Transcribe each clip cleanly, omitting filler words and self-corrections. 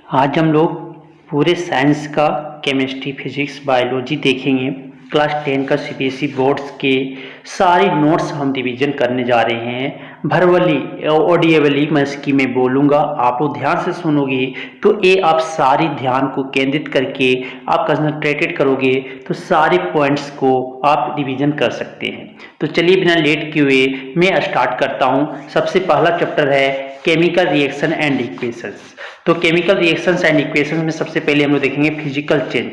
आज हम लोग पूरे साइंस का केमिस्ट्री, फिजिक्स, बायोलॉजी देखेंगे। क्लास 10 का सीबीएसई बोर्ड्स के सारे नोट्स हम रिवीजन करने जा रहे हैं। भरवली ऑडियबली मैं इसकी मैं बोलूँगा, आप लोग ध्यान से सुनोगे तो ये आप सारी ध्यान को केंद्रित करके आप कंसंट्रेटेड करोगे तो सारे पॉइंट्स को आप रिवीजन कर सकते हैं। तो चलिए बिना लेट किए हुए मैं स्टार्ट करता हूँ। सबसे पहला चैप्टर है केमिकल रिएक्शन एंड इक्वेशंस। तो केमिकल रिएक्शंस एंड इक्वेशंस में सबसे पहले हम लोग देखेंगे फिजिकल चेंज।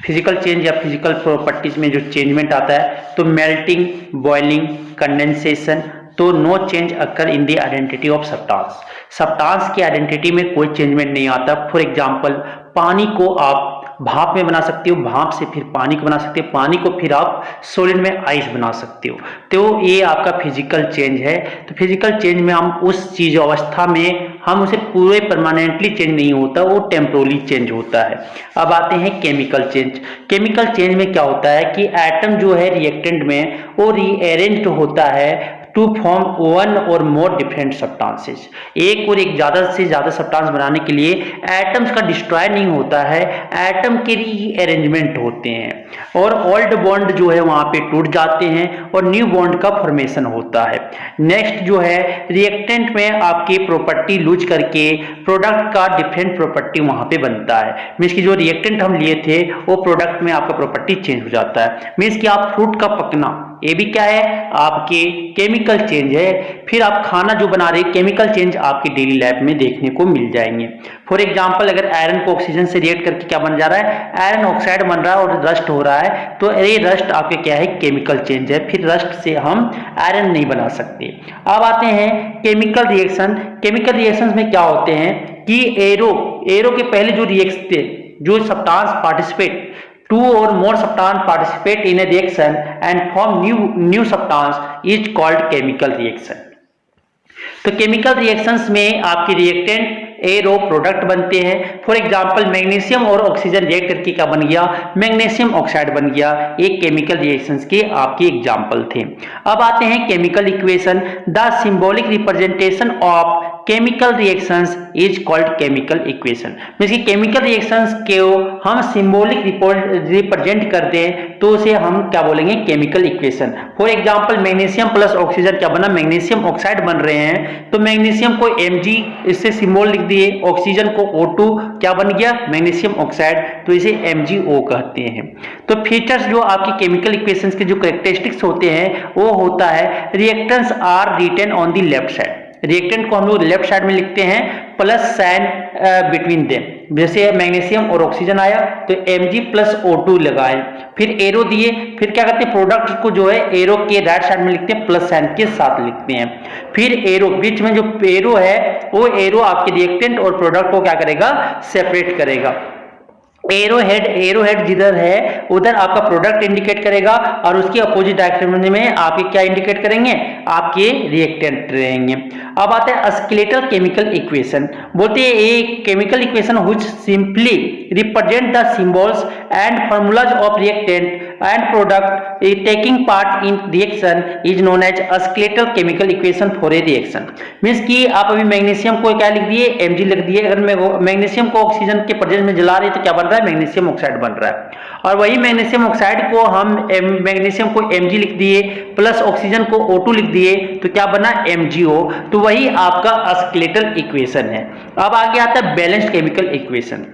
फिजिकल चेंज या फिजिकल प्रॉपर्टीज में जो चेंजमेंट आता है तो मेल्टिंग, बॉइलिंग, कंडेंसेशन। तो no change occur in the identity of substance. Substance की आइडेंटिटी में कोई चेंजमेंट नहीं आता। फॉर एग्जांपल पानी को आप भाप में बना सकते हो, भाप से फिर पानी को बना सकते हो, पानी को फिर आप सॉलिड में आइस बना सकते हो। तो ये आपका फिजिकल चेंज है। तो फिजिकल चेंज में हम उस चीज अवस्था में हम उसे पूरे परमानेंटली चेंज नहीं होता, वो टेम्पोरली चेंज होता है। अब आते हैं केमिकल चेंज। केमिकल चेंज में क्या होता है कि एटम जो है रिएक्टेंट में वो रीअरेंज्ड होता है टू फॉर्म वन और मोर डिफरेंट सब्सटेंसेस। एक और एक ज्यादा से ज्यादा सब्सटेंस बनाने के लिए एटम्स का डिस्ट्रॉय नहीं होता है, एटम के रीअरेंजमेंट होते हैं और ओल्ड बॉन्ड जो है वहां पे टूट जाते हैं और न्यू बॉन्ड का फॉर्मेशन होता है। नेक्स्ट जो है रिएक्टेंट में आपकी प्रॉपर्टी लूज करके प्रोडक्ट का डिफरेंट प्रॉपर्टी वहां पे बनता है। मीन्स की जो रिएक्टेंट हम लिए थे वो प्रोडक्ट में आपका प्रॉपर्टी चेंज हो जाता है। मीन्स की आप फ्रूट का पकना, ये भी क्या है आपके केमिकल चेंज है। फिर आप खाना जो बना रहे केमिकल चेंज आपकी डेली लाइफ में देखने को मिल जाएंगे। फॉर एग्जांपल अगर आयरन को ऑक्सीजन से रिएक्ट करके क्या बन जा रहा है, आयरन ऑक्साइड बन रहा है और रस्ट हो रहा है, तो ये रस्ट आपके क्या है केमिकल चेंज है। फिर रस्ट से हम आयरन नहीं बना सकते। अब आते हैं केमिकल रिएक्शन। केमिकल रिएक्शंस में क्या होते हैं कि एरो के पहले जो रिएक्शन जो substance participate two or more substance participate in a reaction and form new substance is called chemical reaction। तो केमिकल रिएक्शंस में आपके रिएक्टेंट एरो प्रोडक्ट बनते हैं। फॉर एग्जांपल मैग्नीशियम और ऑक्सीजन रिएक्ट करके क्या बन गया, मैग्नीशियम ऑक्साइड बन गया। एक केमिकल रिएक्शंस के आपके एग्जांपल थे। अब आते हैं chemical equation. The symbolic representation of chemical reactions is called chemical equation. Means कि केमिकल रिएक्शंस को हम सिंबॉलिक रिप्रेजेंट करते हैं तो उसे हम क्या बोलेंगे, chemical equation. For example magnesium plus oxygen क्या बना, मैग्नीशियम ऑक्साइड बन रहे हैं। तो मैग्नीशियम को Mg इससे सिंबल लिख दिए, ऑक्सीजन को O2 क्या बन गया, मैग्नीशियम ऑक्साइड, तो इसे MgO कहते हैं। तो फीचर्स जो आपकी केमिकल इक्वेशंस के जो कैरेक्टरिस्टिक्स होते हैं वो होता है reactants are written on the left side. Reactant को हम लोग लेफ्ट साइड में लिखते हैं प्लस साइन बिटवीन देम। जैसे मैग्नीशियम और ऑक्सीजन आया तो Mg प्लस O2 लगाए, फिर एरो दिए, फिर क्या करते हैं प्रोडक्ट को जो है एरो के राइट साइड में लिखते हैं प्लस साइन के साथ लिखते हैं। फिर एरो बीच में जो एरो है वो एरो आपके रिएक्टेंट और प्रोडक्ट को क्या करेगा, सेपरेट करेगा। एरो हेड जिधर है उधर आपका प्रोडक्ट इंडिकेट करेगा और उसके अपोजिट डायरेक्शन में आपके क्या इंडिकेट करेंगे, आपके रिएक्टेंट रहेंगे। अब आते हैं स्केलेटल केमिकल इक्वेशन। बोलते हैं एक chemical equation which simply represent the symbols and formulas of reactant and product taking part in reaction is known as skeletal chemical equation for a reaction. Means कि आप अभी मैग्नीशियम को क्या लिख दिए, Mg लिख दिए। अगर मैग्नीशियम को ऑक्सीजन के प्रेजेंस में जला रहे तो क्या बन रहा है, मैग्नीशियम ऑक्साइड बन रहा है। और वही मैग्नीशियम ऑक्साइड को हम मैग्नीशियम को Mg लिख दिए प्लस ऑक्सीजन को O2 लिख दिए तो क्या बना, MgO। तो वही आपका स्केलेटल इक्वेशन है। अब आगे आता है बैलेंस्ड केमिकल इक्वेशन।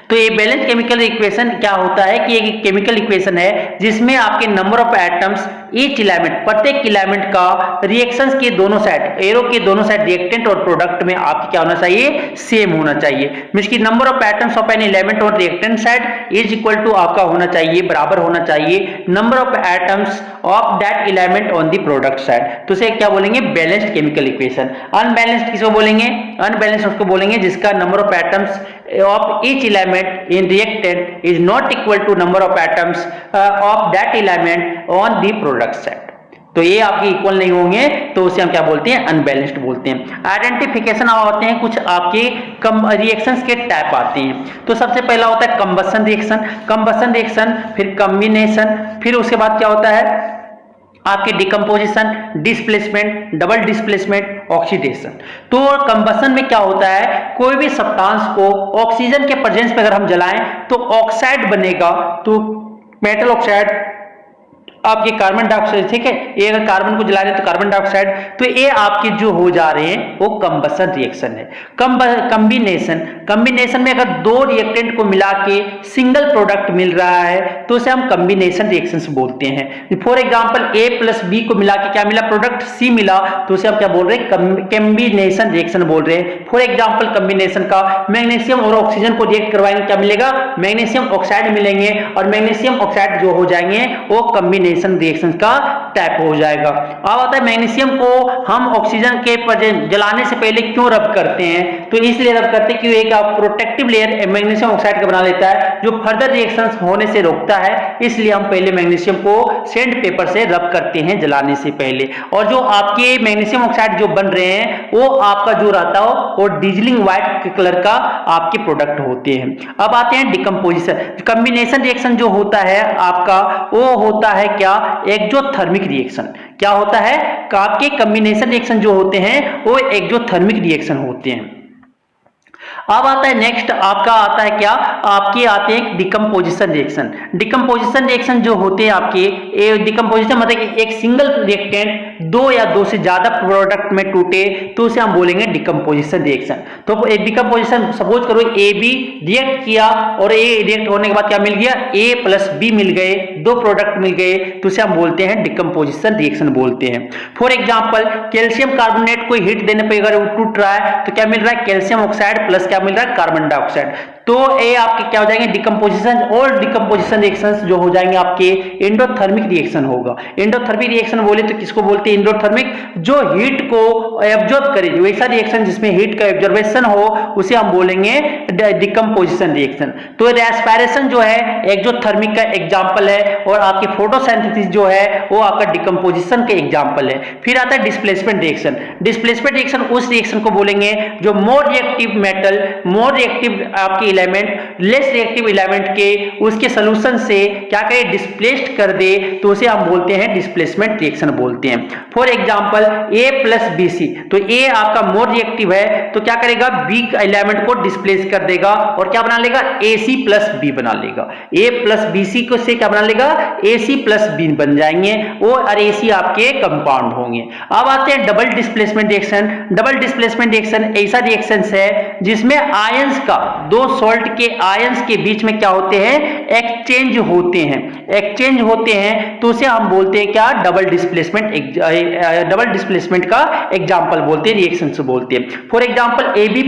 तो ये बैलेंस केमिकल इक्वेशन क्या होता है कि एक केमिकल इक्वेशन है जिसमें आपके number of atoms each element, प्रत्येक एलिमेंट का रिएक्शंस के दोनों साइड, एरो के दोनों साइड रिएक्टेंट और प्रोडक्ट में आपके क्या होना चाहिए, सेम होना चाहिए। मींस की number of atoms of an element on reactant side is equal to आपका होना चाहिए, बराबर होना चाहिए number of atoms of that element on the product side. तो इसे क्या बोलेंगे, बैलेंस्ड केमिकल इक्वेशन। अनबैलेंस्ड किसको बोलेंगे, अनबैलेंस्ड उसको बोलेंगे जिसका number of atoms of each element in reactant is not equal to number of atoms of that element on the product side। तो ये आपके इक्वल नहीं होंगे तो उसे हम क्या बोलते हैं, अनबैलेंस्ड बोलते हैं। आइडेंटिफिकेशन होते हैं कुछ आपके रिएक्शंस के टाइप आते हैं। तो सबसे पहला होता है कंबसन रिएक्शन, फिर कॉम्बिनेशन, फिर उसके बाद क्या होता है आपके decomposition, displacement, double displacement, oxidation. तो कंबशन में क्या होता है, कोई भी सब्सटेंस को ऑक्सीजन के प्रेजेंस में अगर हम जलाएं तो ऑक्साइड बनेगा, तो मेटल ऑक्साइड, आपके कार्बन डाइऑक्साइड, ठीक है, ये अगर कार्बन को जला रहे हैं तो कार्बन डाइऑक्साइड, तो ये आपके जो हो जा रहे हैं वो कंबशन रिएक्शन है। कंबिनेशन में अगर दो रिएक्टेंट को मिला के सिंगल प्रोडक्ट मिल रहा है तो उसे हम कंबिनेशन रिएक्शंस बोलते हैं। For example A plus B को मिला के क्या मिला, प्रोडक्ट सी मिला, तो उसे हम क्या बोल रहे हैं, कंबिनेशन रिएक्शन बोल रहे हैं। फॉर एग्जांपल कंबिनेशन का मैग्नीशियम और ऑक्सीजन को रिएक्ट करवाएंगे, क्या मिलेगा, मैग्नीशियम ऑक्साइड मिलेंगे, और मैग्नीशियम ऑक्साइड जो हो जाएंगे वो कंबिनेशन रिएक्शन का टाइप हो जाएगा। अब आता है मैग्नीशियम को हम ऑक्सीजन के जलाने से पहले क्यों रब करते हैं, तो इसलिए रब करते हैं कि एक प्रोटेक्टिव लेयर मैग्नीशियम ऑक्साइड का बना लेता है जो फर्दर रिएक्शंस होने से रोकता है, इसलिए हम पहले मैग्नीशियम को सैंड पेपर से रब करते हैं जलाने से पहले। और जो आपके मैग्नीशियम ऑक्साइड जो बन रहे हैं वो आपका जो रहता हो वो डीजलिंग व्हाइट कलर का आपके प्रोडक्ट होते हैं। अब आते हैं डिकम्पोजिशन। कंबिनेशन रिएक्शन जो होता है आपका वो होता है क्या, एक्सोथर्मिक रिएक्शन। क्या होता है, आपके कंबिनेशन रिएक्शन जो होते हैं वो एक्सोथर्मिक रिएक्शन होते हैं। अब आता है नेक्स्ट, आपका आता है क्या, आपके आते हैं डिकम्पोजिशन रिएक्शन। डिकम्पोजिशन रिएक्शन जो होते हैं आपके, डिकम्पोजिशन मतलब एक सिंगल रिएक्टेंट दो या दो से ज्यादा प्रोडक्ट में टूटे तो उसे हम बोलेंगे डिकम्पोजिशन रिएक्शन। तो एक डिकम्पोजिशन, सपोज करो ए बी रिएक्ट किया और ए रिएक्ट होने के बाद क्या मिल गया, ए प्लस बी मिल गए, दो प्रोडक्ट मिल गए, तो उसे हम बोलते हैं डिकम्पोजिशन रिएक्शन बोलते हैं। फॉर एग्जांपल कैल्शियम कार्बोनेट को हीट देने पर अगर वो टूट रहा है तो क्या मिल रहा है, कैल्शियम ऑक्साइड प्लस क्या मिल रहा है, कार्बन डाइऑक्साइड। तो ये आपके क्या हो जाएंगे, डिकम्पोजिशन, और डिकम्पोजिशन रिएक्शंस जो हो जाएंगे आपके एंडोथर्मिक रिएक्शन होगा। एंडोथर्मिक रिएक्शन बोले तो किसको बोलते हैं, एंडोथर्मिक, जो हीट को एब्जॉर्ब करे, वैसा रिएक्शन जिसमें हीट का एब्जॉर्बेशन हो उसे हम बोलेंगे डिकम्पोजिशन रिएक्शन। तो रेस्पिरेशन जो है एक्सोथर्मिक का एग्जांपल है, और आपके फोटोसिंथेसिस जो है वो आपका डिकम्पोजिशन का एग्जांपल है। फिर आता है डिस्प्लेसमेंट रिएक्शन। डिस्प्लेसमेंट रिएक्शन उस रिएक्शन को बोलेंगे जो more reactive metal, more reactive आपके एलिमेंट लेस रिएक्टिव एलिमेंट के उसके सॉल्यूशन से क्या करे, डिस्प्लेस्ड कर दे, तो उसे हम बोलते हैं डिस्प्लेसमेंट रिएक्शन बोलते हैं। For example A plus B C, तो ए आपका मोर रिएक्टिव है तो क्या करेगा, बी एलिमेंट को डिस्प्लेस कर देगा और क्या बना लेगा, ए सी प्लस बी बना लेगा। ए प्लस बी सी को से क्या बना लेगा, ए सी प्लस बी बन जाएंगे वो, और ए सी आपके कंपाउंड होंगे। अब आते हैं double displacement reaction. Double displacement reaction ऐसा रिएक्शन है जिसमें आयंस का, दो सॉल्ट के आयंस के बीच में क्या होते हैं, एक्सचेंज होते हैं, एक्सचेंज होते हैं, तो उसे हम बोलते हैं क्या, डबल डिस्प्लेसमेंट, डबल डिस्प्लेसमेंट का एग्जांपल बोलते हैं, रिएक्शन से बोलते हैं। For example A B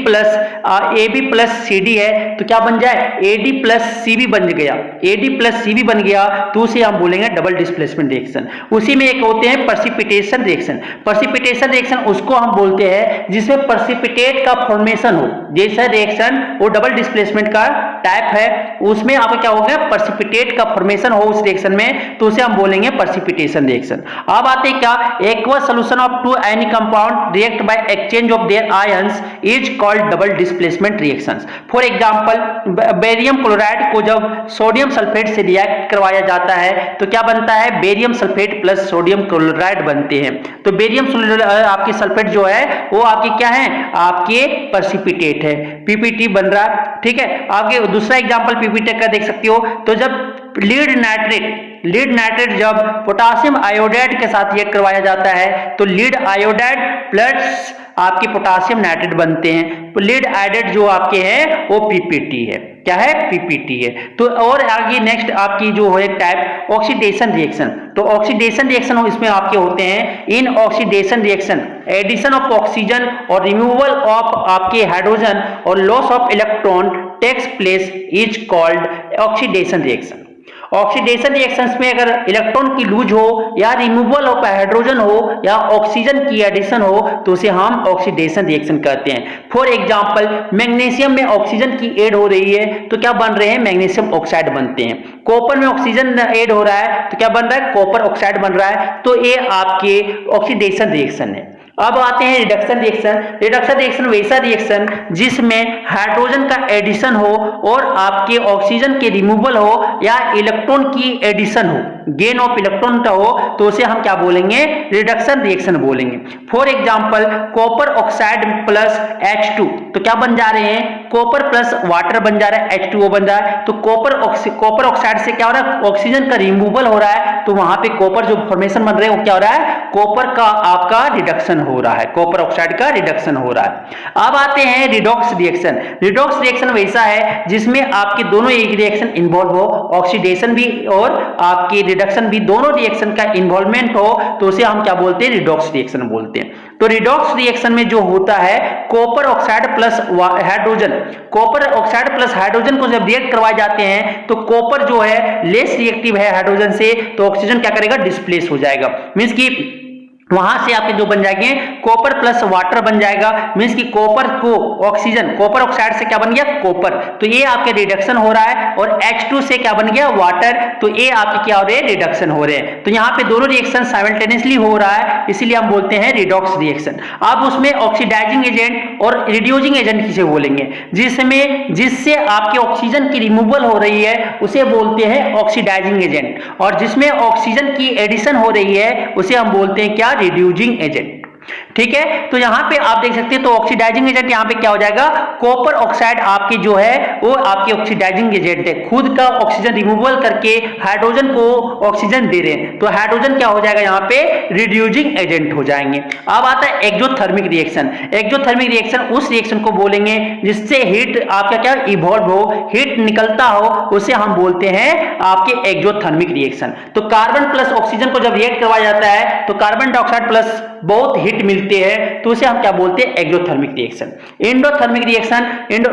plus C D है तो क्या बन जाए, A D plus C B बन गया, A D plus C B बन गया, तो उसे हम बोलेंगे डबल डिस्प्लेसमेंट रिएक्शन। उसी में एक होते हैं प्रेसिपिटेशन रिएक्शन। प्रेसिपिटेशन रिएक्शन उसको हम बोलते हैं जिसमें प्रेसिपिटेट का फॉर्मेशन हो, जैसा रिएक्शन वो डबल डिस्प्लेसमेंट का टाइप है, उसमें आपका क्या होगा, प्रेसिपिटेट का फॉर्मेशन हो उस रिएक्शन में, तो उसे हम बोलेंगे प्रेसिपिटेशन रिएक्शन। अब आते हैं क्या, aqueous solution of two any compound react by exchange of their ions is called double displacement reactions. For example barium chloride को जब सोडियम सल्फेट से रिएक्ट करवाया जाता है तो क्या बनता है, barium sulphate plus sodium chloride बनते हैं। तो बेरियम आपके सल्फेट जो है वो आपके क्या है, आपके प्रेसिपिटेट है, पीपीटी बन रहा है, ठीक है। आगे दूसरा एग्जांपल पीपीटी का देख सकते हो, तो जब लीड नाइट्रेट जब पोटासियम आयोडाइड के साथ रिएक्ट करवाया जाता है तो लीड आयोडाइड प्लस आपके पोटासियम नाइट्रेट बनते हैं, तो लीड आयोडाइड जो आपके हैं वो पीपीटी है, क्या है, पीपीटी है। तो और आगे नेक्स्ट आपकी जो है टाइप ऑक्सीडेशन रिएक्शन। तो ऑक्सीडेशन रिएक्शन इसमें आपके होते हैं, in oxidation reaction addition of oxygen और रिमूवल ऑफ आपके हाइड्रोजन और loss of electron takes place is called oxidation reaction. Oxidation reactions में अगर इलेक्ट्रॉन की लूज हो या रिमूवल ऑफ हाइड्रोजन हो या ऑक्सीजन की एडिशन हो तो उसे हम ऑक्सीडेशन रिएक्शन कहते हैं। फॉर एग्जांपल मैग्नीशियम में ऑक्सीजन की ऐड हो रही है तो क्या बन रहे हैं, मैग्नीशियम ऑक्साइड बनते हैं। कॉपर में ऑक्सीजन ऐड हो रहा है तो क्या बन रहा है, कॉपर ऑक्साइड बन रहा है। तो ये आपके ऑक्सीडेशन रिएक्शन है। अब आते हैं रिडक्शन रिएक्शन। रिडक्शन रिएक्शन वैसा रिएक्शन जिसमें हाइड्रोजन का एडिशन हो और आपके ऑक्सीजन के रिमूवल हो या इलेक्ट्रॉन की एडिशन हो, गेन ऑफ इलेक्ट्रॉन का हो, तो उसे हम क्या बोलेंगे? रिडक्शन रिएक्शन बोलेंगे। For example copper oxide plus H2, तो क्या बन जा रहे हैं? कॉपर प्लस वाटर बन जा रहा है, H2O बन जा रहा है। तो कॉपर ऑक्साइड से क्या हो रहा है? ऑक्सीजन का रिमूवल हो रहा है, तो वहां पे कॉपर जो फॉर्मेशन बन रहे हैं वो क्या हो रहा है? कॉपर का आपका रिडक्शन हो रहा है, कॉपर ऑक्साइड का रिडक्शन हो रहा है। अब आते हैं रिडॉक्स रिएक्शन। रिडॉक्स रिएक्शन वैसा है जिसमें आपके दोनों एक रिएक्शन इन्वॉल्व हो, ऑक्सीडेशन भी और आपकी रिडक्शन भी, दोनों रिएक्शन का इन्वॉल्वमेंट हो, तो उसे हम क्या बोलते हैं? रिडॉक्स रिएक्शन बोलते हैं। तो रिडॉक्स रिएक्शन में जो होता है copper oxide plus hydrogen, copper oxide plus hydrogen को जब रिएक्ट करवाए जाते हैं तो कॉपर जो है लेस रिएक्टिव है हाइड्रोजन से, तो ऑक्सीजन क्या करेगा? डिस्प्लेस हो जाएगा। मींस की वहां से आपके जो बन जाएंगे कॉपर प्लस वाटर बन जाएगा। मींस कि कॉपर को ऑक्सीजन, कॉपर ऑक्साइड से क्या बन गया? कॉपर, तो ये आपके रिडक्शन हो रहा है। और H2 से क्या बन गया? वाटर, तो ये आपके क्या हो रहे हैं? रिडक्शन हो रहे हैं। तो यहाँ पे दोनों रिएक्शन साइमल्टेनियसली हो रहा है, इसीलिए हम बोलते हैं रिडॉक्स रिएक्शन। अब उसमें ऑक्सीडाइजिंग एजेंट और रिड्यूसिंग एजेंट किसे बोलेंगे? जिससे आपके ऑक्सीजन की रिमूवल हो रही है उसे बोलते हैं ऑक्सीडाइजिंग एजेंट, और जिसमें ऑक्सीजन की एडिशन हो रही है उसे हम बोलते हैं क्या? Reducing agent. ठीक है, तो यहां पे आप देख सकते हैं, तो ऑक्सीडाइजिंग एजेंट यहां पे क्या हो जाएगा? कॉपर ऑक्साइड आपकी जो है वो आपकी ऑक्सीडाइजिंग एजेंट है, खुद का ऑक्सीजन रिमूवल करके हाइड्रोजन को ऑक्सीजन दे रहे हैं, तो हाइड्रोजन क्या हो जाएगा? यहां पे रिड्यूसिंग एजेंट हो जाएंगे। अब आता है एक्सोथर्मिक रिएक्शन। एक्सोथर्मिक रिएक्शन उस रिएक्शन को बोलेंगे जिससे हीट आपका क्या इवॉल्व हो, हीट निकलता हो, उसे हम बोलते हैं आपके एक्सोथर्मिक रिएक्शन। तो कार्बन प्लस ऑक्सीजन को जब रिएक्ट करवाया जाता है तो कार्बन डाइऑक्साइड प्लस बहुत हीट मिलती है, तो उसे हम क्या बोलते हैं? Exothermic reaction. एंडोथर्मिक रिएक्शन,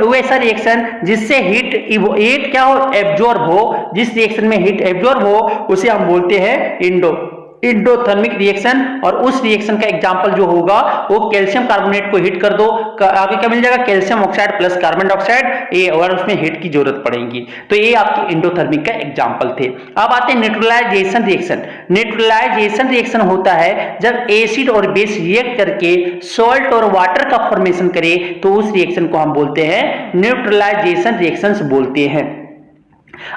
वैसा रिएक्शन जिससे हीट क्या हो? एब्जॉर्ब हो, जिस रिएक्शन में हीट एब्जॉर्ब हो उसे हम बोलते हैं एंडोथर्मिक रिएक्शन। और उस रिएक्शन का एग्जांपल जो होगा वो कैल्शियम कार्बोनेट को हीट कर दो, आगे क्या मिल जाएगा? Calcium oxide plus carbon dioxide, ये, और उसमें हीट की जरूरत पड़ेगी। तो ये आपके एंडोथर्मिक का एग्जांपल थे। अब आते हैं न्यूट्रलाइजेशन रिएक्शन। न्यूट्रलाइजेशन रिएक्शन होता है जब एसिड और बेस रिएक्ट करके सॉल्ट और वाटर का फॉर्मेशन करे, तो उस रिएक्शन को हम बोलते हैं न्यूट्रलाइजेशन रिएक्शंस बोलते हैं।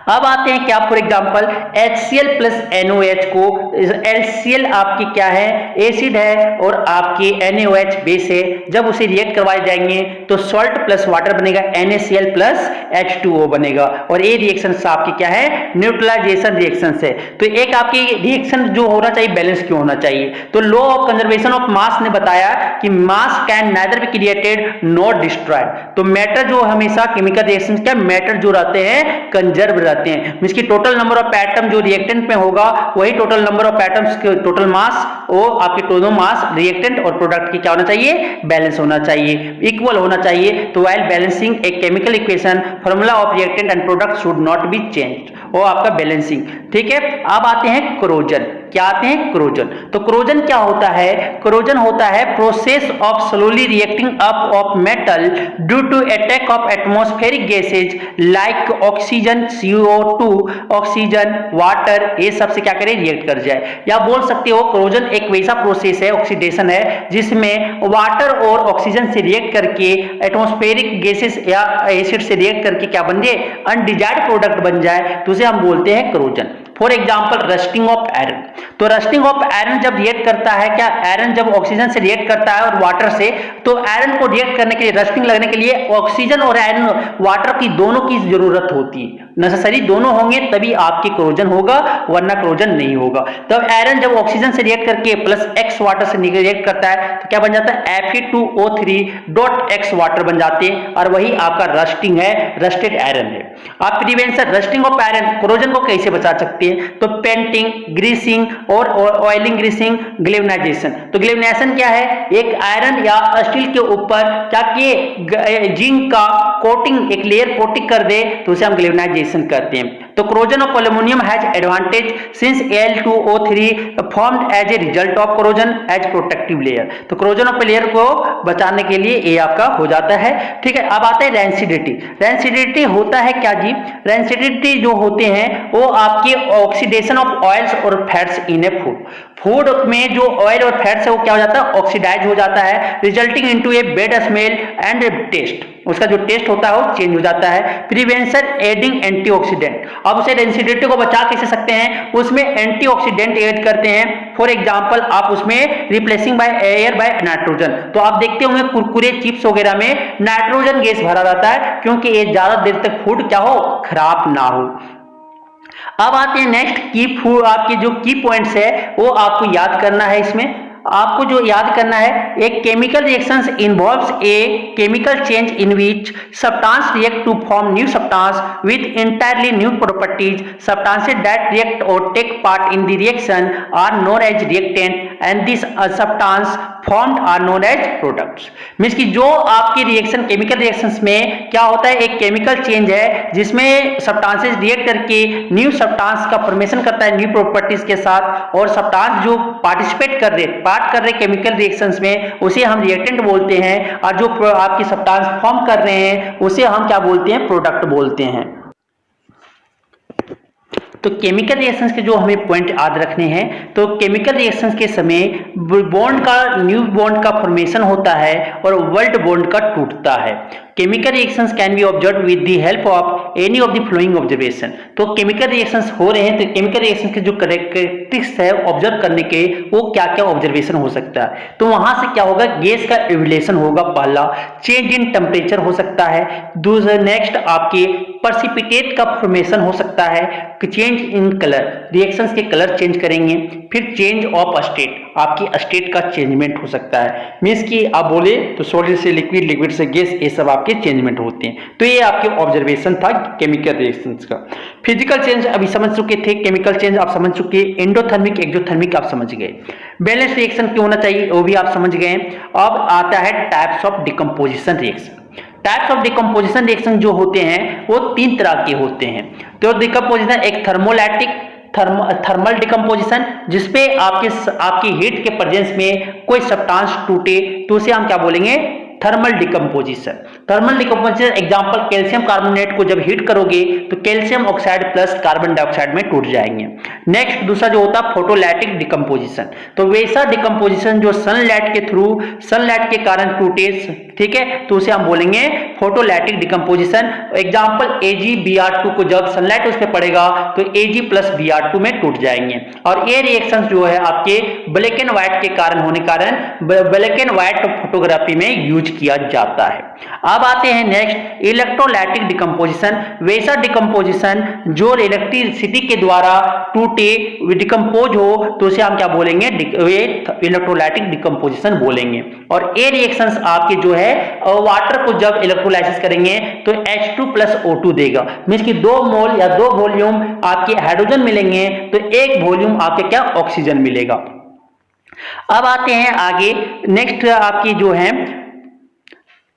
अब आते हैं क्या? For example HCl plus NOH को, HCl आपकी क्या है? एसिड है, और आपकी NaOH बेस है। जब उसे रिएक्ट करवाए जाएंगे तो सॉल्ट प्लस वाटर बनेगा, NaCl प्लस H2O बनेगा, और ये रिएक्शन आपकी क्या है? न्यूट्रलाइजेशन रिएक्शन है। तो एक आपकी रिएक्शन जो होना चाहिए बैलेंस क्यों होना चाहिए? तो law of conservation of mass ने बताया कि मास can neither be created nor destroyed. तो मैटर जो हमेशा केमिकल रिएक्शन क्या मैटर जो रहते हैं कंजर्व रहते हैं, मींस की टोटल नंबर ऑफ एटम जो रिएक्टेंट में होगा वही टोटल नंबर ऑफ एटम्स के टोटल मास, वो आपके दोनों मास रिएक्टेंट और प्रोडक्ट की क्या होना चाहिए? बैलेंस होना चाहिए, इक्वल होना चाहिए। तो while balancing a chemical equation formula of reactant and product should not be changed, वो आपका बैलेंसिंग। ठीक है, अब आते हैं क्रोजन। क्या आते हैं? क्रोजन। तो क्रोजन क्या होता है? क्रोजन होता है process of slowly reacting up of metal due to attack of atmospheric gases like oxygen, CO2, oxygen, water, ये सबसे क्या करे? रिएक्ट कर जाए। या बोल सकते हो क्रोजन एक वैसा प्रोसेस है, ऑक्सीडेशन है, जिसमें वाटर और ऑक्सीजन से रिएक्ट करके एटमॉस्फेरिक गैसेस या एसिड से रिएक्ट करके क्या बन जाए? अनडिजायर्ड प्रोडक्ट बन जाए, तो उसे हम बोलते हैं corrosion. For example rusting of iron. तो रस्टिंग ऑफ आयरन जब रिएक्ट करता है, क्या आयरन जब ऑक्सीजन से रिएक्ट करता है और वाटर से, तो आयरन को रिएक्ट करने के लिए, रस्टिंग लगने के लिए ऑक्सीजन और आयरन वाटर की दोनों की जरूरत होती है, नेसेसरी दोनों होंगे तभी आपकी क्रोजन होगा, वरना क्रोजन नहीं होगा। तब आयरन जब ऑक्सीजन से रिएक्ट करके प्लस X वाटर से रिएक्ट करता है तो क्या बन जाता है? Fe2O3.X वाटर बन जाते हैं, और वही आपका रस्टिंग है, रस्टेड आयरन है। आप prevention rusting of iron, corrosion को कैसे बचा सकते हैं? तो पेंटिंग, ग्रीसिंग और ऑयलिंग, ग्रीसिंग, ग्लेवनाइजेशन। तो ग्लेवनाइजेशन क्या है? एक आयरन या स्टील के ऊपर क्या किए? जिंक का कोटिंग, एक लेयर कोटिंग कर दे, तो उसे हम ग्लेवनाइजेशन करते हैं। तो corrosion of aluminium has advantage since Al2O3 formed as a result of corrosion as protective layer. तो क्रोजन ऑफ लेयर को बचाने के लिए ये आपका हो जाता है। ठीक है, अब आते हैं रेंसिडिटी। रेंसिडिटी होता है क्या जी? रेंसिडिटी जो होते हैं वो आपके ऑक्सीडेशन ऑफ ऑयल्स और फैट्स इन ए फूड। फूड में जो ऑयल और फैट्स है वो क्या हो जाता है, ऑक्सीडाइज हो जाता है, resulting into a bad smell and taste, उसका जो टेस्ट होता है वो चेंज हो जाता है। प्रिवेंशन एडिंग एंटीऑक्सीडेंट, अब उसे एसिडिटी को बचा कैसे सकते हैं, उसमें एंटीऑक्सीडेंट ऐड करते हैं। फॉर एग्जांपल आप उसमें replacing by air by nitrogen, तो आप देखते होंगे कुरकुरे चिप्स वगैरह में नाइट्रोजन गैस भरा रहता है क्योंकि ये ज्यादा देर तक फूड क्या हो, खराब ना हो। अब आते हैं नेक्स्ट की फूड, आपके जो की पॉइंट्स है वो आपको याद करना है। इसमें आपको जो याद करना है, एक chemical reactions involves a chemical change in which substance react to form new substance with entirely new properties. Substances that react or take part in the reaction are known as reactant and this substance formed are known as products. Means कि जो आपकी reaction chemical reactions में क्या होता है, एक chemical change है जिसमें सब्सटेंसेस रिएक्ट करके न्यू सब्सटेंस का फॉर्मेशन करता है न्यू प्रॉपर्टीज के साथ, और सब्सटेंस जो पार्टिसिपेट कर रहे केमिकल रिएक्शंस में उसे हम रिएक्टेंट बोलते हैं, और जो आपकी सब्सटेंस फॉर्म कर रहे हैं उसे हम क्या बोलते हैं, प्रोडक्ट बोलते हैं। तो केमिकल रिएक्शंस के जो हमें पॉइंट याद रखने हैं, तो केमिकल रिएक्शंस के समय बॉन्ड का न्यू बॉन्ड का फॉर्मेशन होता है और ओल्ड बॉन्ड का टूटता है। Chemical reactions can be observe with the help of any of the flowing observation. तो केमिकल रिएक्शंस हो रहे हैं तो केमिकल रिएक्शंस के जो कैरेक्टरिस्टिक्स है ऑब्जर्व करने के, वो क्या क्या ऑब्जर्वेशन हो सकता है। तो वहां से क्या होगा, गैस का एविलेशन होगा पहला, चेंज इन टेम्परेचर हो सकता है, दूसरा नेक्स्ट आपके पर्सिपिटेट का फॉर्मेशन हो सकता है, चेंज इन कलर, रिएक्शंस के कलर चेंज करेंगे, फिर चेंज ऑफ स्टेट, आपकी स्टेट का चेंजमेंट हो सकता है। मींस कि आप बोले तो सॉलिड से लिक्विड, लिक्विड से गैस, ये सब आपके चेंजमेंट होते हैं। तो ये आपके ऑब्जर्वेशन था केमिकल रिएक्शंस का। फिजिकल चेंज अभी समझ चुके थे, केमिकल चेंज आप समझ चुके, एंडोथर्मिक एक्सोथर्मिक आप समझ गए, बैलेंस रिएक्शन क्यों होना चाहिए वो भी आप समझ गए। अब आता है types of decomposition reaction. Types of decomposition reaction जो होते हैं वो तीन तरह के होते हैं। तो डिकम्पोजिशन, एक थर्मोलैटिक थर्मल डिकम्पोजिशन, जिसपे आपकी हीट के प्रेजेंस में कोई सब्सटेंस टूटे तो उसे हम क्या बोलेंगे, thermal decomposition. Thermal decomposition example, calcium carbonate को जब हीट करोगे तो calcium oxide plus carbon dioxide में टूट जाएंगे। नेक्स्ट दूसरा जो होता है फोटोलैटिक डिकम्पोजिशन, तो वैसा डिकम्पोजिशन जो सनलाइट के थ्रू, सनलाइट के कारण टूटे, ठीक है, तो उसे हम बोलेंगे फोटोलैटिक डिकम्पोजिशन। एग्जांपल AgBr2 को जब सनलाइट उस पर पड़ेगा तो Ag प्लस Br2 में टूट जाएंगे। और ये रिएक्शन जो है आपके ब्लैक एंड व्हाइट के कारण होने कारण ब्लैक एंड व्हाइट फोटोग्राफी में यूज किया जाता है। अब आते हैं नेक्स्ट इलेक्ट्रोलाइटिक डिकम्पोजिशन, वैसा डिकम्पोजिशन जो इलेक्ट्रिसिटी के द्वारा टूटे, डिकम्पोज हो, तो उसे हम क्या बोलेंगे, इलेक्ट्रोलाइटिक डिकम्पोजिशन बोलेंगे। और ये रिएक्शंस आपके जो है वाटर को जब इलेक्ट्रोलाइसिस करेंगे तो H2 प्लस O2 देगा, मींस कि 2 मोल या 2 वॉल्यूम आपके हाइड्रोजन मिलेंगे तो 1 वॉल्यूम आपके क्या, ऑक्सीजन मिलेगा। अब आते हैं आगे, नेक्स्ट आपकी जो है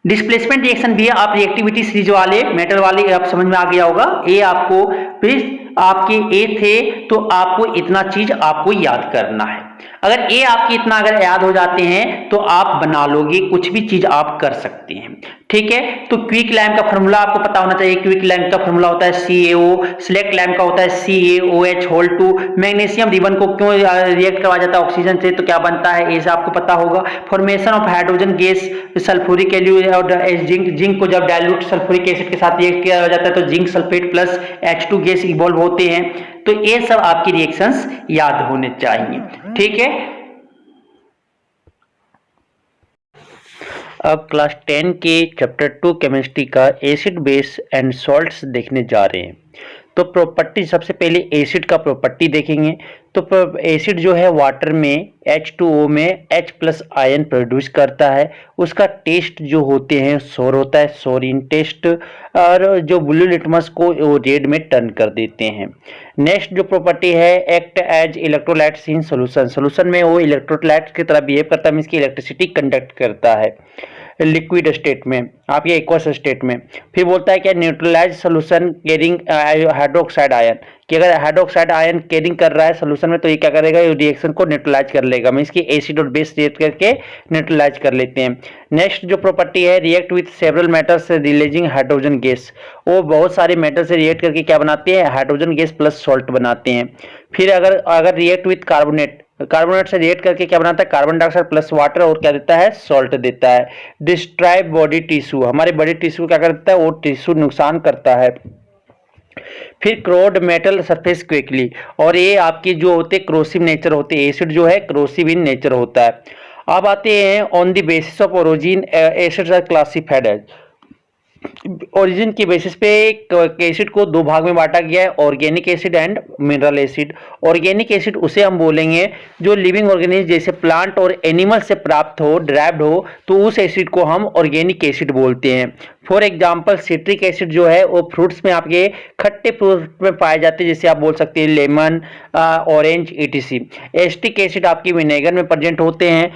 डिस्प्लेसमेंट रिएक्शन भी है। आप रिएक्टिविटी सीरीज वाले मेटल वाले आप समझ में आ गया होगा। ये आपको फिर आपके ए थे तो आपको इतना चीज आपको याद करना है। अगर ए आपके इतना अगर याद हो जाते हैं तो आप बना लोगे, कुछ भी चीज आप कर सकते हैं, ठीक है। तो क्विक लैम्प का फॉर्मूला आपको पता होना चाहिए। क्विक लैम्प का फॉर्मूला होता है CaO, सिलेक्ट लैम्प का होता है CaOH2। मैग्नीशियम रिबन को क्यों रिएक्ट करवाया जाता है ऑक्सीजन से, तो क्या बनता है, ये आपको पता होगा। Formation of hydrogen gas sulphuric acid और जिंक को जब डाइल्यूट सल्फ्यूरिक एसिड के साथ रिएक्ट किया जाता है तो zinc sulphate plus H2 gas evolve होते हैं। तो ये सब आपकी रिएक्शंस याद होने चाहिए, ठीक है। अब क्लास 10 के चैप्टर 2 केमिस्ट्री का एसिड बेस एंड सॉल्ट्स देखने जा रहे हैं। तो प्रॉपर्टी, सबसे पहले एसिड का प्रॉपर्टी देखेंगे। तो एसिड जो है वाटर में H2O में H प्लस आयन प्रोड्यूस करता है। उसका टेस्ट जो होते हैं सोर होता है, सोरिन टेस्ट, और जो ब्लू लिटमस को वो रेड में टर्न कर देते हैं। नेक्स्ट जो प्रॉपर्टी है, act as electrolytes in solution, solution में वो इलेक्ट्रोलाइट की तरह बिहेव करता है, मींस की इलेक्ट्रिसिटी कंडक्ट करता है लिक्विड स्टेट में, आपके एक्वस स्टेट में। फिर बोलता है कि neutralize solution carrying hydroxide ion, कि अगर हाइड्रोक्साइड आयन कैरिंग कर रहा है सोल्यूशन में तो ये क्या करेगा, ये रिएक्शन को न्यूट्रलाइज कर लेगा, मींस की एसिड और बेस रिएक्ट करके न्यूट्रलाइज कर लेते हैं। नेक्स्ट जो प्रॉपर्टी है, react with several metals releasing hydrogen gas, वो बहुत सारे मेटल से रिएक्ट करके क्या बनाते हैं, हाइड्रोजन गैस प्लस सॉल्ट बनाते हैं। फिर अगर रिएक्ट विथ कार्बोनेट, कार्बोनेट से रिएक्ट करके क्या बनाता है, कार्बन डाइऑक्साइड प्लस वाटर और क्या देता है, सॉल्ट देता है। डिस्ट्रॉय बॉडी टिश्यू, हमारे बॉडी टिश्यू क्या करता है, वो टिश्यू नुकसान करता है। फिर क्रोड मेटल सरफेस क्विकली, और ये आपके जो होते क्रोसिव नेचर होते, एसिड जो है क्रोसिव इन नेचर होता है। अब आते हैं on the basis of origin acids are classified as, origin के बेसिस पे एसिड को दो भाग में बांटा गया है, organic acid and mineral acid. Organic acid उसे हम बोलेंगे जो लिविंग ऑर्गेनिज्म जैसे प्लांट और एनिमल से प्राप्त हो, ड्राइव्ड हो, तो उस एसिड को हम ऑर्गेनिक एसिड बोलते हैं। फॉर एग्जाम्पल सिट्रिक एसिड जो है वो फ्रूट्स में, आपके खट्टे फ्रूट में पाए जाते हैं, जैसे आप बोल सकते हैं lemon, orange etc। Acetic acid आपके विनेगर में प्रेजेंट होते हैं।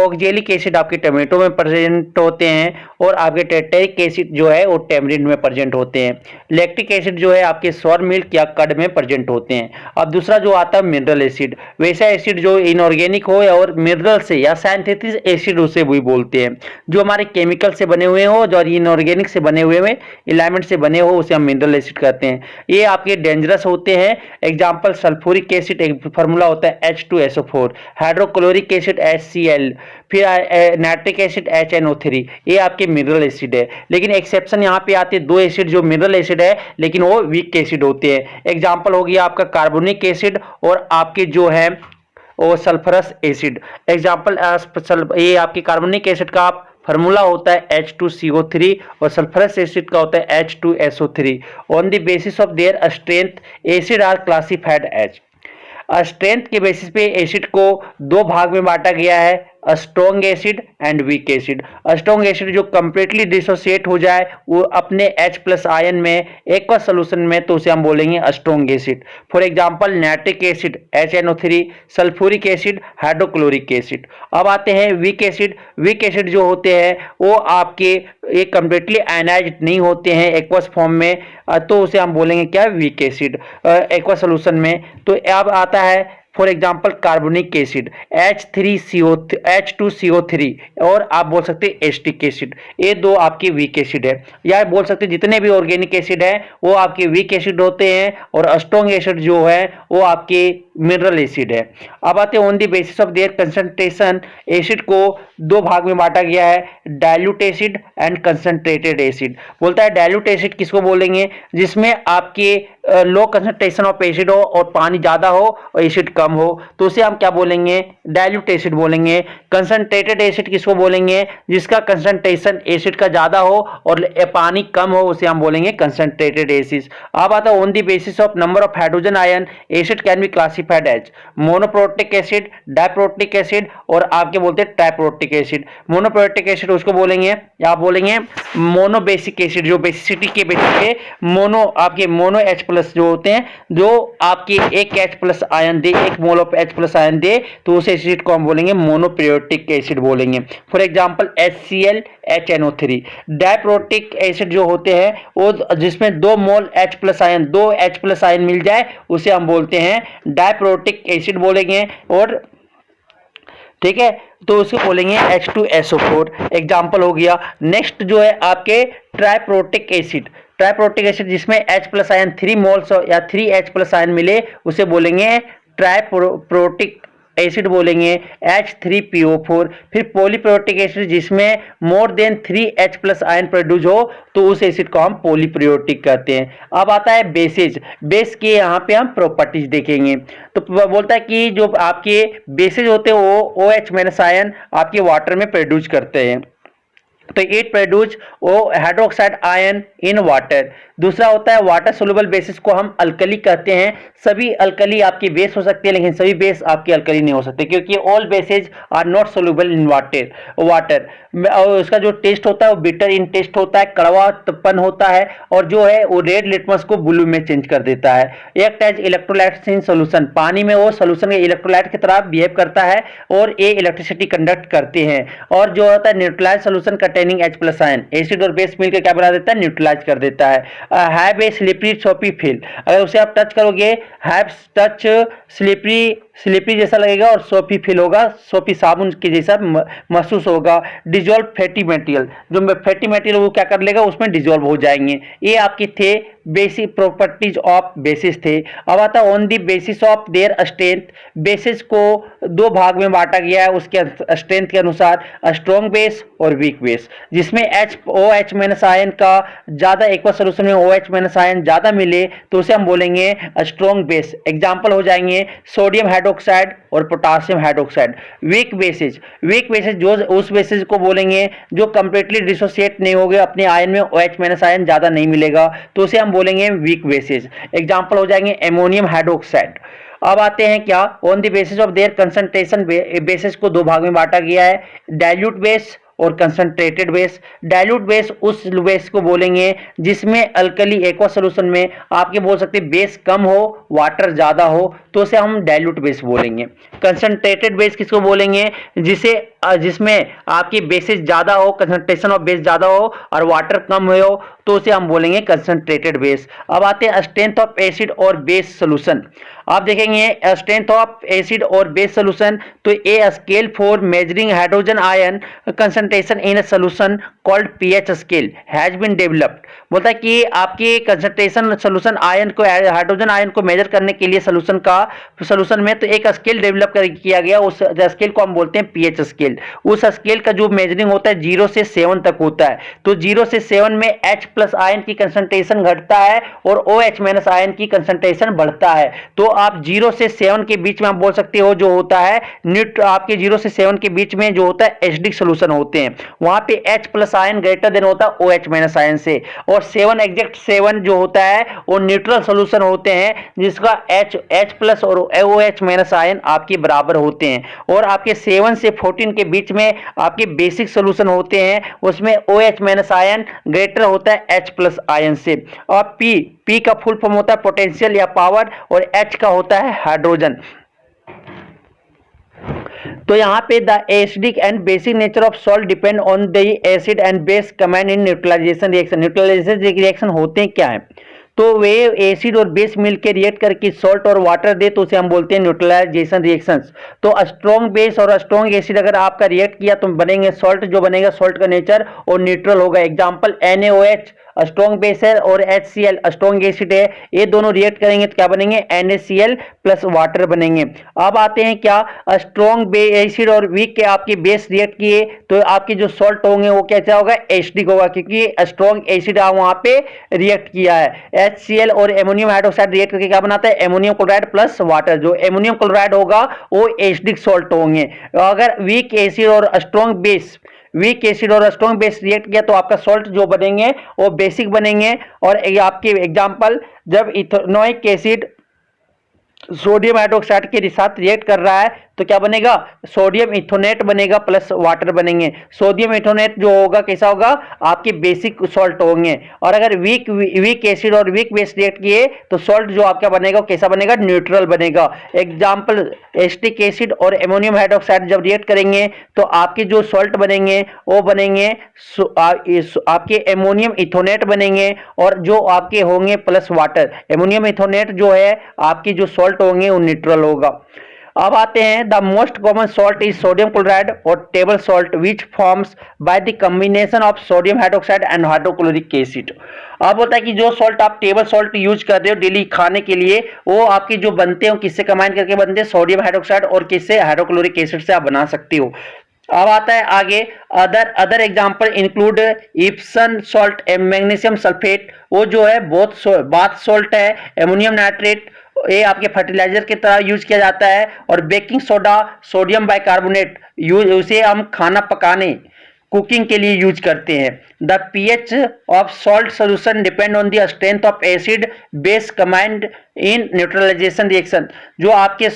ऑक्जेलिक एसिड आपके टमाटो में प्रेजेंट होते हैं, और आपके टेट्रिक एसिड जो है वो टेमरिंड में प्रेजेंट होते हैं। लैक्टिक एसिड जो है आपके सोर मिल्क या कर्ड में प्रेजेंट होते हैं। अब दूसरा जो आता है मिनरल एसिड, वैसा एसिड जो इनऑर्गेनिक हो और मिनरल से या सिंथेटिक एसिड उसे भी बोलते हैं, जो हमारे केमिकल से बने हुए हो और इनऑर्गेनिक से बने हुए में एलिमेंट से बने हो, उसे हम मिनरल एसिड कहते हैं। ये आपके डेंजरस होते हैं। एग्जांपल सल्फ्यूरिक एसिड, एक फार्मूला होता है H2SO4, हाइड्रोक्लोरिक एसिड HCl, फिर नाइट्रिक एसिड HNO3, ये आपके मिनरल एसिड है। लेकिन एक्सेप्शन यहाँ पे आते हैं दो एसिड जो मिनरल एसिड है लेकिन वो वीक एसिड होते हैं। एग्जांपल हो गया आपका कार्बोनिक एसिड और आपके जो है वो सल्फरस एसिड। एग्जांपल ये आपके कार्बोनिक एसिड का फार्मूला होता है H2CO3 और सल्फरस एसिड का होता है H2SO3। On the basis of their strength acid are classified as, strength के बेसिस पे एसिड को दो भाग में बांटा गया है, strong acid and weak acid. Strong acid जो कंप्लीटली डिसोसिएट हो जाए वो अपने H+ आयन में एक्वस सोल्यूशन में, तो उसे हम बोलेंगे strong acid. For example nitric acid HNO3, sulphuric acid, hydrochloric acid. अब आते हैं वीक एसिड। वीक एसिड जो होते हैं वो आपके ये कंप्लीटली आयनाइज्ड नहीं होते हैं एक्वस फॉर्म में, तो उसे हम बोलेंगे क्या, वीक एसिड एक्वस सोल्यूशन में। तो अब आता है for example carbonic acid H2CO3, और आप बोल सकते हैं एस्टिक एसिड, ये दो आपके वीक एसिड है। या बोल सकते हैं जितने भी ऑर्गेनिक एसिड है वो आपके वीक एसिड होते हैं, और स्ट्रॉन्ग एसिड जो है वो आपके मिनरल एसिड है। अब आते हैं on the basis of there concentration, acid को दो भाग में बांटा गया है, dilute acid and concentrated acid. बोलता है डाइल्यूट एसिड किसको बोलेंगे, जिसमें आपके लो कंसंट्रेशन ऑफ एसिड हो और पानी ज्यादा हो और एसिड कम हो, तो उसे हम क्या बोलेंगे, डाइल्यूट एसिड बोलेंगे। कंसंट्रेटेड एसिड किसको बोलेंगे, जिसका कंसंट्रेशन एसिड का ज्यादा हो और पानी कम हो, उसे हम बोलेंगे कंसंट्रेटेड एसिड। अब आता है on the basis of number of hydrogen ion acid can be classified as monoprotic acid, diprotic acid, और आपके बोलते हैं ट्राइप्रोटिक एसिड। मोनोप्रोटिक एसिड उसको बोलेंगे, या आप बोलेंगे मोनोबेसिक एसिड, जो बेसिसिटी के बेसिस पे मोनो आपके मोनो H+ जो होते हैं, जो आपके एक H+ आयन दे, एक मोल ऑफ H+ आयन दे, तो उस एसिड को हम बोलेंगे मोनोप्रोटिक एसिड बोलेंगे। For example HCl HNO3। Diprotic acid जो होते हैं वो जिसमें दो मोल H+ आयन, दो H+ आयन मिल जाए, उसे हम बोलते हैं डाइप्रोटिक एसिड बोलेंगे। और ठीक है, तो उसको बोलेंगे H2SO4। एग्जाम्पल हो गया। नेक्स्ट जो है आपके ट्राइप्रोटिक एसिड। ट्राइप्रोटिक एसिड जिसमें H+ आयन 3 मोल्स या 3 H+ आयन मिले, उसे बोलेंगे ट्राइप्रोटिक एसिड बोलेंगे H3PO4। फिर पॉलीप्रोटिक एसिड जिसमें more than 3 H+ ion produce हो, तो उस एसिड को हम पॉलीप्रोटिक कहते हैं। अब आता है बेसेज। बेस के यहाँ पे हम प्रॉपर्टीज देखेंगे। तो बोलता है कि जो आपके बेसेज होते हैं वो OH- आयन आपके वाटर में प्रोड्यूस करते हैं, तो इट प्रोड्यूस वो हाइड्रोक्साइड आयन इन वाटर। दूसरा होता है वाटर सोल्यूबल बेसिस को हम अल्कली कहते हैं। सभी अल्कली आपकी बेस हो सकते हैं, लेकिन सभी बेस आपकी अल्कली नहीं हो सकते, क्योंकि all bases are not soluble in water. और उसका जो टेस्ट होता है वो बिटर इन टेस्ट होता है, कड़वापन होता है, और जो है वो रेड लिटमस को ब्लू में चेंज कर देता है। Act as electrolytes in solution, पानी में वो सोल्यूशन के इलेक्ट्रोलाइट की तरह बिहेव करता है और ये इलेक्ट्रिसिटी कंडक्ट करते हैं। और जो होता है न्यूट्रलाइज सोल्यूशन का containing H plus ion, acid और बेस मिलकर क्या बना देता है, न्यूट्रलाइज कर देता है। हैव ए स्लिपरी सोपी फील, अगर उसे आप टच करोगे, हैव टच स्लिपरी, स्लिपरी जैसा लगेगा और सोपी फील होगा, सोपी साबुन के जैसा महसूस होगा। डिजोल्व फैटी मटेरियल, जो फैटी मटेरियल वो क्या कर लेगा, उसमें डिजोल्व हो जाएंगे। ये आपके थे बेसिक प्रॉपर्टीज ऑफ बेसिस थे। अब आता on the basis of their strength, basis को दो भाग में बांटा गया है उसके स्ट्रेंथ के अनुसार, स्ट्रॉन्ग बेस और वीक बेस, जिसमें OH माइनस आयन का ज्यादा एक्वा सोल्यूशन में OH माइनस आयन ज्यादा मिले तो उसे हम बोलेंगे स्ट्रॉन्ग बेस। एग्जांपल हो जाएंगे सोडियम हाइड्रोक्साइड और potassium hydroxide. Weak bases, weak bases जो उस बेसिस को बोलेंगे जो कंप्लीटली डिसोसिएट नहीं हो गए, अपने आयन में OH माइनस आयन ज्यादा नहीं मिलेगा तो उसे हम बोलेंगे वीक बेसिस। एग्जांपल हो जाएंगे एमोनियम हाइड्रोक्साइड। अब आते हैं क्या, on the basis of there concentration, basis को दो भाग में बांटा गया है, डाइल्यूट बेस और कंसंट्रेटेड बेस। डाइल्यूट बेस उस बेस को बोलेंगे जिसमें अल्कली एक्वा सॉल्यूशन में आपके बोल सकते बेस कम हो, वाटर ज्यादा हो तो उसे हम डाइल्यूट बेस बोलेंगे। कंसंट्रेटेड बेस किसको बोलेंगे, जिसमें आपकी बेसिस ज्यादा हो, कंसंट्रेशन ऑफ बेस ज्यादा हो और वाटर कम हो तो उसे हम बोलेंगे कंसंट्रेटेड बेस। अब आते हैं स्ट्रेंथ ऑफ एसिड और बेस सॉल्यूशन। आप देखेंगे स्ट्रेंथ ऑफ एसिड और बेस सॉल्यूशन, तो a scale for measuring hydrogen ion concentration in a solution called pH scale has been developed. बोलता है कि आपके कंसंट्रेशन सॉल्यूशन आयन को, हाइड्रोजन आयन को मेजर करने के लिए सॉल्यूशन में तो एक स्केल डेवलप किया गया, उस स्केल को हम बोलते हैं पीएच स्केल। उस स्केल का जो मेजरिंग होता है 0 से 7 तक होता है, तो 0 से 7 में H प्लस आयन की कंसंट्रेशन घटता है और OH माइनस आयन की कंसंट्रेशन बढ़ता है। तो आप 0 से 7 के बीच में आप बोल सकते हो जो होता है आपके 0 से 7 के बीच में जो होता है एसिडिक सॉल्यूशन होते हैं, वहां पे H plus ion greater than होता है OH माइनस आयन से। और 7 एग्जैक्ट 7 जो होता है वो न्यूट्रल सॉल्यूशन होते हैं जिसका H प्लस और OH माइनस आयन आपके बराबर होते हैं। और आपके 7 से 14 के बीच में आपके बेसिक सॉल्यूशन होते हैं, उसमें OH माइनस आयन ग्रेटर होता है H प्लस आयन से। और P का फुल फॉर्म होता है पोटेंशियल या पावर और H का होता है हाइड्रोजन। तो यहाँ पे the acidic and basic nature of salt depend on the acid and base combine in neutralization reaction. Neutralization reaction होते हैं क्या है, तो वे एसिड और बेस मिलकर रिएक्ट करके सॉल्ट और वाटर दे तो उसे हम बोलते हैं न्यूट्रलाइजेशन रिएक्शंस। तो स्ट्रॉन्ग बेस और स्ट्रॉन्ग एसिड अगर आपका रिएक्ट किया तो बनेंगे सॉल्ट, जो बनेगा सॉल्ट का नेचर और न्यूट्रल होगा। एग्जांपल NaOH स्ट्रॉन्ग बेस है और HCl स्ट्रॉन्ग एसिड है, ये दोनों रिएक्ट करेंगे तो क्या बनेंगे NaCl प्लस वाटर बनेंगे। अब आते हैं क्या, स्ट्रॉन्ग एसिड और वीक के आपके बेस रिएक्ट किए तो आपके जो सॉल्ट होंगे वो कैसा होगा, एसिडिक होगा, क्योंकि स्ट्रॉन्ग एसिड वहां पे रिएक्ट किया है। HCl और एमोनियम हाइड्रोक्साइड रिएक्ट करके क्या बनाता है, एमोनियम क्लोराइड प्लस वाटर, जो एमोनियम क्लोराइड होगा वो एसिडिक सॉल्ट होंगे। अगर वीक एसिड और स्ट्रॉन्ग बेस, वीक एसिड और स्ट्रॉन्ग बेस रिएक्ट किया तो आपका सॉल्ट जो बनेंगे वो बेसिक बनेंगे। और आपके एग्जांपल जब इथेनोइक एसिड सोडियम हाइड्रोक्साइड के साथ रिएक्ट कर रहा है तो क्या बनेगा, सोडियम इथोनेट बनेगा प्लस वाटर बनेंगे। सोडियम इथोनेट जो होगा कैसा होगा, आपके बेसिक सॉल्ट होंगे। और अगर वीक एसिड और वीक बेस रिएक्ट किए तो सॉल्ट जो आपका बनेगा कैसा बनेगा, न्यूट्रल बनेगा। एग्जांपल एसिटिक एसिड और एमोनियम हाइड्रोक्साइड जब रिएक्ट करेंगे तो आपके जो सॉल्ट बनेंगे वो बनेंगे आपके एमोनियम इथोनेट बनेंगे और जो आपके होंगे प्लस वाटर। एमोनियम इथोनेट जो है आपकी जो सॉल्ट होंगे वो न्यूट्रल होगा। अब आते हैं the most common salt is sodium chloride or table salt which forms by the combination of sodium hydroxide and hydrochloric acid. अब होता है कि जो सॉल्ट आप टेबल सॉल्ट यूज कर रहे हो डेली खाने के लिए वो आपके जो बनते हो किससे कंबाइन करके बनते हैं, सोडियम हाइड्रोक्साइड और किससे, हाइड्रोक्लोरिक एसिड से आप बना सकते हो। अब आता है आगे other example include Ibsen salt, magnesium sulphate वो जो है बहुत बाथ सॉल्ट है, एमोनियम नाइट्रेट ये आपके फर्टिलाइजर की तरह यूज किया जाता है। और बेकिंग सोडा, सोडियम बाइकार्बोनेट उसे हम खाना पकाने कुकिंग के लिए यूज करते हैं। The pH of salt solution depend on the strength of acid base combined in neutralization reaction. जो आपके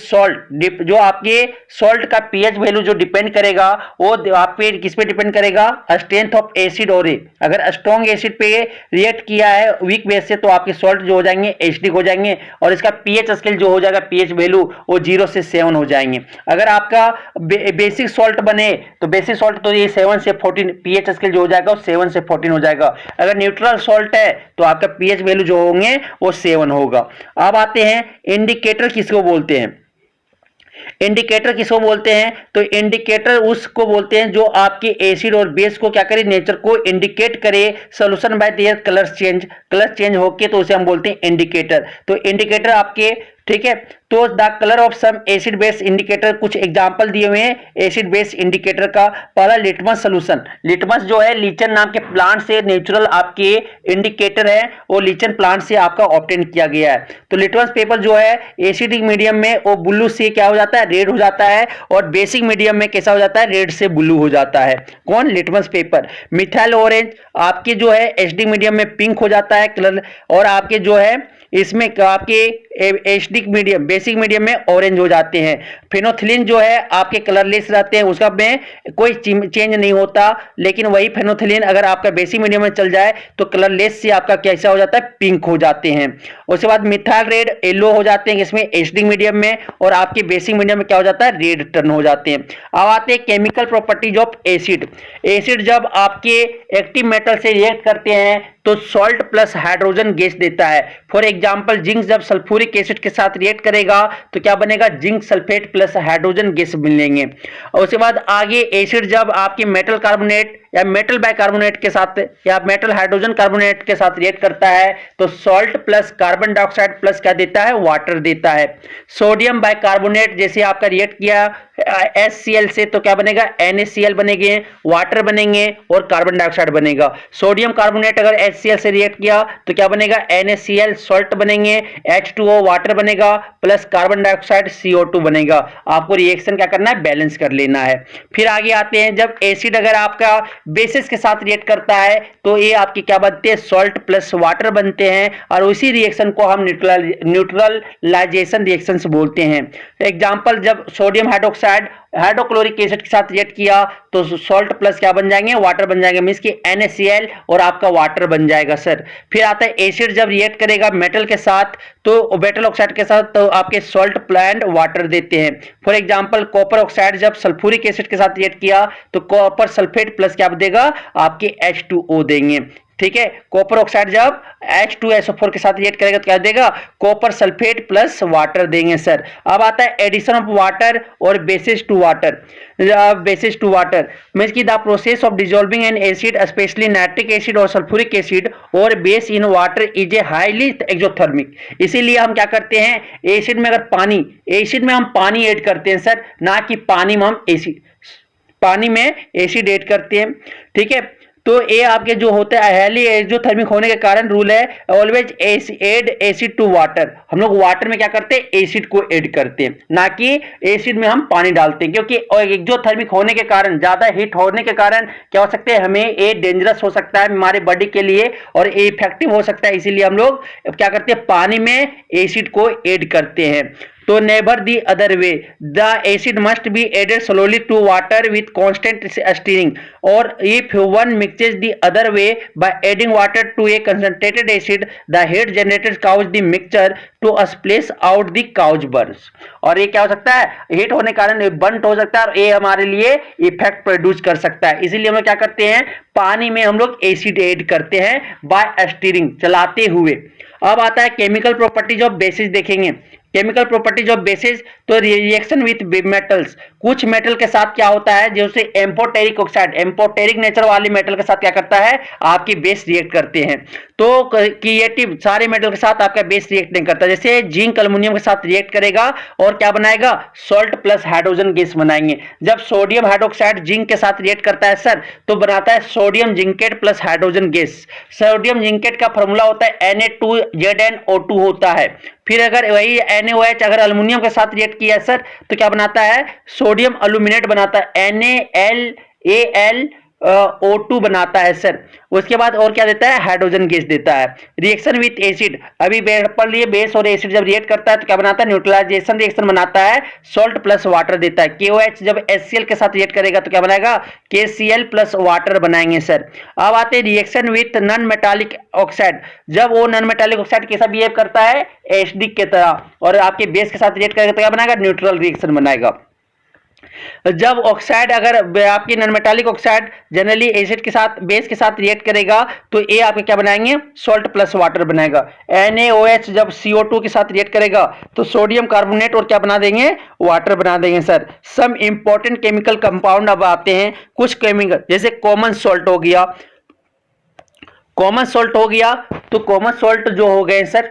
सॉल्ट का पीएच वैल्यू जो डिपेंड करेगा वो आप पे किस पे डिपेंड करेगा, स्ट्रेंथ ऑफ एसिड। और अगर स्ट्रॉन्ग एसिड पे रिएक्ट किया है वीक बेस से तो आपके सॉल्ट जो हो जाएंगे एसिडिक हो जाएंगे और इसका पीएच स्केल जो हो जाएगा, पीएच वैल्यू वो 0 से 7 हो जाएंगे। अगर आपका बेसिक सॉल्ट बने तो बेसिक सॉल्ट तो ये 7 से 14, पीएच स्केल जो हो जाएगा वो 7 से 14 हो जाएगा। अगर न्यूट्रल सॉल्ट है तो आपका पीएच वैल्यू जो होंगे वो 7 होगा। अब आते हैं इंडिकेटर किसको बोलते हैं। इंडिकेटर किसको बोलते हैं, तो इंडिकेटर उसको बोलते हैं जो आपके एसिड और बेस को क्या करे, नेचर को इंडिकेट करे solution bye their colour change होके, तो उसे हम बोलते हैं इंडिकेटर। तो इंडिकेटर आपके, ठीक है, तो the colour of some acid base indicator, कुछ एग्जांपल दिए हुए हैं एसिड बेस इंडिकेटर का। पहला लिटमस सॉल्यूशन, लिटमस जो है लीचन नाम के प्लांट से नेचुरल आपके इंडिकेटर है, वो लीचन प्लांट से आपका ऑब्टेन किया गया है। तो लिटमस पेपर जो है एसिडिक मीडियम में वो ब्लू से क्या हो जाता है, रेड हो जाता है, और बेसिक मीडियम में कैसा हो जाता है, रेड से ब्लू हो जाता है। कौन, लिटमस पेपर। मिथाइल ऑरेंज आपके जो है एसिडिक मीडियम में पिंक हो जाता है कलर, और आपके जो है इसमें आपके एसिडिक मीडियम बेसिक मीडियम में ऑरेंज हो जाते हैं। फेनोथिलीन जो है आपके कलरलेस रहते हैं, उसका में कोई चेंज नहीं होता, लेकिन वही फेनोथिलीन अगर आपका बेसिक मीडियम में चल जाए तो कलरलेस से आपका कैसा हो जाता है, पिंक हो जाते हैं। उसके बाद मिथाइल रेड येलो हो जाते हैं इसमें एसिडिक मीडियम में, और आपके बेसिक मीडियम में क्या हो जाता है, रेड टर्न हो जाते हैं। अब आते हैं chemical properties of acid. Acid जब आपके एक्टिव मेटल से रिएक्ट करते हैं तो सॉल्ट प्लस हाइड्रोजन गैस देता है। फॉर एग्जांपल जिंक जब सल्फ्यूरिक एसिड के साथ रिएक्ट करेगा तो क्या बनेगा, zinc sulphate plus hydrogen gas मिलेंगे। और उसके बाद आगे एसिड जब आपके मेटल कार्बोनेट या मेटल बाइकार्बोनेट के साथ या मेटल हाइड्रोजन कार्बोनेट के साथ रिएक्ट करता है तो salt plus carbon dioxide plus क्या देता है, वाटर देता है। सोडियम बाइकार्बोनेट जैसे आपका रिएक्ट किया HCl से तो क्या बनेगा, NaCl बनेंगे, वाटर बनेंगे और कार्बन डाइऑक्साइड बनेगा। सोडियम कार्बोनेट अगर HCl से रिएक्ट किया तो क्या बनेगा, NaCl सॉल्ट बनेंगे, H2O वाटर बनेगा प्लस कार्बन डाइऑक्साइड CO2 बनेगा। आपको रिएक्शन क्या करना है, बैलेंस कर लेना है। फिर आगे आते हैं, जब एसिड अगर आपका बेसिस के साथ रिएक्ट करता है तो ये आपके क्या बनते हैं, सॉल्ट प्लस वाटर बनते हैं, और उसी रिएक्शन को हम न्यूट्रलाइजेशन रिएक्शन बोलते हैं। एग्जांपल जब सोडियम हाइड्रोक्साइड हाइड्रोक्लोरिक एसिड के साथ रिएक्ट किया तो सॉल्ट प्लस क्या बन जाएंगे, वाटर बन जाएंगे, मींस कि NaCl और आपका वाटर बन जाएगा सर। फिर आता है एसिड जब रिएक्ट करेगा मेटल के साथ तो मेटल ऑक्साइड के साथ तो आपके सॉल्ट प्लस वाटर देते हैं। फॉर एग्जांपल कॉपर ऑक्साइड जब सल्फ्यूरिक एसिड के साथ रिएक्ट किया तो कॉपर सल्फेट प्लस क्या देगा, आपके H2O देंगे। ठीक है, कॉपर ऑक्साइड जब H2SO4 के साथ रिएक्ट करेगा तो क्या देगा, कॉपर सल्फेट प्लस वाटर देंगे सर। अब आता है एडिशन ऑफ वाटर और basis to water. Basis to water means की the process of dissolving an acid specially nitric acid और सल्फ्यूरिक एसिड और base in water is a highly exothermic. इसीलिए हम क्या करते हैं, एसिड में अगर पानी, एसिड में हम पानी ऐड करते हैं सर, ना कि पानी में हम एसिड, पानी में एसिड ऐड करते हैं। ठीक है, तो ये आपके जो होता है हाईली एक्सोथर्मिक होने के कारण रूल है always add acid to water. हम लोग वाटर में क्या करते हैं, एसिड को ऐड करते हैं, ना कि एसिड में हम पानी डालते हैं, क्योंकि एक्सोथर्मिक होने के कारण, ज्यादा हीट होने के कारण क्या हो सकते हैं, हमें ये डेंजरस हो सकता है हमारे बॉडी के लिए और ये इफेक्टिव हो सकता है। इसीलिए हम लोग क्या करते हैं, पानी में एसिड को ऐड करते हैं। तो never the other way, the acid must be added slowly to water with constant stirring, और if one mixes the other way by adding water to a concentrated acid the heat generated cause the mixture to splash out the cause burns. और ये क्या हो सकता है, heat होने के कारण बर्न हो सकता है और ये हमारे लिए इफेक्ट प्रोड्यूस कर सकता है। इसीलिए हम लोग क्या करते हैं, पानी में हम लोग एसिड ऐड करते हैं बाय स्टीरिंग, चलाते हुए। अब आता है केमिकल प्रॉपर्टीज ऑफ बेसिस देखेंगे। केमिकल प्रॉपर्टीज ऑफ बेसिस, तो रिएक्शन विथ मेटल्स, कुछ मेटल के साथ क्या होता है, जैसे एम्फोटेरिक ऑक्साइड, एम्फोटेरिक नेचर वाले मेटल के साथ क्या करता है, आपकी बेस रिएक्ट करते हैं। तो क्रिएटिव सारे मेटल के साथ आपका बेस रिएक्ट नहीं करता, जैसे जिंक अल्युमिनियम के साथ रिएक्ट करेगा और क्या बनाएगा, सॉल्ट प्लस हाइड्रोजन गैस बनाएंगे। जब सोडियम हाइड्रोक्साइड जिंक के साथ रिएक्ट करता है सर तो बनाता है sodium zincate plus hydrogen gas. Sodium zincate का फॉर्मूला होता है Na2ZnO2 होता है। फिर अगर वही NaOH अगर अल्युमिनियम के साथ रिएक्ट किया सर तो क्या बनाता है, सोडियम अल्यूमिनेट बनाता है, NaLaO2 बनाता है सर। उसके बाद और क्या देता है, हाइड्रोजन गैस देता है। रिएक्शन विथ एसिड, अभी पढ़ लिए, बेस और एसिड जब रिएक्ट करता है तो क्या बनाता है, न्यूट्रलाइजेशन रिएक्शन बनाता है, सॉल्ट प्लस वाटर देता है। KOH जब HCl के साथ रिएक्ट करेगा तो क्या बनाएगा, KCl प्लस वाटर बनाएंगे सर। अब आते हैं reaction with non metallic oxide, जब वो नॉन मेटालिक ऑक्साइड कैसा बिहेव करता है, एसिडिक के तरह, और आपके बेस के साथ रिएक्ट करेगा तो क्या बनाएगा, न्यूट्रल रिएक्शन बनाएगा। जब ऑक्साइड अगर आपकी non metallic oxide generally acid के साथ बेस के साथ रिएक्ट करेगा तो ये आपके क्या बनाएंगे, सॉल्ट प्लस वाटर बनाएगा। NaOH जब CO2 के साथ रिएक्ट करेगा तो सोडियम कार्बोनेट और क्या बना देंगे, वाटर बना देंगे sir. Some important chemical compound अब आते हैं, कुछ केमिकल जैसे कॉमन सॉल्ट हो गया, कॉमन सॉल्ट हो गया तो कॉमन सॉल्ट जो हो गए सर,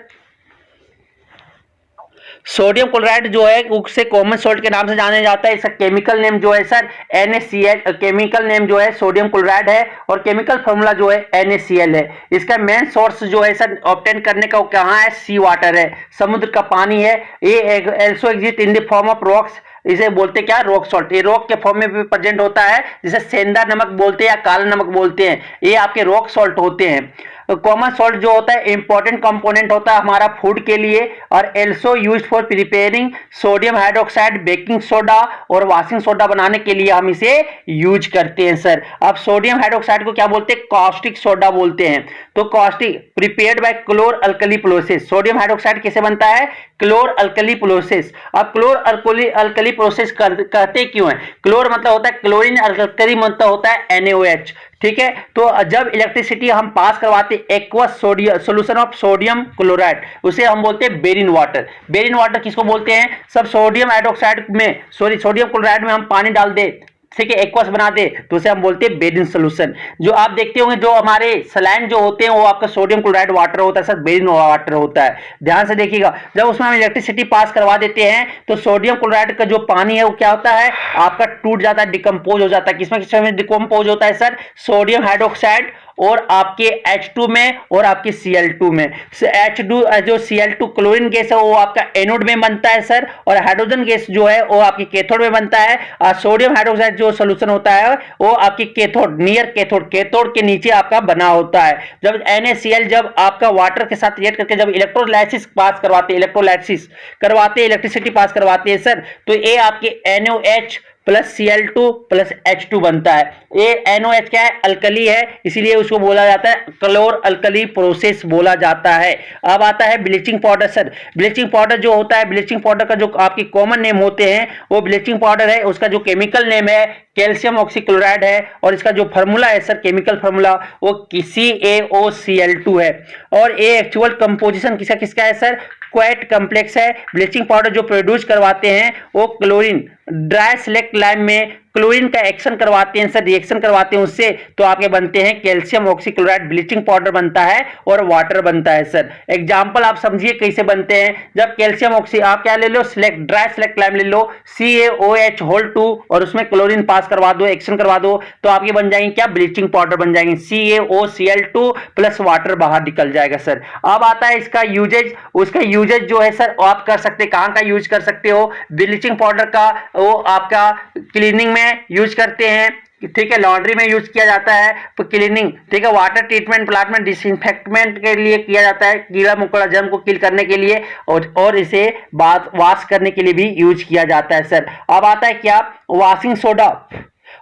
सोडियम क्लोराइड जो है उसे कॉमन सॉल्ट के नाम से जाना जाता है। इसका केमिकल नेम जो है सर NaCl, केमिकल नेम जो है सोडियम क्लोराइड है और केमिकल फॉर्मूला जो है NaCl है। इसका मेन सोर्स जो है सर ऑब्टेन करने का कहाँ है, सी वाटर है, समुद्र का पानी है। ये also exist in the form of rocks, इसे बोलते क्या, रॉक सॉल्ट। ये रॉक के फॉर्म में भी प्रेजेंट होता है, जिसे सेंधा नमक बोलते हैं या काला नमक बोलते हैं, ये आपके रॉक सॉल्ट होते हैं। कॉमन सॉल्ट जो होता है इंपॉर्टेंट कंपोनेंट होता है हमारा फूड के लिए और also used for preparing sodium hydroxide, baking soda और वॉशिंग सोडा बनाने के लिए हम इसे यूज करते हैं सर। अब सोडियम हाइड्रोक्साइड को क्या बोलते हैं, कॉस्टिक सोडा बोलते हैं। तो caustic prepared by क्लोर alkali process, sodium hydroxide कैसे बनता है, क्लोर अल्कली प्रोसेस। अब क्लोर अल्कली प्रोसेस कहते क्यों है, क्लोर मतलब होता है क्लोरीन, अल्कली मतलब होता है NaOH, ठीक है। तो जब इलेक्ट्रिसिटी हम पास करवाते aqueous sodium solution of sodium chloride, उसे हम बोलते हैं बेरिन वाटर। बेरिन वाटर किसको बोलते हैं, सब सोडियम हाइड्रोक्साइड में सोडियम क्लोराइड में हम पानी डाल दे, ठीक है, एक्वस बना दे तो उसे हम बोलते हैं बेरिन सोल्यूशन। जो आप देखते होंगे जो हमारे सलाइन जो होते हैं वो आपका सोडियम क्लोराइड वाटर होता है सर, बेरिन वाटर होता है। ध्यान से देखिएगा, जब उसमें हम इलेक्ट्रिसिटी पास करवा देते हैं तो सोडियम क्लोराइड का जो पानी है वो क्या होता है, आपका टूट जाता है, डिकम्पोज हो जाता है। किसमें डिकम्पोज होता है सर, सोडियम हाइड्रोक्साइड और आपके H2 में और आपके Cl2 में। H2 जो Cl2 क्लोरीन गैस है वो आपका एनोड में बनता है सर, और हाइड्रोजन गैस जो है वो आपकी कैथोड में बनता है। और सोडियम हाइड्रोक्साइड जो सोल्यूशन होता है वो आपकी कैथोड, नियर कैथोड, कैथोड के नीचे आपका बना होता है। जब NaCl जब आपका वाटर के साथ रिएक्ट करके जब इलेक्ट्रोलाइसिस पास करवाते, इलेक्ट्रोलाइसिस करवाते, इलेक्ट्रिसिटी पास करवाते हैं सर, तो ये आपके NaOH plus Cl2 plus H2 बनता है। ये NaOH क्या है, अल्कली है, इसीलिए उसको बोला जाता है क्लोर अल्कली प्रोसेस बोला जाता है। अब आता है bleaching powder sir. Bleaching powder जो होता है, ब्लीचिंग पाउडर का जो आपकी कॉमन नेम होते हैं वो ब्लीचिंग पाउडर है, उसका जो केमिकल नेम है कैल्शियम ऑक्सीक्लोराइड है, और इसका जो फार्मूला है सर, केमिकल फार्मूला वो CaOCl2 है। और ये एक्चुअल कंपोजिशन किसका किसका है सर, क्वाइट कॉम्प्लेक्स है। ब्लीचिंग पाउडर जो प्रोड्यूस करवाते हैं वो क्लोरीन ड्राई सेलेक्ट लाइम में क्लोरीन का एक्शन करवाते हैं सर, रिएक्शन करवाते हैं उससे, तो आपके बनते हैं कैल्शियम ऑक्सीक्लोराइड, ब्लीचिंग पाउडर बनता है और वाटर बनता है सर। एग्जांपल आप समझिए कैसे बनते हैं। जब कैल्शियम ऑक्सी आप क्या ले लो, सिलेक्ट ड्राई सेलेक्ट लाइम ले लो CaOH2 और उसमें क्लोरीन पास करवा दो, एक्शन करवा दो, तो आपके बन जाएंगे क्या, ब्लीचिंग पाउडर बन जाएंगे। CaOCl2 प्लस वाटर बाहर निकल जाएगा सर। अब आता है इसका यूजेज। उसका यूजेज जो है सर आप कर सकते, कहां का यूज कर सकते हो, ब्लीचिंग पाउडर का वो आपका क्लीनिंग में यूज करते हैं, ठीक है, लॉन्ड्री में यूज किया जाता है तो क्लीनिंग, ठीक है, वाटर ट्रीटमेंट प्लांट में डिसइंफेक्टमेंट के लिए किया जाता है, कीड़ा मकोड़ा जर्म को किल करने के लिए, और इसे बाद वॉश करने के लिए भी यूज किया जाता है सर। अब आता है क्या, washing soda.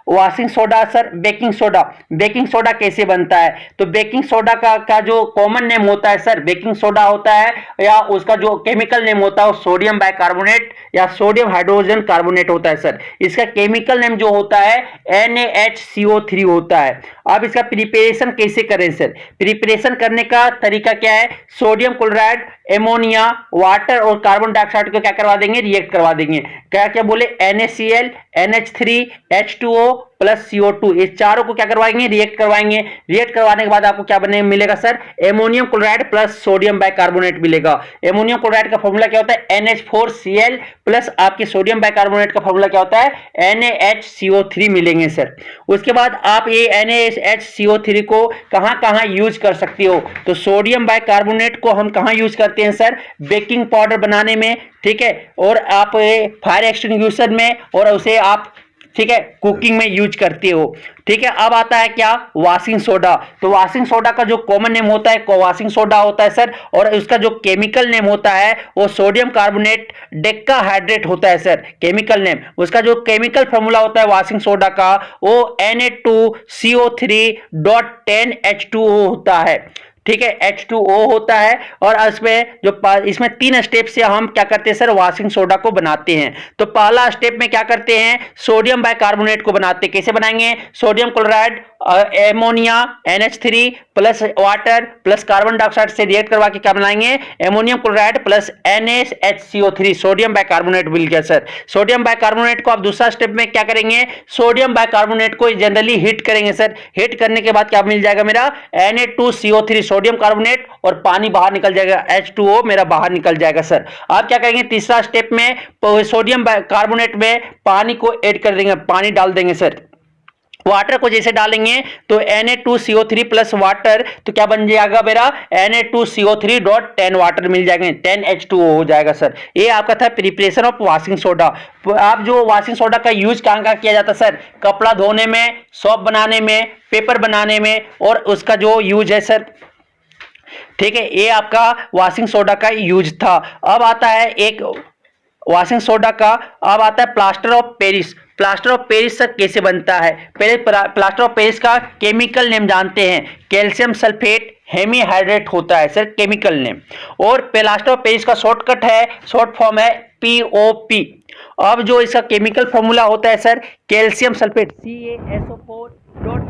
Washing soda sir, baking soda. Baking soda कैसे बनता है, तो बेकिंग सोडा का जो कॉमन नेम होता है सर बेकिंग सोडा होता है, या उसका जो केमिकल नेम होता है वो सोडियम बाइकार्बोनेट या सोडियम हाइड्रोजन कार्बोनेट होता है सर। इसका केमिकल नेम जो होता है NaHCO3 होता है। अब इसका प्रिपरेशन कैसे करें सर, प्रिपरेशन करने का तरीका क्या है, सोडियम क्लोराइड, एमोनिया, वाटर और कार्बन डाइऑक्साइड को क्या करवा देंगे, रिएक्ट करवा देंगे। क्या क्या बोले, NaCl, NH3, H2O plus CO2, ये चारों को क्या करवाएंगे, रिएक्ट करवाएंगे। रिएक्ट करवाने के बाद आपको क्या बने मिलेगा sir, ammonium chloride plus sodium bicarbonate मिलेगा। एमोनियम क्लोराइड का फॉर्मूला क्या होता है, NH4Cl प्लस आपके सोडियम बाइकार्बोनेट का फॉर्मूला क्या होता है, NaHCO3 मिलेंगे सर। उसके बाद आप ये NaHCO3 को कहां कहां यूज कर सकते हो, तो सोडियम बाइकार्बोनेट को हम कहां यूज करते हैं सर, बेकिंग पाउडर बनाने में, ठीक है, और आप फायर एक्सटिंग्विशर में, और उसे आप, ठीक है, कुकिंग में यूज करते हो, ठीक है। अब आता है क्या, वॉशिंग सोडा। तो वॉशिंग सोडा का जो कॉमन नेम होता है वॉशिंग सोडा होता है सर, और उसका जो केमिकल नेम होता है वो सोडियम कार्बोनेट डेकाहाइड्रेट होता है सर, केमिकल नेम। उसका जो केमिकल फॉर्मूला होता है वॉशिंग सोडा का वो Na2CO3.10H2O होता है, ठीक है, H2O होता है। और इसमें इसमें 3 स्टेप से हम क्या करते हैं सर, वॉशिंग सोडा को बनाते हैं। तो पहला स्टेप में क्या करते हैं, सोडियम बाइकार्बोनेट को बनाते हैं। कैसे बनाएंगे, sodium chloride, ammonia NH3 plus water plus carbon dioxide से रिएक्ट करवा के क्या बनाएंगे, ammonium chloride plus NaHCO3 sodium bicarbonate मिल गया सर। सोडियम बाइकार्बोनेट को आप दूसरा स्टेप में क्या करेंगे, सोडियम बाइकार्बोनेट को जनरली हीट करेंगे सर। हीट करने के बाद क्या मिल जाएगा मेरा, Na2CO3 सोडियम कार्बोनेट, और पानी बाहर निकल जाएगा, H2O मेरा बाहर निकल जाएगा सर। आप क्या करेंगे, तीसरा स्टेप में सोडियम कार्बोनेट में पानी को ऐड कर देंगे, पानी डाल देंगे सर। वाटर को जैसे डालेंगे तो Na2CO3 प्लस वाटर, तो क्या बन जाएगा मेरा, Na2CO3.10 वाटर मिल जाएगा, 10H2O हो जाएगा सर। ये आपका था प्रिपरेशन ऑफ वॉशिंग सोडा। आप जो वॉशिंग सोडा का यूज कहां कहां किया जाता है सर, कपड़ा धोने में, सोप बनाने में, पेपर बनाने में, और उसका जो यूज है सर, ठीक है, ये आपका वॉशिंग सोडा का यूज था। अब आता है एक वॉशिंग सोडा का, अब आता है plaster of Paris. Plaster of Paris sir कैसे बनता है, पहले प्लास्टर ऑफ पेरिस का केमिकल नेम जानते हैं, कैल्शियम सल्फेट हेमीहाइड्रेट होता है सर केमिकल नेम। और प्लास्टर ऑफ पेरिस का शॉर्टकट है, शॉर्ट फॉर्म है POP। अब जो इसका केमिकल फॉर्मूला होता है sir, calcium sulphate CaSO4 dot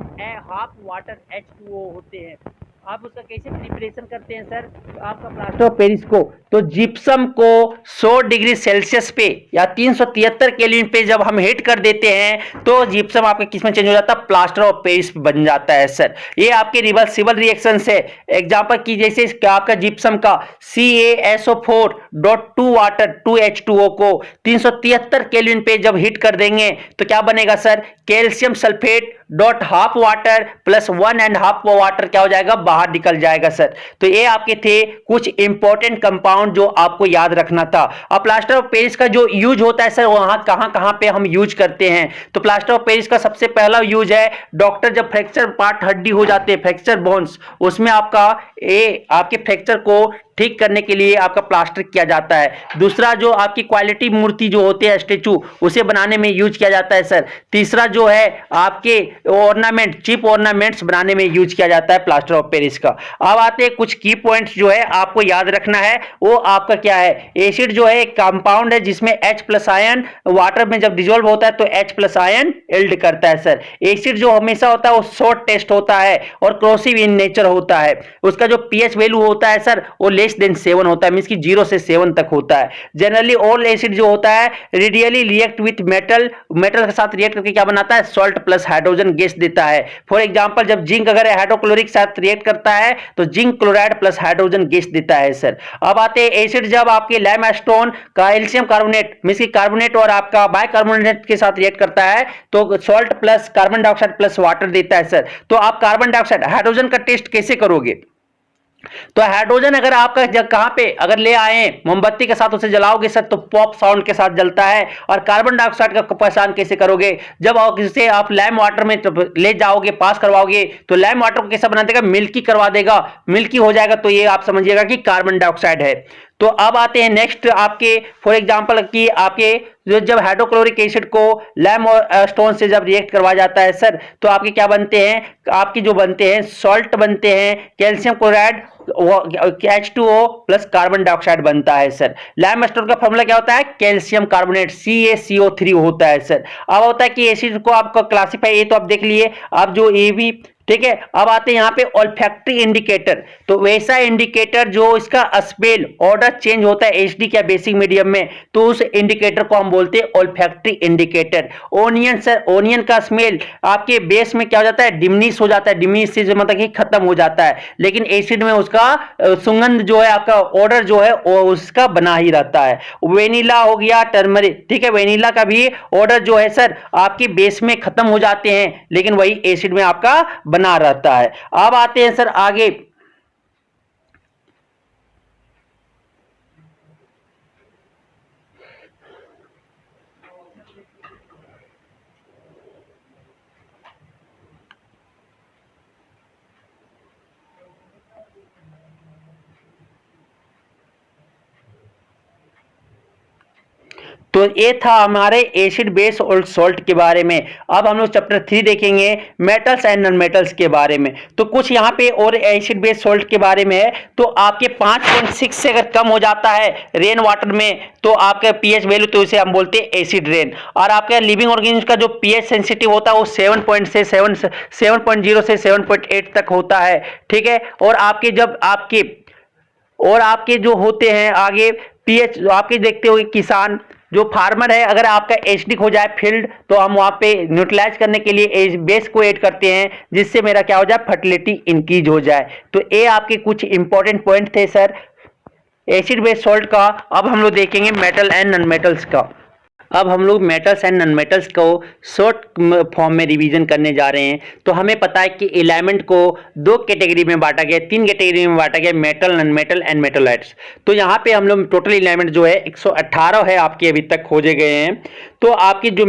half water H2O होते हैं। आप उसका कैसे प्रिपरेशन करते हैं सर, आपका प्लास्टर ऑफ पेरिस को, तो जिप्सम को 100 डिग्री सेल्सियस पे या 373 केल्विन पे जब हम हीट कर देते हैं तो जिप्सम आपका किस में चेंज हो जाता है, प्लास्टर ऑफ पेरिस बन जाता है सर। ये आपके रिवर्सिबल रिएक्शन है। एग्जांपल की जैसे आपका जिप्सम का CaSO4.2 वाटर 2H2O को 373 केल्विन पे जब हीट कर देंगे तो क्या बनेगा sir, calcium sulphate dot half water plus 1.5 water क्या हो जाएगा, बाहर निकल जाएगा सर। तो ये आपके थे कुछ इंपॉर्टेंट कंपाउंड जो आपको याद रखना था। अब प्लास्टर ऑफ पेरिस का जो यूज होता है सर, वहां कहां कहां पे हम यूज करते हैं, तो प्लास्टर ऑफ पेरिस का सबसे पहला यूज है, डॉक्टर जब फ्रैक्चर पार्ट हड्डी हो जाते हैं, फ्रैक्चर बोन्स, उसमें आपका ये आपके फ्रैक्चर को ठीक करने के लिए आपका प्लास्टर किया जाता है। दूसरा जो आपकी क्वालिटी मूर्ति जो होते हैं स्टेचू, उसे बनाने में यूज किया जाता है सर। तीसरा जो है आपके ऑर्नामेंट, चिप ऑर्नामेंट्स बनाने में यूज किया जाता है प्लास्टर ऑफ पेरिस का। अब आते हैं कुछ की पॉइंट्स जो है आपको याद रखना है, वो आपका क्या है, एसिड जो है एक कंपाउंड है जिसमें H प्लस आयन वाटर में जब डिजोल्व होता है तो H प्लस आयन एल्ड करता है सर। एसिड जो हमेशा होता है वो शॉर्ट टेस्ट होता है और क्रोसिव इन नेचर होता है। उसका जो pH वैल्यू होता है सर वो लेस देन 7 होता है, मींस कि 0 से 7 तक होता है। जनरली ऑल एसिड जो होता है radially react with metal, metal के साथ रिएक्ट करके क्या बनाता है, सॉल्ट प्लस हाइड्रोजन गैस देता है। फॉर एग्जांपल जब जिंक अगर हाइड्रोक्लोरिक साथ रिएक्ट करता है तो zinc chloride plus hydrogen gas देता है सर। अब आते हैं एसिड जब आपके लाइमस्टोन कैल्शियम कार्बोनेट मींस कि कार्बोनेट और आपका बाइकार्बोनेट के साथ रिएक्ट करता है तो salt plus carbon dioxide plus water देता है सर। तो आप कार्बन डाइऑक्साइड हाइड्रोजन का टेस्ट कैसे करोगे, तो हाइड्रोजन अगर आपका कहां पे अगर ले आए मोमबत्ती के साथ उसे जलाओगे सर तो पॉप साउंड के साथ जलता है। और कार्बन डाइऑक्साइड का पहचान कैसे करोगे, जब इसे आप लैम वाटर में ले जाओगे पास करवाओगे तो लैम वाटर को कैसा बना देगा, मिल्की करवा देगा, मिल्की हो जाएगा, तो ये आप समझिएगा कि कार्बन डाइऑक्साइड है। तो अब आते हैं नेक्स्ट आपके, फॉर एग्जांपल कि आपके जब हाइड्रोक्लोरिक एसिड को लैम और स्टोन से जब रिएक्ट करवाया जाता है सर तो आपके क्या बनते हैं, आपके जो बनते हैं सॉल्ट बनते हैं, calcium chloride H2O plus carbon dioxide बनता है सर। लैम स्टोन का फॉर्मूला क्या होता है, कैल्शियम कार्बोनेट CaCO3 होता है सर। अब होता है कि एसिड को आपको क्लासिफाई, ये तो आप देख लिए, आप जो ए भी, ठीक है। अब आते हैं यहाँ पे ऑल्फैक्टरी इंडिकेटर, तो वैसा इंडिकेटर जो इसका स्मेल ऑर्डर चेंज होता है एसिडिक या बेसिक मीडियम में, तो उस इंडिकेटर को हम बोलते हैं olfactory indicator. Onion sir, onion का स्मेल आपके बेस में क्या हो जाता है, डिमिनिश हो जाता है, डिमिनिश से मतलब कि खत्म हो जाता है, लेकिन एसिड में उसका सुगंध जो है आपका ऑर्डर जो है वो उसका बना ही रहता है। वेनिला हो गया, टर्मरिक, ठीक है, वेनिला का भी ऑर्डर जो है सर आपके बेस में खत्म हो जाते हैं लेकिन वही एसिड में आपका बना रहता है। अब आते हैं सर आगे, तो ये था हमारे एसिड बेस और सॉल्ट के बारे में। अब हम लोग चैप्टर 3 देखेंगे मेटल्स एंड नॉन मेटल्स के बारे में। तो कुछ यहाँ पे और एसिड बेस सॉल्ट के बारे में है। तो आपके 5.6 से अगर कम हो जाता है रेन वाटर में तो आपका पीएच वैल्यू, तो इसे हम बोलते हैं एसिड रेन। और आपका लिविंग ऑर्गेनिज्म का जो पीएच सेंसिटिव होता है वो 7.0 से 7.8 तक होता है, ठीक है। और आपके जो होते हैं आगे पीएच, आपके देखते हो किसान जो फार्मर है, अगर आपका एसिडिक हो जाए फील्ड तो हम वहां पे न्यूट्रलाइज करने के लिए बेस को ऐड करते हैं, जिससे मेरा क्या हो जाए, फर्टिलिटी इंक्रीज हो जाए। तो ये आपके कुछ इंपॉर्टेंट पॉइंट थे सर एसिड बेस सॉल्ट का। अब हम लोग देखेंगे मेटल एंड नॉन मेटल्स का। अब हम लोग मेटल्स एंड नॉन मेटल्स को शॉर्ट फॉर्म में रिवीजन करने जा रहे हैं। तो हमें पता है कि एलिमेंट को 2 कैटेगरी में बांटा गया, 3 कैटेगरी में बांटा गया, मेटल, नॉन मेटल एंड मेटोलाइट्स। तो यहाँ पे हम लोग टोटल एलिमेंट जो है 118 है आपके अभी तक खोजे गए हैं। तो आपकी जो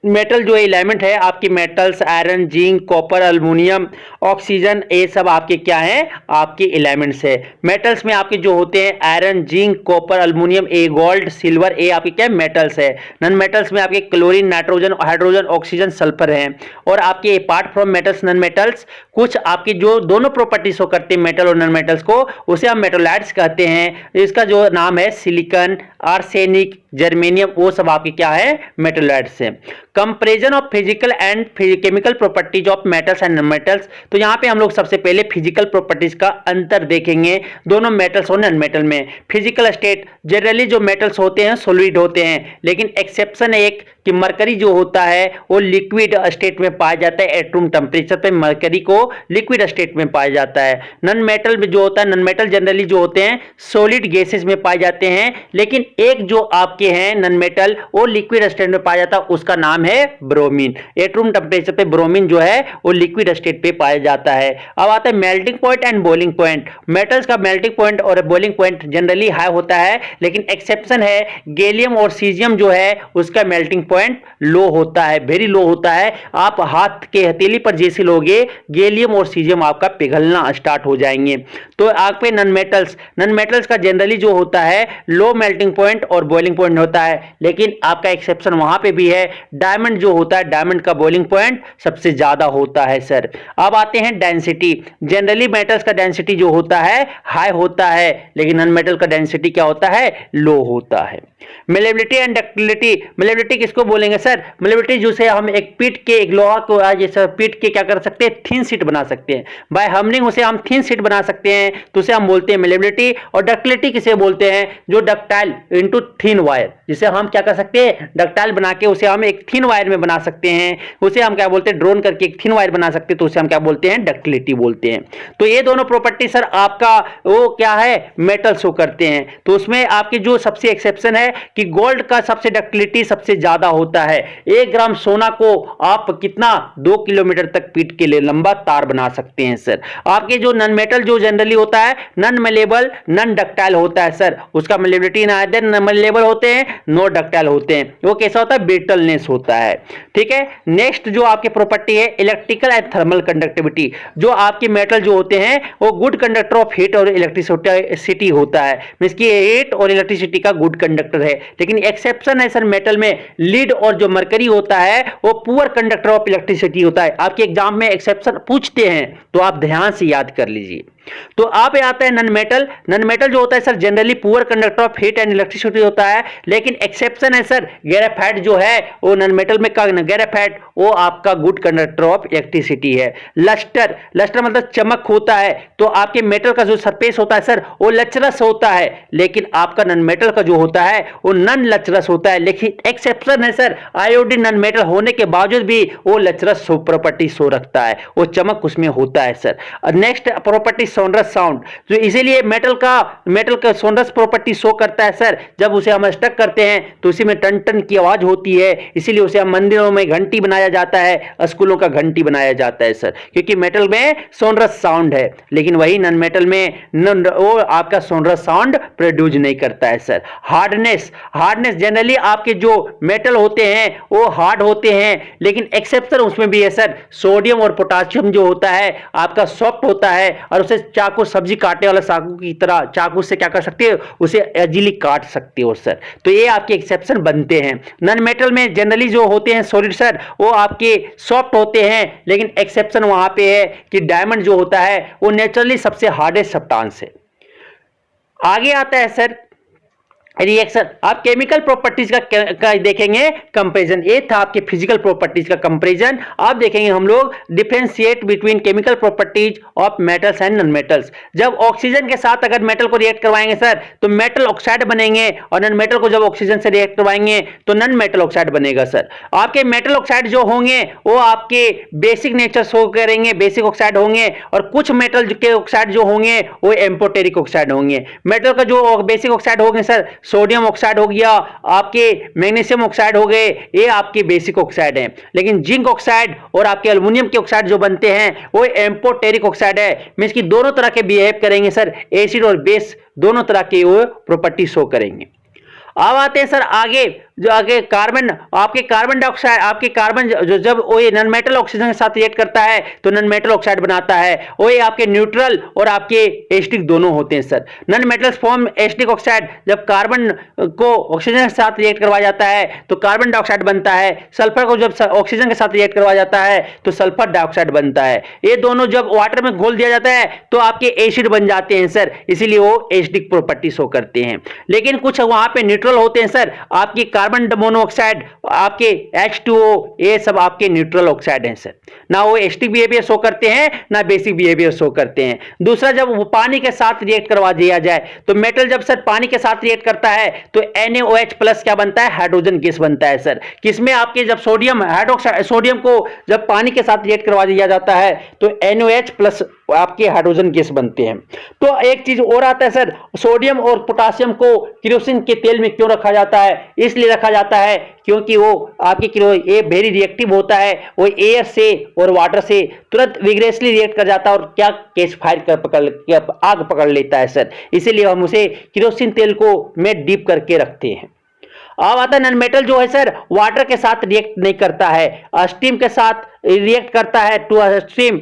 मेटल जो एलिमेंट है, आपकी metals iron, zinc, copper, aluminium, oxygen, ये सब आपके क्या हैं, आपके एलिमेंट्स है। मेटल्स में आपके जो होते हैं आयरन, जिंक, कॉपर, एल्युमिनियम, ए गोल्ड, सिल्वर, ये आपके क्या मेटल्स है। नॉन मेटल्स में आपके chlorine, nitrogen, hydrogen, oxygen, sulphur है। और आपके apart from metals non metals कुछ आपके जो दोनों प्रॉपर्टी शो करते हैं मेटल और नॉन मेटल्स को, उसे हम मेटोलाइट्स कहते हैं। इसका जो नाम है सिलिकॉन, आर्सेनिक, जर्मेनियम, वो सब आपके क्या है, मेटोलाइट्स है। Comparison of physical and chemical properties of metals and non metals. तो यहाँ पे हम लोग सबसे पहले फिजिकल प्रॉपर्टीज का अंतर देखेंगे दोनों मेटल्स और नॉन मेटल में। फिजिकल स्टेट, जनरली जो मेटल्स होते हैं सॉलिड होते हैं, लेकिन एक्सेप्शन है एक कि मरकरी जो होता है वो लिक्विड स्टेट में पाया जाता है। एट रूम टेम्परेचर पे मरकरी को लिक्विड स्टेट में पाया जाता है। नॉन मेटल में जो होता है, नॉन मेटल जनरली जो होते हैं सॉलिड गैसेस में पाए जाते हैं, लेकिन एक जो आपके हैं नॉन मेटल वो लिक्विड स्टेट में पाया जाता है, उसका नाम है ब्रोमीन। एट रूम टेम्परेचर पे ब्रोमीन जो है वो लिक्विड स्टेट पे पाया जाता है। अब आता है melting point and boiling point. Metals का मेल्टिंग पॉइंट और बॉइलिंग पॉइंट जनरली हाई होता है, लेकिन एक्सेप्शन है गैलियम और सीजियम जो है उसका मेल्टिंग पॉइंट लो होता है, वेरी लो होता है। आप हाथ के हथेली पर जैसे लोगे गैलियम और सीजियम आपका पिघलना स्टार्ट हो जाएंगे। तो आपके नॉन मेटल्स का जनरली जो होता है लो मेल्टिंग पॉइंट और बॉइलिंग पॉइंट होता है, लेकिन आपका एक्सेप्शन वहां पे भी है। डायमंड जो होता है, डायमंड का बॉइलिंग पॉइंट सबसे ज्यादा होता है सर। अब आते हैं डेंसिटी। जनरली मेटल्स का डेंसिटी जो होता है हाई होता है, लेकिन नॉन मेटल का डेंसिटी क्या होता है, लो होता है। Malleability and ductility. मेलेबिलिटी किसको बोलेंगे सर, मेलेबिलिटी जिसे हम एक पीट के एक लोहा को जैसे पीट के क्या कर सकते हैं, थिन शीट बना सकते हैं। बाय हमलिंग उसे हम थिन शीट बना सकते हैं, तो उसे हम बोलते हैं मेलेबिलिटी। और डक्टिलिटी किसे बोलते हैं, जो डक्टाइल इनटू थिन वायर, जिसे हम क्या कर सकते हैं, डक्टाइल बना के उसे हम एक थिन वायर में बना सकते हैं, उसे हम क्या बोलते हैं, ड्रोन करके एक थिन वायर बना सकते हैं, तो उसे हम क्या बोलते हैं, डक्टिलिटी बोलते हैं। तो ये दोनों प्रॉपर्टी सर आपका वो क्या है, मेटल शो करते हैं। तो उसमें आपके जो सबसे एक्सेप्शन है कि गोल्ड का सबसे डक्टिलिटी सबसे ज्यादा होता है। 1 ग्राम सोना को आप कितना 2 किलोमीटर तक पीट के लिए लंबा तार बना सकते हैं सर। आपके जो नॉन मेटल जो जनरली होता है नॉन मेलेबल नॉन डक्टाइल होता है सर, उसका मेलेबिलिटी ना आइदर नॉन मेलेबल होते हैं नो डक्टाइल होते हैं। वो कैसा होता है, ब्रिटलनेस होता है, ठीक है। नेक्स्ट जो आपके प्रॉपर्टी है इलेक्ट्रिकल एंड थर्मल कंडक्टिविटी। जो आपके मेटल जो होते हैं वो गुड कंडक्टर ऑफ हीट और इलेक्ट्रिसिटी होता है, मींस की हीट और इलेक्ट्रिसिटी का गुड कंडक्टर है। लेकिन एक्सेप्शन है सर मेटल में लीड और जो मरकरी होता है वो पुअर कंडक्टर ऑफ इलेक्ट्रिसिटी होता है। आपके एग्जाम में एक्सेप्शन पूछते हैं तो आप ध्यान से याद कर लीजिए। तो आप आता है नॉन मेटल जो होता है sir generally poor conductor of heat and electricity होता है, लेकिन एक्सेप्शन है सर ग्रेफाइट जो है वो नॉन मेटल में का ग्रेफाइट वो आपका गुड कंडक्टर ऑफ इलेक्ट्रिसिटी है। लस्टर मतलब चमक होता है, तो आपके मेटल का जो सरफेस होता है सर वो लचरस होता है, लेकिन आपका नॉन मेटल का जो होता है वो नॉन लचरस होता है। लेकिन एक्सेप्शन है सर आयोडीन नॉन मेटल होने के बावजूद भी वो लचरस प्रॉपर्टी शो रखता है, वो चमक उसमें होता है sir. Next property sonorous sound, तो इसीलिए मेटल का सोनरस प्रॉपर्टी शो करता है सर। जब उसे हम स्टक करते हैं तो उसी में टन टन की आवाज होती है, इसीलिए उसे हम मंदिरों में घंटी बनाया जाता है, स्कूलों का घंटी बनाया जाता है सर, क्योंकि मेटल में सोनरस साउंड है। लेकिन वही नॉन मेटल में वो आपका सोनरस साउंड प्रोड्यूस नहीं करता है सर। हार्डनेस जनरली आपके जो मेटल होते हैं वो हार्ड होते हैं, लेकिन एक्सेप्शन उसमें भी है सर। सोडियम और पोटासियम जो होता है आपका सॉफ्ट होता है और उसे चाकू, सब्जी काटने वाला चाकू की तरह चाकू से क्या कर सकते हो, उसे इजीली काट सकते हो सर। तो ये आपके एक्सेप्शन बनते हैं। नॉन मेटल में जनरली जो होते हैं सॉलिड सर, वो आपके सॉफ्ट होते हैं, लेकिन एक्सेप्शन वहां पे है कि डायमंड जो होता है वो नेचुरली सबसे हार्डेस्ट सब्सटेंस है। आगे आता है सर रिएक्शन। आप केमिकल प्रॉपर्टीज का देखेंगे कंपैरिजन। ये था आपके फिजिकल प्रॉपर्टीज का कंपैरिजन। आप देखेंगे हम लोग differentiate between chemical properties of metals and non metals. जब ऑक्सीजन के साथ अगर मेटल को रिएक्ट करवाएंगे सर तो मेटल ऑक्साइड बनेंगे, और नॉन मेटल को जब ऑक्सीजन से रिएक्ट करवाएंगे तो नॉन मेटल ऑक्साइड बनेगा सर। आपके मेटल ऑक्साइड जो होंगे वो आपके बेसिक नेचर शो करेंगे, बेसिक ऑक्साइड होंगे, और कुछ मेटल के ऑक्साइड जो होंगे वो एम्फोटेरिक ऑक्साइड होंगे। मेटल का जो बेसिक ऑक्साइड होंगे सर, सोडियम ऑक्साइड हो गया, आपके मैग्नीशियम ऑक्साइड हो गए, ये आपके बेसिक ऑक्साइड हैं। लेकिन जिंक ऑक्साइड और आपके एल्युमिनियम के ऑक्साइड जो बनते हैं वो एम्फोटेरिक ऑक्साइड है। मींस कि दोनों तरह के बिहेव करेंगे सर, एसिड और बेस दोनों तरह के वो प्रॉपर्टी शो करेंगे। अब आते हैं सर आगे, जो आगे कार्बन, आपके कार्बन डाइऑक्साइड, आपके कार्बन जो जब वो नॉन मेटल ऑक्सीजन के साथ रिएक्ट करता है तो नॉन मेटल ऑक्साइड बनाता है। वो आपके न्यूट्रल और आपके एसिडिक दोनों होते हैं sir. Non metals form acidic oxide. जब कार्बन को ऑक्सीजन के साथ रिएक्ट करवाया जाता है तो कार्बन डाइऑक्साइड बनता है। सल्फर को जब ऑक्सीजन के साथ रिएक्ट करवाया जाता है तो सल्फर डाइऑक्साइड बनता है। ये दोनों जब वाटर में घोल दिया जाता है तो आपके एसिड बन जाते हैं सर, इसीलिए वो एसिडिक प्रॉपर्टी शो करते हैं। लेकिन कुछ वहां पे न्यूट्रल होते हैं सर, आपकी कार्बन मोनोऑक्साइड, आपके H2O, ये सब आपके न्यूट्रल ऑक्साइड हैं सर। ना वो एसिडिक बिहेवियर शो करते हैं ना बेसिक बिहेवियर शो करते हैं। दूसरा, जब वो पानी के साथ रिएक्ट करवा दिया जाए तो मेटल जब सर पानी के साथ रिएक्ट करता है तो NaOH प्लस क्या बनता है, हाइड्रोजन गैस बनता है सर। किसमें आपके जब सोडियम हाइड्रोक्साइड, सोडियम को जब पानी के साथ रिएक्ट करवा दिया जाता है तो NaOH प्लस आपके हाइड्रोजन गैस बनते हैं। तो एक चीज और आता है सर, सोडियम और पोटासियम को केरोसिन के तेल में क्यों रखा जाता है? इसलिए रखा जाता है क्योंकि वो आपके ये वेरी रिएक्टिव होता है, वो एयर से और वाटर से तुरंत विग्रेसली रिएक्ट कर जाता है और क्या केस फायर कर आग पकड़ लेता है सर। इसीलिए हम उसे केरोसिन तेल को में डीप करके रखते हैं। अब आता है नॉन मेटल जो है सर, वाटर के साथ रिएक्ट नहीं करता है, स्टीम के साथ रिएक्ट करता है। To steam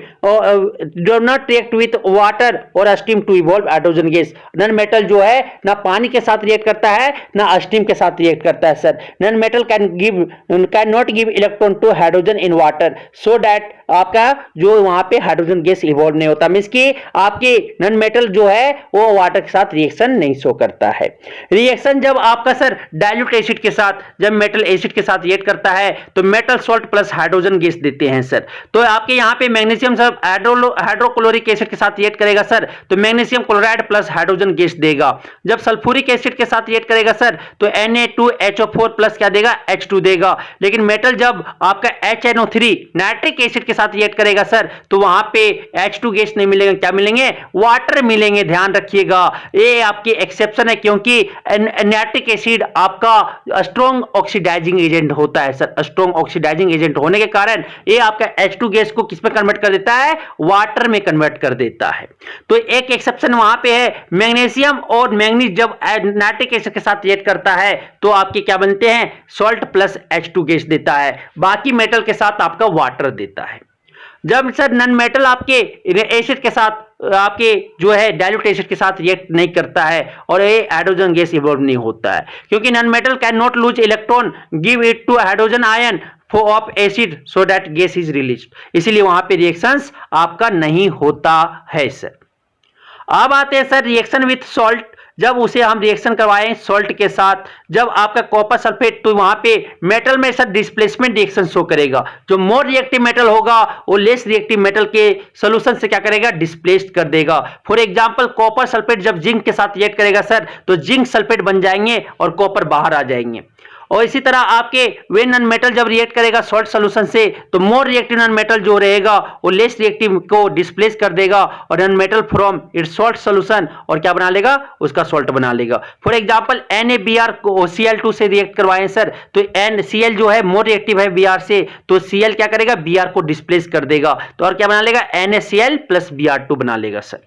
do not react with water और steam to evolve hydrogen gas. Non metal जो है ना पानी के साथ रिएक्ट करता है ना स्टीम के साथ रिएक्ट करता है sir. Non metal can not give electron to hydrogen in water so that आपका जो वहां पे हाइड्रोजन गैस इवॉल्व नहीं होता। मींस कि आपके नॉन मेटल जो है वो वाटर के साथ रिएक्शन नहीं शो करता है। रिएक्शन जब आपका सर डाइल्यूट एसिड के साथ, जब मेटल एसिड के साथ रिएक्ट करता है तो metal salt plus hydrogen gas देते हैं सर। तो आपके यहाँ पे मैग्नीशियम सर हाइड्रोक्लोरिक एसिड के साथ रिएक्ट करेगा सर तो magnesium chloride plus hydrogen gas देगा। जब सल्फ्यूरिक एसिड के साथ रिएक्ट करेगा सर तो Na2HO4 प्लस क्या देगा, H2 देगा। लेकिन मेटल जब आपका HNO3 नाइट्रिक एसिड के साथ रिएक्ट करेगा सर तो वहां पे H2 गैस नहीं मिलेगा, क्या मिलेंगे, वाटर मिलेंगे। ध्यान रखिएगा, ये आपकी एक्सेप्शन है क्योंकि नाइट्रिक एसिड आपका स्ट्रॉन्ग ऑक्सीडाइजिंग एजेंट होता है सर। स्ट्रॉन्ग ऑक्सीडाइजिंग एजेंट होने के कारण ये आपका H2 गैस को किस में कन्वर्ट कर देता है, वाटर में कन्वर्ट कर देता है। तो एक एक्सेप्शन वहां पे है, मैग्नीशियम और मैंगनीज जब नाइट्रिक एसिड के साथ रिएक्ट करता है तो आपके क्या बनते हैं, सॉल्ट प्लस H2 गैस देता है। बाकी मेटल के साथ आपका वाटर देता है। जब सर नॉन मेटल आपके एसिड के साथ, आपके जो है डाइल्यूट एसिड के साथ रिएक्ट नहीं करता है और ये हाइड्रोजन गैस इवॉल्व नहीं होता है क्योंकि non metal can not lose electron give it to hydrogen ion of acid so that gas is released. इसीलिए वहां पे रिएक्शंस आपका नहीं होता है सर। अब आते हैं सर रिएक्शन विथ सॉल्ट। जब उसे हम रिएक्शन करवाएं सॉल्ट के साथ, जब आपका कॉपर सल्फेट, तो वहां पे मेटल में सर डिस्प्लेसमेंट रिएक्शन शो करेगा। जो मोर रिएक्टिव मेटल होगा वो लेस रिएक्टिव मेटल के सोल्यूशन से क्या करेगा, डिस्प्लेस्ड कर देगा। फॉर एग्जांपल कॉपर सल्फेट जब जिंक के साथ रिएक्ट करेगा सर तो जिंक सल्फेट बन जाएंगे और कॉपर बाहर आ जाएंगे। और इसी तरह आपके वे नॉन मेटल जब रिएक्ट करेगा सॉल्ट सोल्यूशन से तो मोर रिएक्टिव नॉन मेटल जो रहेगा वो लेस रिएक्टिव को डिस्प्लेस कर देगा और non metal from its salt solution और क्या बना लेगा, उसका सॉल्ट बना लेगा। फॉर एग्जांपल NaBr को Cl2 से रिएक्ट करवाएं सर तो NCl जो है मोर रिएक्टिव है Br से तो Cl क्या करेगा, Br को डिस्प्लेस कर देगा तो और क्या बना लेगा, NaCl प्लस Br2 बना लेगा सर।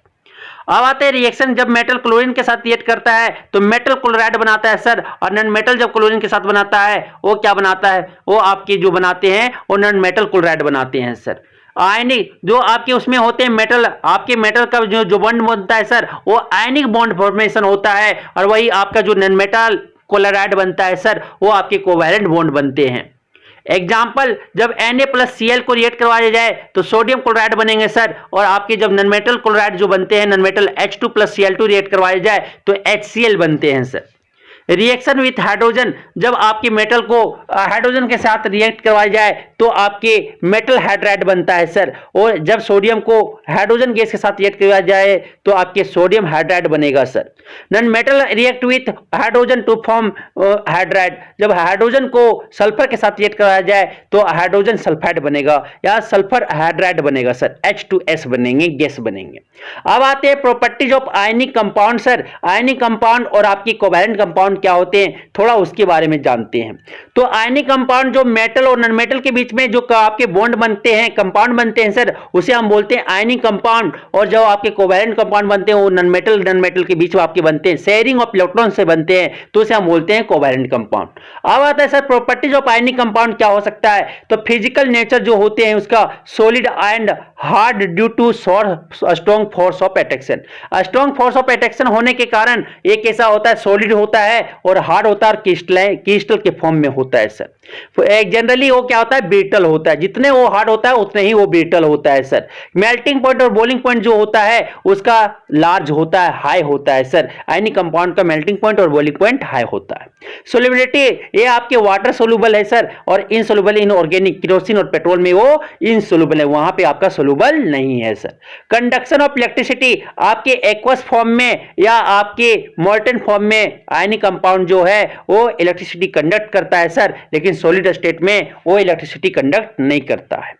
अब आते हैं रिएक्शन जब मेटल क्लोरीन के साथ रिएक्ट करता है तो मेटल क्लोराइड बनाता है सर, और नॉन मेटल जब क्लोरीन के साथ बनाता है वो क्या बनाता है, वो आपके जो बनाते हैं वो नॉन मेटल क्लोराइड बनाते हैं सर। आयनिक जो आपके उसमें होते हैं मेटल, आपके मेटल का जो बॉन्ड बनता है सर वो आयनिक बॉन्ड फॉर्मेशन होता है, और वही आपका जो नॉन मेटल क्लोराइड बनता है सर वो आपके कोवैलेंट बॉन्ड बनते हैं। एग्जाम्पल, जब Na+Cl को रिएक्ट करवाया जाए तो सोडियम क्लोराइड बनेंगे सर, और आपके जब नॉन मेटल क्लोराइड जो बनते हैं नॉन मेटल H2+Cl2 रिएक्ट करवाया जाए तो HCl बनते हैं सर। रिएक्शन विथ हाइड्रोजन, जब आपके मेटल को हाइड्रोजन के साथ रिएक्ट करवाया जाए तो आपके मेटल हाइड्राइड बनता है सर, और जब सोडियम को हाइड्रोजन गैस के साथ रिएक्ट करवाया जाए तो आपके सोडियम हाइड्राइड बनेगा sir. Non metal react with hydrogen to form hydride, जब हाइड्रोजन को सल्फर के साथ रिएक्ट करवाया जाए तो हाइड्रोजन सल्फाइड बनेगा या सल्फर हाइड्राइड बनेगा सर, H2S बनेंगे, गैस बनेंगे। अब आते हैं properties of ionic compound sir. Ionic compound और आपकी कोवैलेंट कंपाउंड क्या होते हैं, थोड़ा उसके बारे में जानते हैं। तो आयनिक कंपाउंड जो मेटल और नॉन मेटल के बीच में जो आपके बॉन्ड बनते हैं, कंपाउंड बनते हैं सर, उसे हम बोलते हैं आयनिक कंपाउंड। और जो आपके कोवैलेंट कंपाउंड बनते हैं वो नॉन मेटल के बीच में आपके बनते हैं, शेयरिंग ऑफ इलेक्ट्रॉन से बनते हैं, तो उसे हम बोलते हैं कोवैलेंट कंपाउंड। अब आता है sir properties of ionic compound क्या हो सकता है, तो फिजिकल नेचर जो होते हैं उसका solid and hard due to strong force of attraction. Strong force of attraction होने के कारण एक ऐसा होता है सॉलिड होता है और हार्ड होता है और क्रिस्टल के फॉर्म में होता है सर। एक जनरली वो क्या होता है, ब्रिटल होता है, जितने वो हार्ड होता है उतने ही वो ब्रिटल होता है सर। मेल्टिंग पॉइंट और बॉइलिंग पॉइंट जो होता है उसका लार्ज होता है, हाई होता है सर। आयनिक कंपाउंड का मेल्टिंग पॉइंट और बॉइलिंग पॉइंट हाई होता है। सोल्युबिलिटी, ये आपके वाटर सोल्यूबल है सर, और इनसोल्यूबल इन ऑर्गेनिक केरोसिन और पेट्रोल में वो इनसोल्यूबल है, वहां पे आपका सोल्यूबल नहीं है सर। कंडक्शन ऑफ इलेक्ट्रिसिटी, आपके एक्वस फॉर्म में या आपके मोल्टन फॉर्म में आयनिक कंपाउंड जो है वो इलेक्ट्रिसिटी कंडक्ट करता है सर, लेकिन सॉलिड स्टेट में वो इलेक्ट्रिसिटी कंडक्ट नहीं करता है।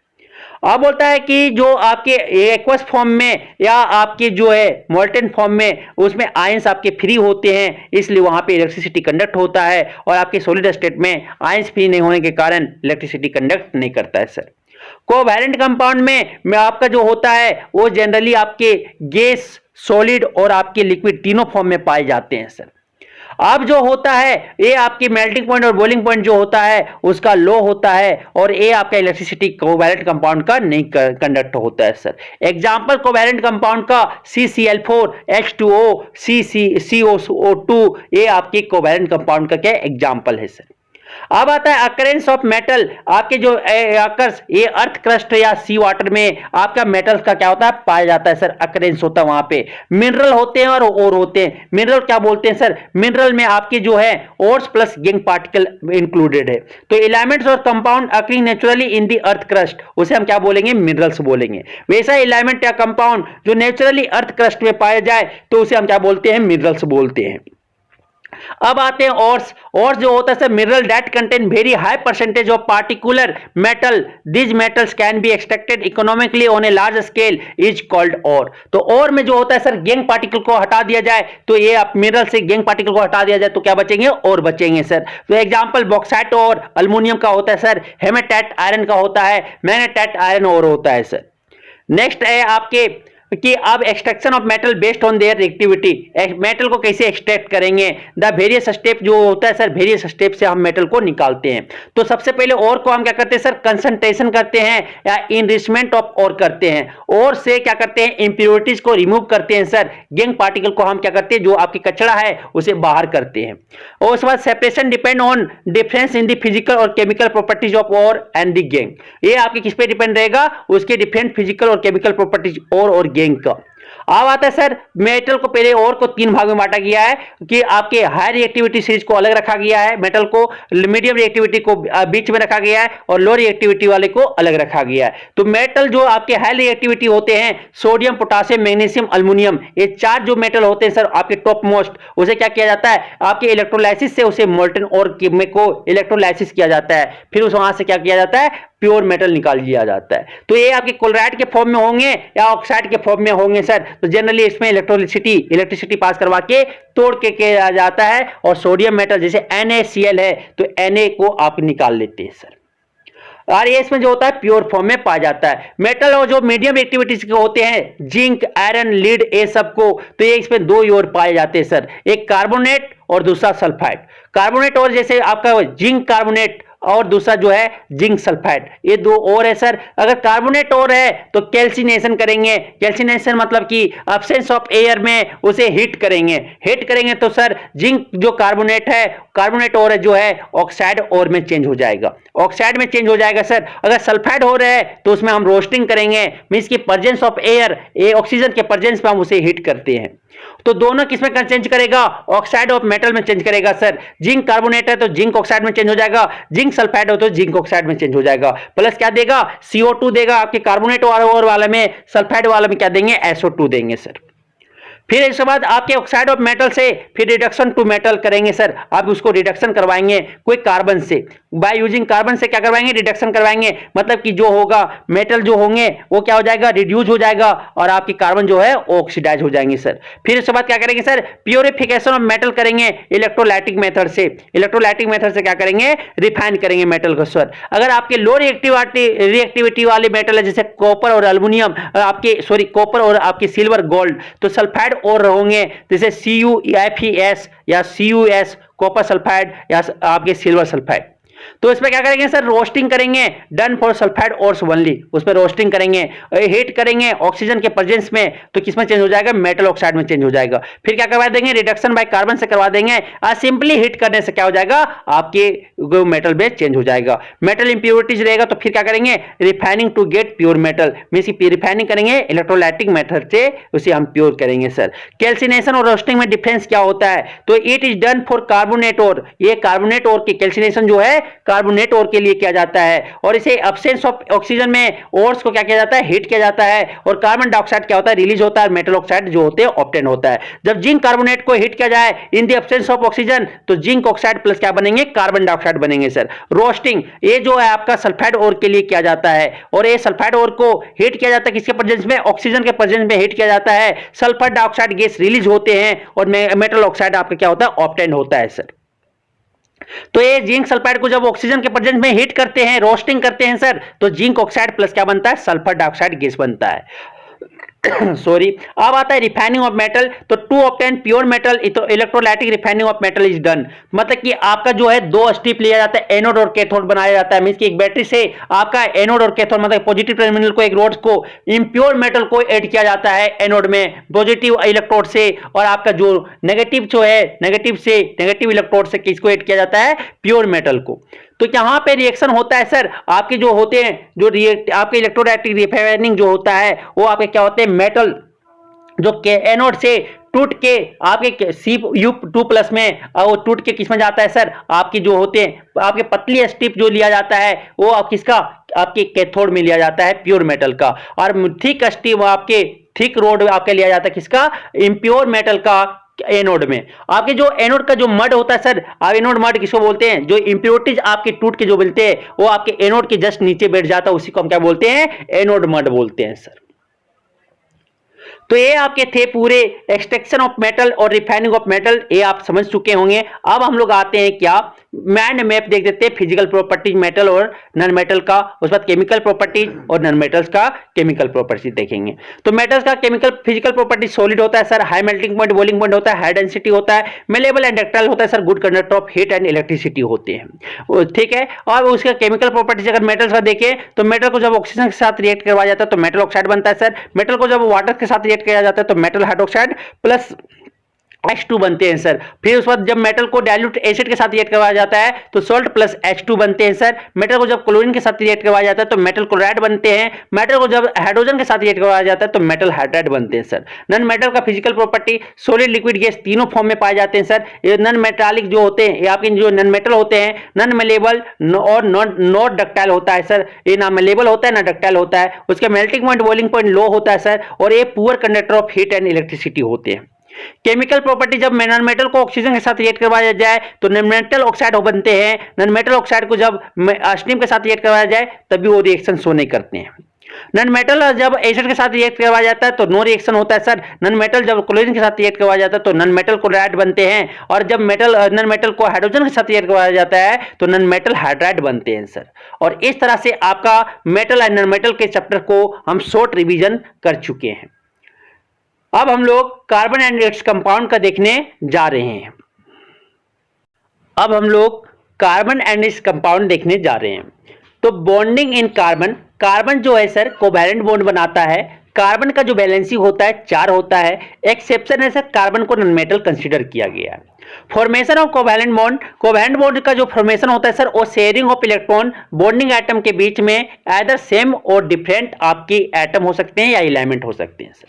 अब बोलता है कि जो आपके एक्वस फॉर्म में या आपके जो है मोल्टन फॉर्म में उसमें आयंस आपके फ्री होते हैं, इसलिए वहां पे इलेक्ट्रिसिटी कंडक्ट होता है, और आपके सॉलिड स्टेट में आयंस फ्री नहीं होने के कारण इलेक्ट्रिसिटी कंडक्ट नहीं करता है सर। कोवैलेंट कंपाउंड में आपका जो होता है वो जनरली आपके गैस, सॉलिड और आपके लिक्विड तीनों फॉर्म में पाए जाते हैं सर। अब जो होता है ये आपकी मेल्टिंग पॉइंट और बॉइलिंग पॉइंट जो होता है उसका लो होता है, और ये आपका इलेक्ट्रिसिटी कोवैलेंट कंपाउंड का नहीं कंडक्ट होता है सर। एग्जांपल कोवैलेंट कंपाउंड का CCl4 H2O COO2, ये आपकी कोवैलेंट कंपाउंड का क्या एग्जांपल है सर। अब आता है अकरेंस ऑफ मेटल, आपके जो अकर्स ये अर्थ क्रस्ट या सी वाटर में आपका मेटल्स का क्या होता है पाया जाता है सर, अकरेंस होता है वहां पे। मिनरल होते हैं और ओर होते हैं। मिनरल क्या बोलते हैं सर, मिनरल में आपके जो है ores plus gangue particle included है। तो एलिमेंट्स और compound occurring naturally in the earth crust, उसे हम क्या बोलेंगे, मिनरल्स बोलेंगे। वैसा एलिमेंट या कंपाउंड जो नेचुरली अर्थ क्रस्ट में पाया जाए तो उसे हम क्या बोलते हैं, मिनरल्स बोलते हैं। अब आते हैं ओर्स। ओर्स जो होता है sir mineral that contain very high percentage of particular metal, this metals can be extracted economically on a large scale is called ore. तो ओर में जो होता है सर गैंग पार्टिकल को हटा दिया जाए, तो ये आप मिनरल से गैंग पार्टिकल को हटा दिया जाए तो क्या बचेंगे, और बचेंगे सर। तो एग्जांपल बॉक्साइट और अल्युमिनियम का होता है सर, हेमेटाइट आयरन का होता है, मैग्नेटाइट आयरन और होता है सर। नेक्स्ट है आपके कि अब extraction of metal based on there reactivity, metal को कैसे एक्सट्रैक्ट करेंगे, द वेरियस स्टेप जो होता है सर, वेरियस स्टेप से हम मेटल को निकालते हैं। तो सबसे पहले और को हम क्या करते हैं सर, कंसंट्रेशन करते हैं या इनरिचमेंट ऑफ और करते हैं। और से क्या करते हैं, इंप्योरिटीज को रिमूव करते हैं सर, गैंग पार्टिकल को हम क्या करते हैं, जो आपकी कचरा है उसे बाहर करते हैं। और उसके बाद separation depend on difference in the physical और केमिकल प्रॉपर्टीज ऑफ और एंड द गैंग। ये आपके किस पे डिपेंड रहेगा, उसके डिफरेंट फिजिकल और केमिकल प्रॉपर्टीज और गैंग का। अब आता है सर मेटल को पहले और को तीन भाग में बांटा गया है कि आपके हाई रिएक्टिविटी सीरीज को अलग रखा गया है, मेटल को मीडियम रिएक्टिविटी को बीच में रखा गया है, और लो रिएक्टिविटी वाले को अलग रखा गया है। तो मेटल जो आपके हाई रिएक्टिविटी होते हैं, सोडियम, पोटासियम, मैग्नीशियम, अल्युमिनियम, ये चार जो मेटल होते हैं सर आपके टॉप मोस्ट, उसे क्या किया जाता है, आपके इलेक्ट्रोलाइसिस से उसे मोल्टन और को इलेक्ट्रोलाइसिस किया जाता है, फिर उस वहां से क्या किया जाता है, प्योर मेटल निकाल लिया जाता है। तो ये आपके क्लोराइड के फॉर्म में होंगे या ऑक्साइड के फॉर्म में होंगे सर। तो जनरली इसमें इलेक्ट्रिसिटी पास करवा के तोड़ के किया जाता है। और सोडियम मेटल जैसे NaCl है तो Na को आप निकाल लेते हैं सर। और ये इसमें जो होता है प्योर फॉर्म में पाया जाता है। मेटल और जो मीडियम एक्टिविटीज के होते हैं, जिंक, आयरन, लीड, ये सबको, तो ये इसमें दो योर पाए जाते हैं सर, एक कार्बोनेट और दूसरा सल्फाइड। कार्बोनेट और जैसे आपका जिंक कार्बोनेट और दूसरा जो है जिंक सल्फाइड, ये दो और है सर। अगर कार्बोनेट और है तो कैल्सिनेशन करेंगे, कैल्सिनेशन मतलब कि एब्सेंस ऑफ एयर में उसे हीट करेंगे, हीट करेंगे तो सर जिंक जो कार्बोनेट है, कार्बोनेट और जो है ऑक्साइड और में चेंज हो जाएगा, ऑक्साइड में चेंज हो जाएगा सर। अगर सल्फाइड हो रहा है तो उसमें हम रोस्टिंग करेंगे, मींस की प्रेजेंस ऑफ एयर, ऑक्सीजन के प्रेजेंस में हम उसे हीट करते हैं। तो दोनों किसमें चेंज करेगा, ऑक्साइड ऑफ मेटल में चेंज करेगा सर। जिंक कार्बोनेट है तो जिंक ऑक्साइड में चेंज हो जाएगा, जिंक सल्फाइड हो तो जिंक ऑक्साइड में चेंज हो जाएगा। प्लस क्या देगा, CO2 देगा आपके कार्बोनेट और वाले में, सल्फाइड वाले में क्या देंगे, SO2 देंगे सर। फिर इसके बाद आपके ऑक्साइड ऑफ मेटल से फिर रिडक्शन टू मेटल करेंगे सर, आप उसको रिडक्शन करवाएंगे कोई कार्बन से, बाय यूजिंग कार्बन से क्या करवाएंगे, रिडक्शन करवाएंगे। मतलब कि जो होगा मेटल जो होंगे वो क्या हो जाएगा, रिड्यूस हो जाएगा और आपकी कार्बन जो है ऑक्सीडाइज हो जाएंगे सर। फिर इसके बाद क्या करेंगे सर, प्योरिफिकेशन ऑफ मेटल करेंगे इलेक्ट्रोलाइटिक मेथड से, इलेक्ट्रोलाइटिक मेथड से क्या करेंगे, रिफाइन करेंगे मेटल को सर। अगर आपके लो रिएक्टिविटी वाले मेटल है जैसे कॉपर और एल्युमिनियम, आपके सॉरी कॉपर और आपके सिल्वर गोल्ड, तो सल्फाइड और होंगे जैसे CuFeS या CuS कॉपर सल्फाइड या आपके सिल्वर सल्फाइड। तो इसमें क्या करेंगे सर, रोस्टिंग करेंगे, done for sulphide ores only, उसमें रोस्टिंग करेंगे, हीट करेंगे ऑक्सीजन के प्रेजेंस में, तो किसमें चेंज हो जाएगा, मेटल ऑक्साइड में चेंज हो जाएगा। फिर क्या करवा देंगे, रिडक्शन बाय कार्बन से करवा देंगे, सिंपली हीट करने से क्या हो जाएगा, आपके मेटल बेस चेंज हो जाएगा। मेटल इंप्योरिटीज रहेगा तो फिर क्या करेंगे, refining to get pure metal, means refining करेंगे इलेक्ट्रोलाइटिक मेथड से, उसे हम प्योर करेंगे सर। कैल्सिनेशन और रोस्टिंग में डिफरेंस क्या होता है, तो it is done for carbonate और, ये कार्बोनेट और की कैल्सिनेशन जो है कार्बोनेट और के लिए किया जाता है, और इसे एब्सेंस ऑफ ऑक्सीजन में ओर्स को क्या किया जाता है, हीट किया जाता है, और कार्बन डाइऑक्साइड क्या होता है, रिलीज होता है, मेटल ऑक्साइड जो होते हैं ऑब्टेन होता है। जब जिंक कार्बोनेट को हीट किया जाए in the absence of oxygen तो जिंक ऑक्साइड प्लस क्या बनेंगे, कार्बन डाइऑक्साइड बनेंगे सर। रोस्टिंग ये जो है आपका सल्फाइड और के लिए किया जाता है, और ये सल्फाइड और को हीट किया जाता है किसके प्रेजेंस में, ऑक्सीजन के प्रेजेंस में हीट किया जाता है, सल्फर डाइऑक्साइड गैस रिलीज होते हैं और मेटल ऑक्साइड आपका क्या होता है, ऑब्टेन होता है सर। तो ये जिंक सल्फाइड को जब ऑक्सीजन के प्रेजेंस में हीट करते हैं, रोस्टिंग करते हैं सर, तो जिंक ऑक्साइड प्लस क्या बनता है, सल्फर डाइऑक्साइड गैस बनता है। सॉरी। अब आता है रिफाइनिंग ऑफ मेटल, तो to obtain pure metal electrolytic refining of metal is done. मतलब कि आपका जो है दो स्टेप लिया जाता है, एनोड और कैथोड बनाया जाता है, मींस कि एक बैटरी से आपका एनोड और कैथोड मतलब पॉजिटिव टर्मिनल को, एक रोड को, इम्प्योर मेटल को ऐड किया जाता है एनोड में पॉजिटिव इलेक्ट्रोड से, और आपका जो नेगेटिव जो है नेगेटिव इलेक्ट्रोड से किसको ऐड किया जाता है, प्योर मेटल को। तो यहां पे रिएक्शन होता है सर, आपके जो होते हैं जो आपके इलेक्ट्रोलाइटिक रिफाइनिंग जो होता है वो आपके क्या होते हैं, मेटल जो के एनोड से टूट के आपके Cu2+ में, वो टूट के किस में जाता है सर, आपकी जो होते हैं आपके पतली स्ट्रिप जो लिया जाता है वो आप किसका, आपके कैथोड में लिया जाता है प्योर मेटल का, और थिक स्ट्रिप आपके थिक रोड आपके लिया जाता है किसका, इम्प्योर मेटल का एनोड में। आपके जो एनोड का जो मड होता है सर, आप एनोड मड किसको बोलते हैं, जो इंप्योरिटीज आपके टूट के जो मिलते हैं वो आपके एनोड के जस्ट नीचे बैठ जाता है, उसी को हम क्या बोलते हैं, एनोड मड बोलते हैं सर। तो ये आपके थे पूरे एक्सट्रैक्शन ऑफ मेटल और रिफाइनिंग ऑफ मेटल, ये आप समझ चुके होंगे। अब हम लोग आते हैं क्या, माइंड मैप देख देते हैं फिजिकल प्रॉपर्टीज मेटल और नॉन मेटल का, उसके बाद केमिकल प्रॉपर्टीज और नॉन मेटल्स का केमिकल प्रॉपर्टीज देखेंगे। तो मेटल्स का केमिकल फिजिकल प्रॉपर्टीज सॉलिड होता है sir, high melting point, boiling point होता है, हाई डेंसिटी होता है, मेलेबल एंड डक्टाइल होता है sir, good conductor of heat and electricity होते हैं, ठीक है। और उसका केमिकल प्रॉपर्टीज अगर मेटल्स का देखें तो मेटल को जब ऑक्सीजन के साथ रिएक्ट करवाया जाता है तो मेटल ऑक्साइड बनता है सर, मेटल को जब वाटर के साथ रिएक्ट किया जाता है तो मेटल हाइड्रोक्साइड प्लस H2 बनते हैं सर। फिर उस बाद जब मेटल को डाइल्यूट एसिड के साथ रिएक्ट करवाया जाता है तो सॉल्ट प्लस H2 बनते हैं सर। मेटल को जब क्लोरीन के साथ रिएक्ट करवाया जाता है तो मेटल क्लोराइड बनते हैं। मेटल को जब हाइड्रोजन के साथ रिएक्ट करवाया जाता है तो मेटल हाइड्राइड बनते हैं सर। नॉन मेटल का physical property solid, liquid, gas तीनों फॉर्म में पाए जाते हैं सर। ये नॉन मेटालिक जो होते हैं, ये आपके जो नॉन मेटल होते हैं, नॉन मेलेबल और नॉट डक्टाइल होता है सर। ये ना मेलेबल होता है ना डक्टाइल होता है। उसका मेल्टिंग पॉइंट, बॉइलिंग पॉइंट लो होता है सर, और ये poor conductor of heat and electricity होते हैं। केमिकल प्रॉपर्टी, जब नॉन मेटल को ऑक्सीजन के साथ रिएक्ट करवाया जाए तो नॉन मेटल ऑक्साइड बनते हैं। नॉन मेटल ऑक्साइड को जब अस्टीम के साथ रिएक्ट करवाया जाए तभी वो रिएक्शन शो नहीं करते हैं। नॉन मेटल जब एसिड के साथ रिएक्ट करवाया जाता है तो नो रिएक्शन होता है सर। नॉन मेटल जब क्लोरीन के साथ रिएक्ट करवाया जाता है तो नॉन मेटल क्लोराइड बनते हैं, और जब नॉन मेटल को हाइड्रोजन के साथ रिएक्ट करवाया जाता है तो नॉन मेटल हाइड्राइड बनते हैं सर। और इस तरह से आपका मेटल एंड नॉन मेटल के चैप्टर को हम शॉर्ट रिवीजन कर चुके हैं। अब हम लोग कार्बन एंड इट्स कंपाउंड का देखने जा रहे हैं। अब हम लोग कार्बन एंड इस कंपाउंड देखने जा रहे हैं। तो बॉन्डिंग इन कार्बन, कार्बन जो है सर कोवैलेंट बॉन्ड बनाता है। कार्बन का जो वैलेंसी होता है 4 होता है। एक्सेप्शन है सर कार्बन को नॉन मेटल कंसीडर किया गया है। Formation of covalent bond, covalent bond का जो फॉर्मेशन होता है सर वो sharing of electron bonding atom के बीच में आइदर सेम और डिफरेंट आपके एटम हो सकते हैं या एलिमेंट हो सकते हैं सर।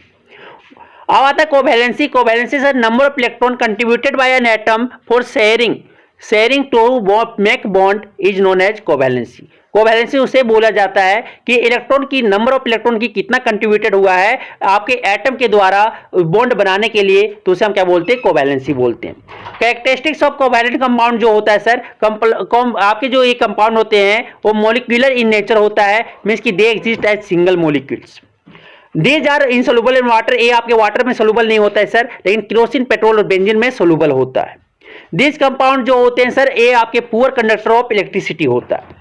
अब आता है covalency, covalency sir number of electron contributed by an atom for sharing to make bond is known as covalency. Covalency उसे बोला जाता है कि इलेक्ट्रॉन की नंबर ऑफ इलेक्ट्रॉन की कितना कंट्रीब्यूटेड हुआ है आपके एटम के द्वारा बॉन्ड बनाने के लिए, तो उसे हम क्या बोलते हैं, कोवैलेंसी बोलते हैं। कैरेक्टरिस्टिक्स ऑफ कोवैलेंट कंपाउंड जो होता है सर, आपके जो ये कंपाउंड होते हैं वो मॉलिक्यूलर इन नेचर होता है, मींस कि they exist as single molecules. These are insoluble in water, ये आपके वाटर में सोल्यूबल नहीं होता है सर, लेकिन केरोसिन, पेट्रोल और बेंजीन में सोल्यूबल होता है। दीज कंपाउंड जो होते हैं सर ये आपके पुअर कंडक्टर ऑफ इलेक्ट्रिसिटी होता है।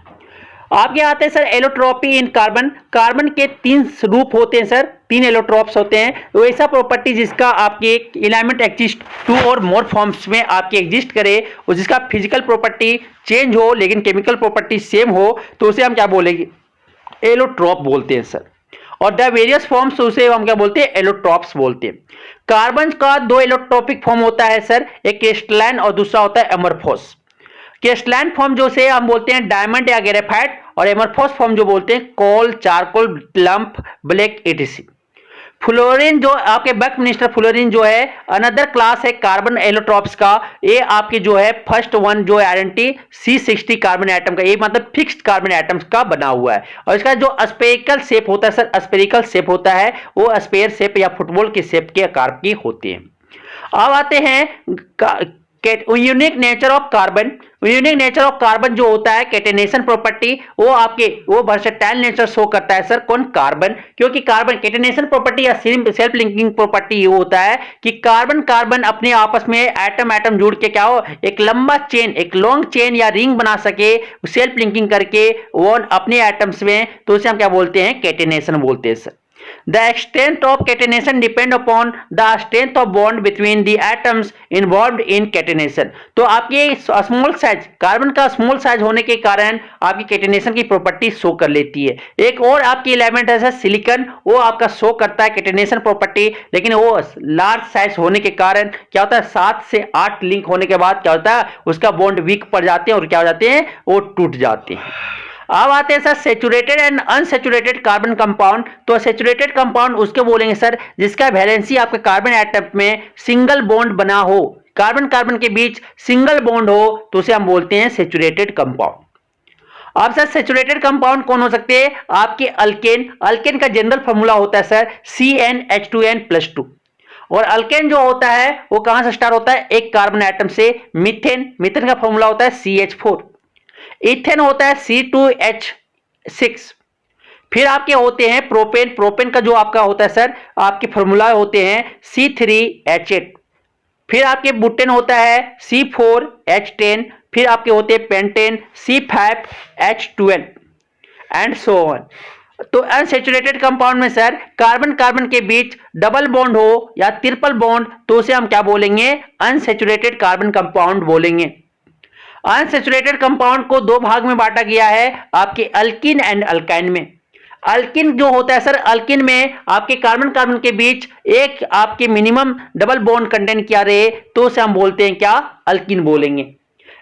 आपके आते हैं सर एलोट्रॉपी इन कार्बन, कार्बन के 3 रूप होते हैं सर, 3 एलोट्रॉप्स होते हैं। तो ऐसा प्रॉपर्टी जिसका आपके एलिमेंट एग्जिस्ट 2 और मोर फॉर्म्स में आपके एग्जिस्ट करे और जिसका फिजिकल प्रॉपर्टी चेंज हो लेकिन केमिकल प्रॉपर्टी सेम हो, तो उसे हम क्या बोलेंगे, एलोट्रॉप बोलते हैं सर। और द वेरियस फॉर्म्स उसे हम क्या बोलते हैं, एलोट्रॉप्स बोलते हैं। कार्बन का 2 एलोट्रॉपिक फॉर्म होता है सर, एक क्रिस्टलाइन और दूसरा होता है एमरफोस। क्रिस्टलाइन फॉर्म जो से हम बोलते हैं डायमंड या ग्रेफाइट, और एमरफोस फॉर्म जो बोलते हैं coal, charcoal, lump, black etc. Fullerene जो आपके बकमिस्टर फ्लोरीन जो है अनदर क्लास है कार्बन एलोट्रॉप्स का। ये आपके जो है फर्स्ट वन जो आइडेंटिटी C60 कार्बन एटम का, ये मतलब फिक्स्ड कार्बन एटम्स का बना हुआ है। और इसका जो स्पेरिकल शेप होता है सर, स्पेरिकल शेप होता है, वो स्पेयर शेप या फुटबॉल के शेप के आकार की होते हैं। अब आते हैं unique nature of carbon. Unique nature of carbon जो होता है कैटेनेशन प्रॉपर्टी, वो वर्सेटाइल नेचर शो करता है सर, कौन, कार्बन। क्योंकि कार्बन कैटेनेशन प्रॉपर्टी या सेल्फ लिंकिंग प्रॉपर्टी ये होता है कि कार्बन कार्बन अपने आपस में एटम एटम जुड़ के क्या हो, एक लंबा चेन, एक लॉन्ग चेन या रिंग बना सके सेल्फ लिंकिंग करके वो अपने एटम्स में, तो उसे हम क्या बोलते हैं, कैटेनेशन बोलते हैं sir. The extent of catenation depend upon the strength of bond between the atoms involved in catenation। तो आपके स्मॉल साइज, कार्बन का स्मॉल साइज होने के कारण आपकी कैटेनेशन की प्रॉपर्टी शो कर लेती है। एक और आपकी एलिमेंट है सिलिकॉन, वो आपका शो करता है कैटेनेशन प्रॉपर्टी, लेकिन वो लार्ज साइज होने के कारण क्या होता है, 7 से 8 लिंक होने के बाद क्या होता है, उसका बॉन्ड वीक पड़ जाते हैं और क्या हो जाते हैं, वो टूट जाते हैं। अब आते हैं sir saturated and unsaturated carbon compound. तो सेचुरेटेड कंपाउंड उसके बोलेंगे सर जिसका वैलेंसी आपके कार्बन एटम में सिंगल बॉन्ड बना हो, कार्बन कार्बन के बीच सिंगल बॉन्ड हो, तो उसे हम बोलते हैं सेचुरेटेड कंपाउंड। अब सर सेचुरेटेड कंपाउंड कौन हो सकते हैं, आपके अल्केन। अल्केन का जनरल फॉर्मूला होता है सर CnH2n+2। और अल्केन जो होता है वो कहां से स्टार्ट होता है, एक कार्बन एटम से। मीथेन, मीथेन का फॉर्मूला होता है CH4। इथेन होता है C2H6। फिर आपके होते हैं प्रोपेन, प्रोपेन का जो आपका होता है सर, आपके फॉर्मूला होते हैं C3H8। फिर आपके बुटेन होता है C4H10। फिर आपके होते हैं pentane C5H12 and so on. तो अनसेचुरेटेड कंपाउंड में सर कार्बन कार्बन के बीच डबल बॉन्ड हो या ट्रिपल बॉन्ड, तो उसे हम क्या बोलेंगे, अनसेचुरेटेड कार्बन कंपाउंड बोलेंगे। अनसेचुरेटेड कंपाउंड को 2 भाग में बांटा गया है आपके अल्किन एंड अल्काइन में। अल्किन जो होता है सर, अल्किन में आपके कार्बन कार्बन के बीच एक आपके मिनिमम डबल बॉन्ड कंटेन किया रहे, तो उसे हम बोलते हैं क्या, अल्किन बोलेंगे।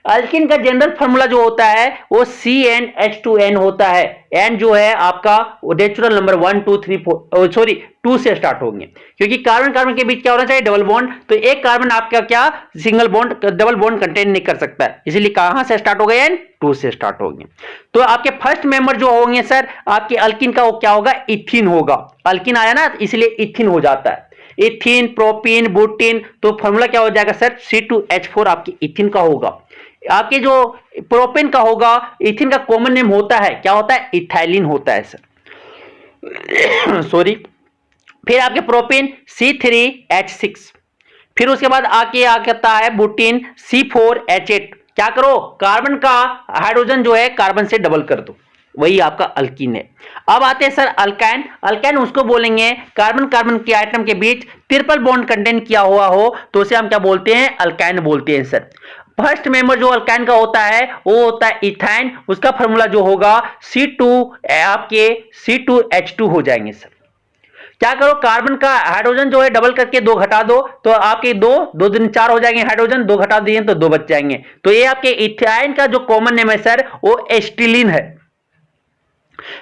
अल्किन का जनरल फॉर्मूला जो होता है वो CnH2n होता है। एन जो है आपका नेचुरल नंबर 1 2 3 4 सॉरी 2 से स्टार्ट होंगे, क्योंकि कार्बन कार्बन के बीच क्या होना चाहिए, डबल बॉन्ड। तो एक कार्बन आपका क्या single bond double bond contain नहीं कर सकता है, इसलिए कहां से स्टार्ट हो गए, एन 2 से स्टार्ट होंगे। तो आपके फर्स्ट मेंबर जो होंगे सर आपके अल्किन का, वो क्या होगा, इथिन होगा। अल्किन आया ना, इसलिए इथिन हो जाता है। इथिन, प्रोपीन, बुटीन, तो फॉर्मूला क्या हो जाएगा सर, C2H4 आपकी इथिन का होगा। आपके जो प्रोपेन का होगा, इथिन का कॉमन नेम होता है, क्या होता है, इथाइलिन होता है सर सॉरी। फिर आपके प्रोपेन C3H6। फिर उसके बाद आके आता है बुटीन C4H8। क्या करो, कार्बन का हाइड्रोजन जो है कार्बन से डबल कर दो, वही आपका अल्कीन है। अब आते हैं सर अल्काइन। अल्काइन उसको बोलेंगे कार्बन कार्बन के आइटम के बीच ट्रिपल बॉन्ड कंटेन किया हुआ हो, तो उसे हम क्या बोलते हैं, अल्काइन बोलते हैं सर। फर्स्ट मेंबर जो अल्काइन का होता है वो होता है इथाइन, उसका फॉर्मूला जो होगा C2 आपके C2H2 हो जाएंगे सर। क्या करो, कार्बन का हाइड्रोजन जो है डबल करके 2 घटा दो तो आपके 2 दिन 4 हो जाएंगे हाइड्रोजन, 2 घटा दिए तो 2 बच जाएंगे। तो ये आपके इथाइन का जो कॉमन नेम है सर वो एस्टिलीन है।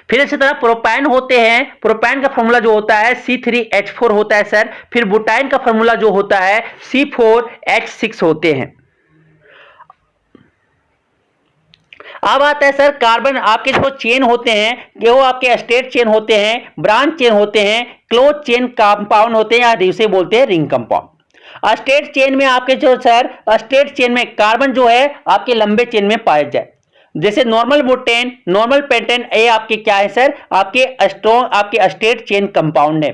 फिर इसी तरह प्रोपाइन होते हैं, प्रोपाइन का फॉर्मूला जो होता है C3H4 होता है सर। फिर बुटाइन का फॉर्मूला जो होता है C4H6 होते हैं। अब आता है सर कार्बन, आपके जो चेन होते हैं वो आपके स्टेट चेन होते हैं, ब्रांच चेन होते हैं, क्लोज चेन कंपाउंड होते हैं या इसे बोलते हैं रिंग कंपाउंड। स्टेट चेन में आपके जो सर स्टेट चेन में कार्बन जो है आपके लंबे चेन में पाया जाए, जैसे नॉर्मल बुटेन, नॉर्मल पेंटेन, ये आपके क्या है सर आपके स्ट्रॉन्ग आपके स्टेट चेन कंपाउंड है।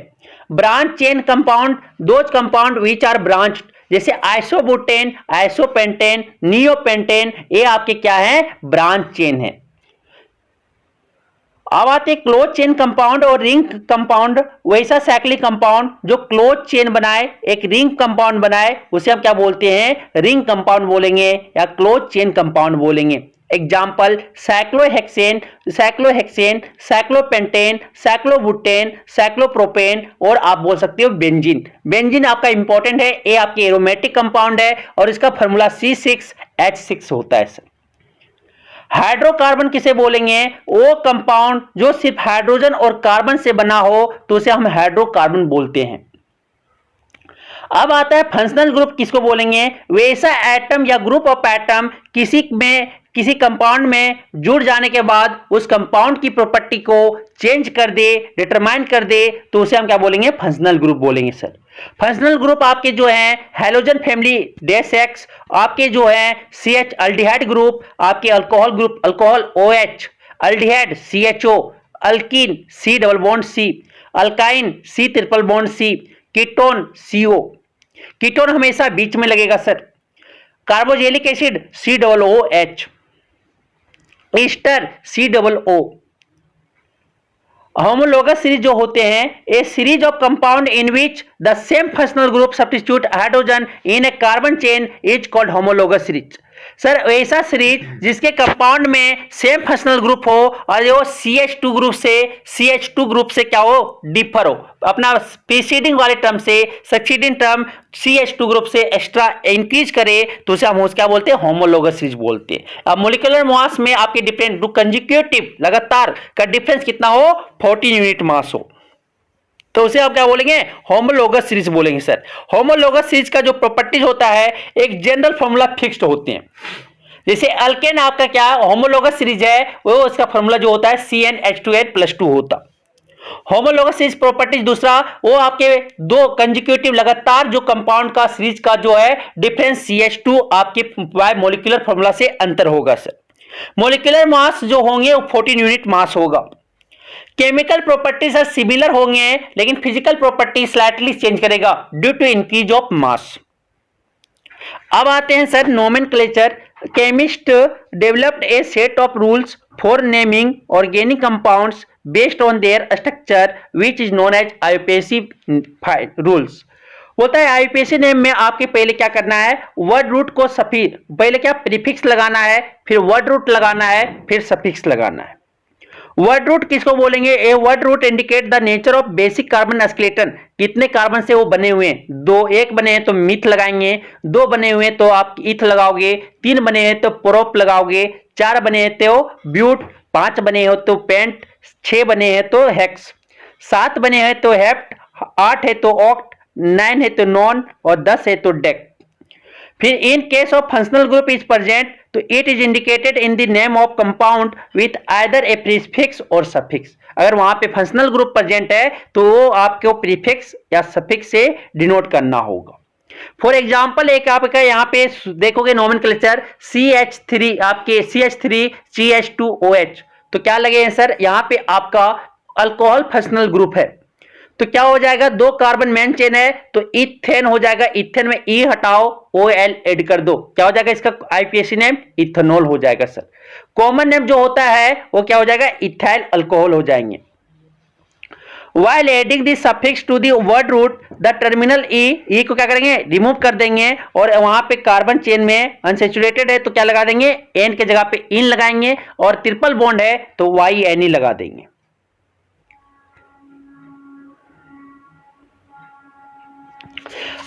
Branch chain compound, those compound which are branched, जैसे आइसोबुटेन, आइसोपेंटेन, नियोपेंटेन, ये आपके क्या है ब्रांच चेन है। अब आते क्लोज चेन कंपाउंड और रिंग कंपाउंड। वैसा साइक्लिक कंपाउंड जो क्लोज चेन बनाए, एक रिंग कंपाउंड बनाए, उसे हम क्या बोलते हैं रिंग कंपाउंड बोलेंगे या क्लोज चेन कंपाउंड बोलेंगे। Example cyclohexane, cyclohexane, cyclopentane, cyclobutane, cyclopropane, और आप बोल सकते हो बेंजीन। बेंजीन आपका इंपॉर्टेंट है, ये आपके एरोमेटिक कंपाउंड है और इसका फॉर्मूला C6H6 होता है सर। हाइड्रोकार्बन किसे बोलेंगे, वो कंपाउंड जो सिर्फ हाइड्रोजन और कार्बन से बना हो तो उसे हम हाइड्रोकार्बन बोलते हैं। अब आता है फंक्शनल ग्रुप, किसको बोलेंगे, वैसा एटम या ग्रुप ऑफ एटम किसी कंपाउंड में जुड़ जाने के बाद उस कंपाउंड की प्रॉपर्टी को चेंज कर दे, डिटरमाइन कर दे, तो उसे हम क्या बोलेंगे फंक्शनल ग्रुप बोलेंगे सर। फंक्शनल ग्रुप आपके जो है हैलोजन फैमिली -X, आपके जो है CH अल्डिहाइड ग्रुप, आपके alcohol group alcohol OH, aldehyde CHO, alkene C double bond C, alkyne C triple bond C, ketone CO, ketone हमेशा बीच में लगेगा sir. Carboxylic acid COOH, ester COO। Homologous series जो होते हैं a series of compound in which the same functional group substitute hydrogen in a carbon chain is called homologous series. Sir ऐसा series जिसके compound में same functional group हो और वो CH2 group से क्या हो डिफर हो, अपना प्रीसीडिंग वाले टर्म से सक्सीडिंग टर्म CH2 ग्रुप से एक्स्ट्रा इंक्रीज करे तो उसे हम क्या बोलते हैं होमोलोगस सीरीज बोलते हैं। अब मोलिकुलर मास में आपके डिफरेंट कंसेक्यूटिव लगातार का डिफरेंस कितना हो 14 यूनिट मास हो तो उसे आप क्या बोलेंगे होमोलोगस सीरीज बोलेंगे सर। होमोलोगस सीरीज का जो प्रॉपर्टीज होता है एक जनरल फॉर्मूला फिक्स्ड होते हैं, जैसे अल्केन आपका क्या होमोलोगस सीरीज है वो उसका फॉर्मूला जो होता है CnH2n+2 होता। होमोलोगस सीरीज प्रॉपर्टीज दूसरा वो आपके दो कंसेक्यूटिव लगातार जो कंपाउंड का सीरीज का जो है डिफरेंस CH2 आपके बाय मोलिकुलर फॉर्मूला से अंतर होगा सर। मोलिकुलर मास जो होंगे वो 14 यूनिट मास होगा। केमिकल प्रॉपर्टीज सिमिलर होंगे लेकिन फिजिकल प्रॉपर्टी स्लाइटली चेंज करेगा due to increase of mass. अब आते हैं sir nomenclature. Chemist developed a set of rules for naming organic compounds based on their structure which is known as IUPAC rules. होता है IUPAC name में आपके पहले क्या करना है वर्ड रूट को पहले क्या प्रीफिक्स लगाना है, फिर वर्ड रूट लगाना है, फिर सफिक्स लगाना है। वर्ड रूट किसको बोलेंगे, a word root indicate the nature of basic carbon skeleton, कितने कार्बन से वो बने हुए हैं। दो एक बने हैं तो मिथ लगाएंगे, दो बने हुए हैं तो आप इथ लगाओगे, तीन बने हैं तो प्रोप लगाओगे, चार बने हैं तो ब्यूट, पांच बने हो तो पेंट, छह बने हैं तो हेक्स, सात बने हैं तो हेप्ट, आठ है तो ऑक्ट, 9 है तो नॉन और 10 है तो डेक। फिर in case of functional group is present तो it is indicated in the name of compound with either a prefix or suffix. अगर वहां पे फंक्शनल ग्रुप प्रेजेंट है तो वो आपको प्रीफिक्स या सफिक्स से डिनोट करना होगा। फॉर एग्जाम्पल एक आपका यहाँ पे देखोगे नोमेनक्लेचर CH3 आपके CH3 CH2OH तो क्या लगे हैं सर यहाँ पे आपका अल्कोहल फंक्शनल ग्रुप है तो क्या हो जाएगा दो कार्बन मेन चेन है तो इथेन हो जाएगा, इथेन में ई हटाओ OL ऐड कर दो, क्या हो जाएगा इसका आईपीएसी नेम इथेनॉल हो जाएगा सर। कॉमन नेम जो होता है वो क्या हो जाएगा इथाइल अल्कोहल हो जाएंगे। While adding the suffix to the word root, the terminal e को क्या करेंगे, रिमूव कर देंगे और वहां पे कार्बन चेन में अनसेचुरेटेड है तो क्या लगा देंगे, एन के जगह पे इन लगाएंगे और ट्रिपल बॉन्ड है तो YNE लगा देंगे।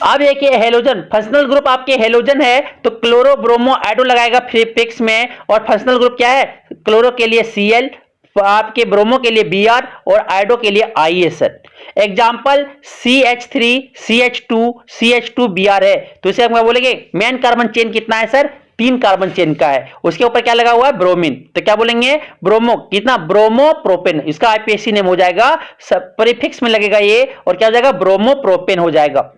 अब एक ये हेलोजन, फंक्शनल ग्रुप आपके हेलोजन है तो क्लोरो ब्रोमो आइडो लगाएगा प्रीफिक्स में, और फंक्शनल ग्रुप क्या है, क्लोरो के लिए Cl, आपके ब्रोमो के लिए Br और आइडो के लिए ISN। Example CH3 CH2 CH2Br है तो इसे हम क्या बोलेंगे, मेन कार्बन चेन कितना है सर, 3 कार्बन चेन का है, उसके ऊपर क्या लगा हुआ है, ब्रोमीन, तो क्या बोलेंगे, ब्रोमो कितना, ब्रोमो प्रोपेन, इसका IPAC नेम हो जाएगा, प्रीफिक्स में लगेगा ये और क्या हो जाएगा, ब्रोमो प्रोपेन हो जाएगा।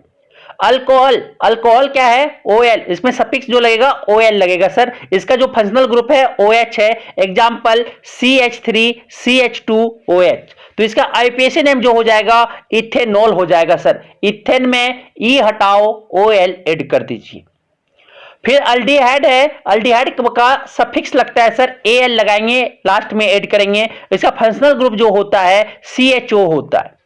अल्कोहल, अल्कोहल क्या है, OL, इसमें सफिक्स जो लगेगा OL लगेगा सर, इसका जो फंक्शनल ग्रुप है OH है। एग्जांपल CH3 CH2OH, तो इसका IPAC नेम जो हो जाएगा इथेनॉल हो जाएगा सर। इथेन में E हटाओ, OL ऐड कर दीजिए। फिर अल्डिहाइड है, अल्डिहाइड का सफिक्स लगता है सर, AL लगाएंगे, लास्ट में ऐड करेंगे, इसका फंक्शनल ग्रुप जो होता है CHO होता है।